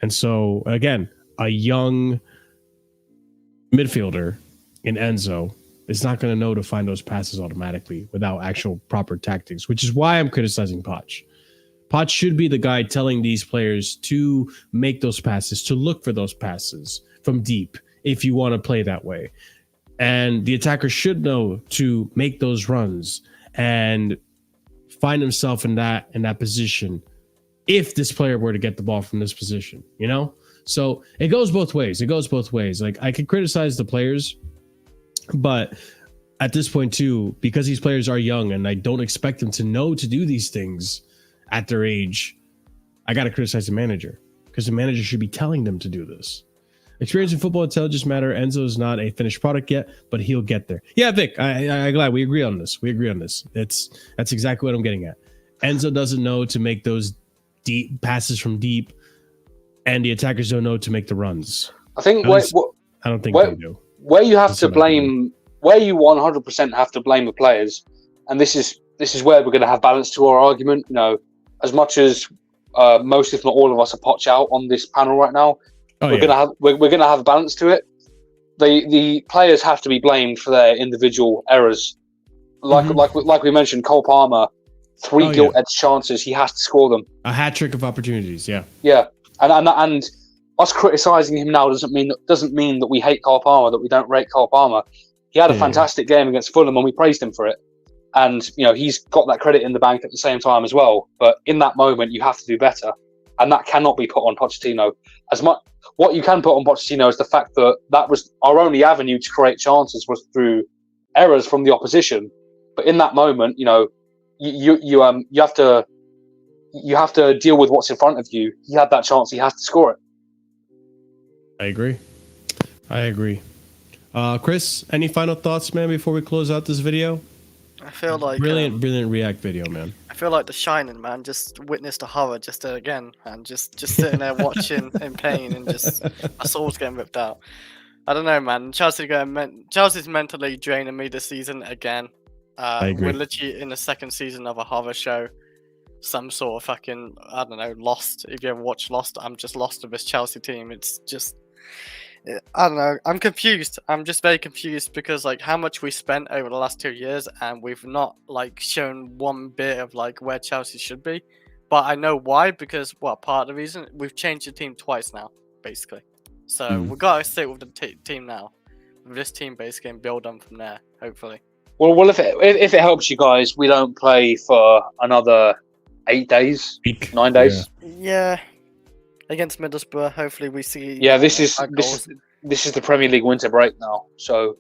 And so, again, a young midfielder in Enzo is not going to know to find those passes automatically without actual proper tactics, which is why I'm criticizing POCH. POCH should be the guy telling these players to make those passes, to look for those passes from deep if you want to play that way. And the attacker should know to make those runs and find himself in that position if this player were to get the ball from this position, So it goes both ways. Like, I could criticize the players, but at this point too, because these players are young and I don't expect them to know to do these things at their age, I got to criticize the manager, because the manager should be telling them to do this. Experience in football, intelligence matter. Enzo is not a finished product yet, but he'll get there. Yeah, Vic, I'm glad we agree on this. That's exactly what I'm getting at. Enzo doesn't know to make those deep passes from deep, and the attackers don't know to make the runs. I think I don't think they do. Where you have to blame, where you 100% have to blame the players, and this is this is where we're going to have balance to our argument. You know, as much as most, if not all of us, are POCH out on this panel right now, we're gonna have a balance to it. The players have to be blamed for their individual errors. Like we mentioned, Cole Palmer, 3 gilt-edged chances, he has to score them. A hat trick of opportunities, yeah. Yeah, and us criticising him now doesn't mean that we hate Cole Palmer, that we don't rate Cole Palmer. He had a fantastic game against Fulham, and we praised him for it. And you know, he's got that credit in the bank at the same time as well. But in that moment, you have to do better, and that cannot be put on Pochettino. What you can put on Pochettino is the fact that was our only avenue to create chances was through errors from the opposition. But in that moment, you know, you have to deal with what's in front of you. He had that chance; he has to score it. I agree. Chris, any final thoughts, man, before we close out this video? I feel like brilliant React video, man. I feel like The Shining, man. Just witnessed a horror just again, and just sitting there watching in pain, and just my soul's getting ripped out. I don't know, man. Chelsea's mentally draining me this season again. I agree. We're literally in the second season of a horror show. Some sort of fucking, I don't know, Lost. If you ever watched Lost, I'm just lost with this Chelsea team. It's just, I don't know. I'm confused. I'm just very confused because like how much we spent over the last 2 years and we've not like shown one bit of like where Chelsea should be. But I know why, because part of the reason we've changed the team twice now, basically. So we gotta stick with the team now, with this team basically, and build on from there. Hopefully. Well, if it helps you guys, we don't play for another 8 days, 9 days. Yeah. Against Middlesbrough, hopefully we see. Yeah, this is the Premier League winter break now, so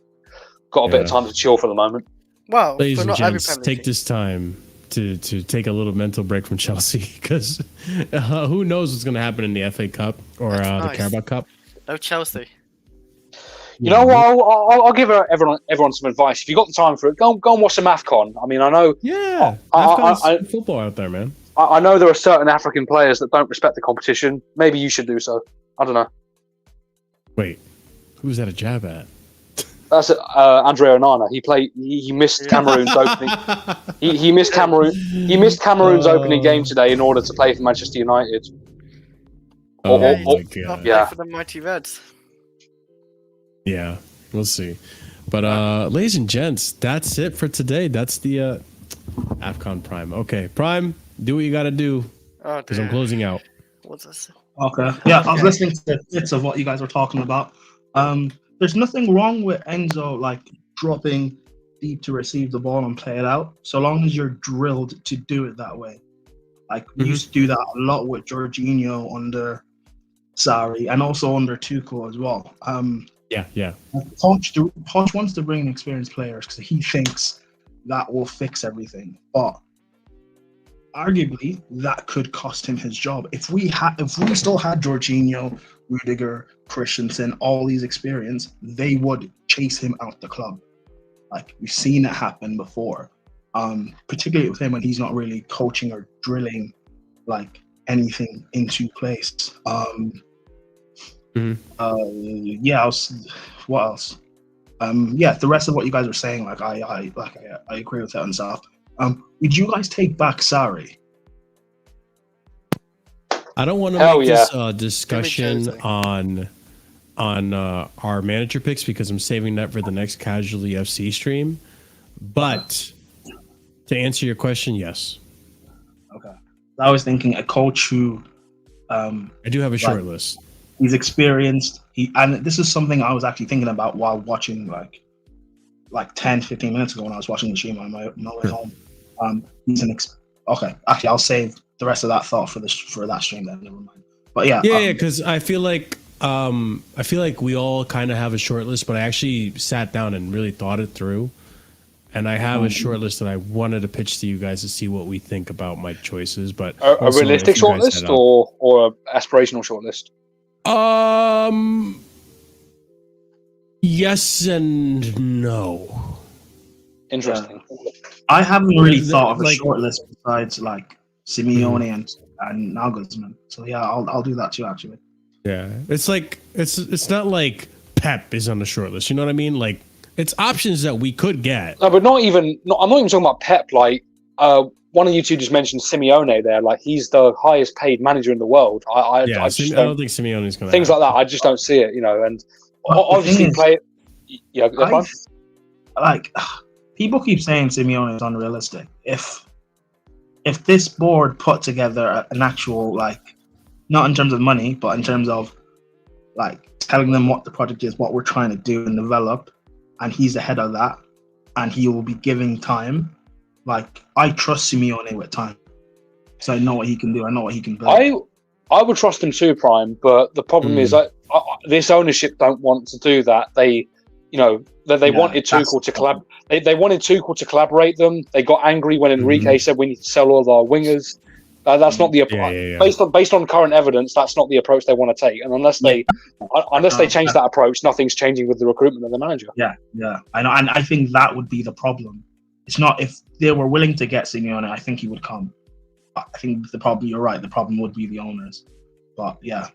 got a bit of time to chill for the moment. Well, ladies and gents, take this time to take a little mental break from Chelsea, because who knows what's going to happen in the FA Cup or the Carabao Cup. No Chelsea. You know what? I'll give everyone some advice. If you got the time for it, go and watch some AFCON. I mean, I know. Yeah, AFCON's football out there, man. I know there are certain African players that don't respect the competition. Maybe you should do so. I don't know. Wait, who's that a jab at? That's Andre Onana. He missed Cameroon's opening. He missed Cameroon. He missed Cameroon's opening game today in order to play for Manchester United. My God. Yeah, for the mighty Reds. Yeah, we'll see. But ladies and gents, that's it for today. That's the AFCON Prime. Okay, Prime, do what you got to do, because I'm closing out. What's this? Okay. Yeah, I was listening to bits of what you guys were talking about. There's nothing wrong with Enzo like dropping deep to receive the ball and play it out, so long as you're drilled to do it that way. Like we used to do that a lot with Jorginho under Sarri and also under Tuchel as well. Yeah. Poch wants to bring in experienced players because he thinks that will fix everything. But arguably, that could cost him his job. If we still had Jorginho, Rudiger, Christensen, all these experience, they would chase him out the club. Like we've seen it happen before. Particularly with him when he's not really coaching or drilling like anything into place. What else? The rest of what you guys are saying, like I agree with that and stuff. Would you guys take back Sarri? I don't want to make this discussion on our manager picks because I'm saving that for the next Casually FC stream. But to answer your question, yes. Okay. I was thinking a coach who I do have a short list. He's experienced. And this is something I was actually thinking about while watching like 10, 15 minutes ago when I was watching the stream on my way home. He's okay. Actually, I'll save the rest of that thought for that stream. Then never mind. But yeah, because I feel like we all kind of have a short list, but I actually sat down and really thought it through, and I have a short list that I wanted to pitch to you guys to see what we think about my choices. But a realistic short list or an aspirational short list? Yes and no. Interesting. I haven't really thought of a short list besides like Simeone and Nagelsmann. So yeah, I'll do that too actually. Yeah, it's like it's not like Pep is on the short list. You know what I mean? Like it's options that we could get. No, but I'm not even talking about Pep. Like one of you two just mentioned Simeone there. Like, he's the highest paid manager in the world. I don't think Simeone's going to things like that. I just don't see it, you know. And obviously, like, people keep saying Simeone is unrealistic. If this board put together an actual, like, not in terms of money, but in terms of like telling them what the project is, what we're trying to do and develop, and he's ahead of that, and he will be giving time. Like, I trust Simeone with time, so I know what he can do. I know what he can build. I would trust him too, Prime. But the problem is that this ownership don't want to do that. They, you know, they wanted Tuchel to collab. They wanted Tuchel to collaborate them. They got angry when Enrique said we need to sell all of our wingers. That's not the approach. Based on current evidence, that's not the approach they want to take. And unless they change that approach, nothing's changing with the recruitment of the manager. Yeah, I know, and I think that would be the problem. It's not if they were willing to get Simeone, I think he would come. I think the problem, you're right, the problem would be the owners. But yeah,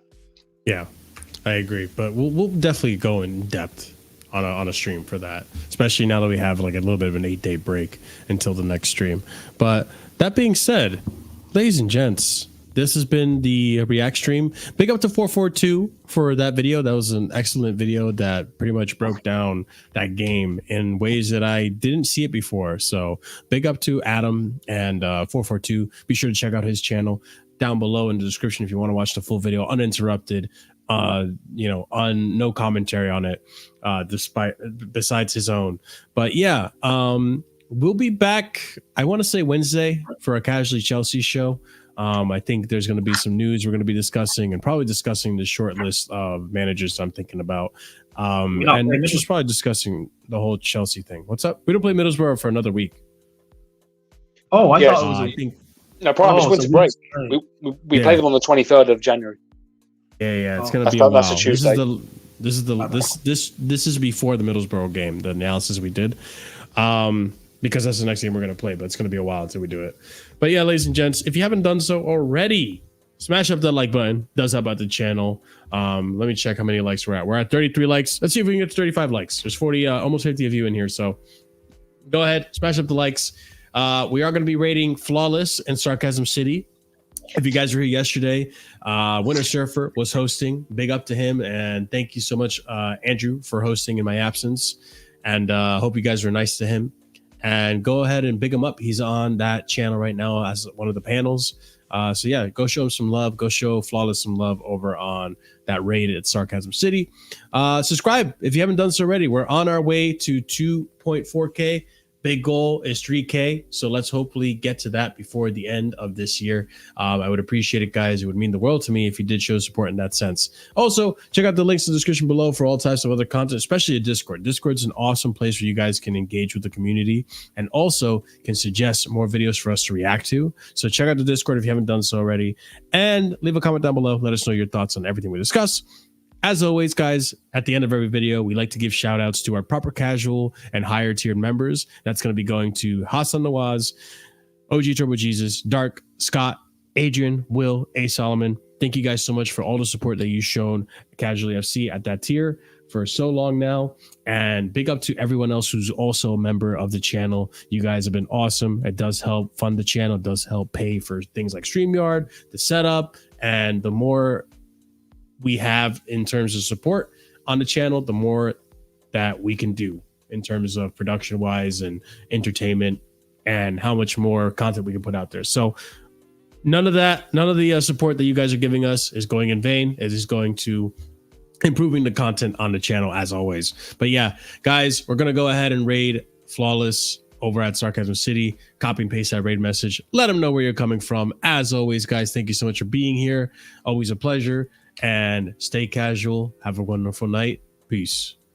I agree. But we'll definitely go in depth on a stream for that, especially now that we have like a little bit of an 8-day break until the next stream. But that being said, ladies and gents, this has been the React stream. Big up to FourFourTwo for that video. That was an excellent video that pretty much broke down that game in ways that I didn't see it before. So big up to Adam and FourFourTwo. Be sure to check out his channel down below in the description if you want to watch the full video uninterrupted. You know, on no commentary on it, besides his own. But yeah, we'll be back. I want to say Wednesday for a Casually Chelsea show. I think there's going to be some news we're going to be discussing, and probably discussing the short list of managers I'm thinking about. And just probably discussing the whole Chelsea thing. What's up? We don't play Middlesbrough for another week. Oh, I thought it was. I think probably it's winter break. We play them on the 23rd of January. Yeah, it's gonna be a while. That's a Tuesday. This is before the Middlesbrough game, the analysis we did. Because that's the next game we're going to play, but it's going to be a while until we do it. But yeah, ladies and gents, if you haven't done so already, smash up that like button. Does help out the channel. Let me check how many likes we're at. We're at 33 likes. Let's see if we can get to 35 likes. There's 40, almost 50 of you in here. So go ahead, smash up the likes. We are going to be rating Flawless and Sarcasm City. If you guys were here yesterday, Winter Surfer was hosting. Big up to him. And thank you so much, Andrew, for hosting in my absence. And hope you guys were nice to him. And go ahead and big him up. He's on that channel right now as one of the panels. So yeah, go show him some love. Go show Flawless some love over on that raid at Sarcasm City. Subscribe if you haven't done so already. We're on our way to 2.4K. Big goal is 3K. So let's hopefully get to that before the end of this year. I would appreciate it, guys. It would mean the world to me if you did show support in that sense. Also, check out the links in the description below for all types of other content, especially a Discord. Discord's an awesome place where you guys can engage with the community and also can suggest more videos for us to react to. So check out the Discord if you haven't done so already. And leave a comment down below. Let us know your thoughts on everything we discuss. As always, guys, at the end of every video, we like to give shout outs to our proper casual and higher tiered members. That's going to be going to Hassan Nawaz, OG Turbo Jesus, Dark, Scott, Adrian, Will, A. Solomon. Thank you guys so much for all the support that you've shown Casually FC at that tier for so long now. And big up to everyone else who's also a member of the channel. You guys have been awesome. It does help fund the channel. It does help pay for things like StreamYard, the setup, and the more we have in terms of support on the channel, the more that we can do in terms of production wise and entertainment and how much more content we can put out there. So none of the support that you guys are giving us is going in vain. It is going to improving the content on the channel as always. But yeah, guys, we're going to go ahead and raid Flawless over at Sarcasm City. Copy and paste that raid message. Let them know where you're coming from. As always, guys, thank you so much for being here. Always a pleasure. And stay casual. Have a wonderful night. Peace.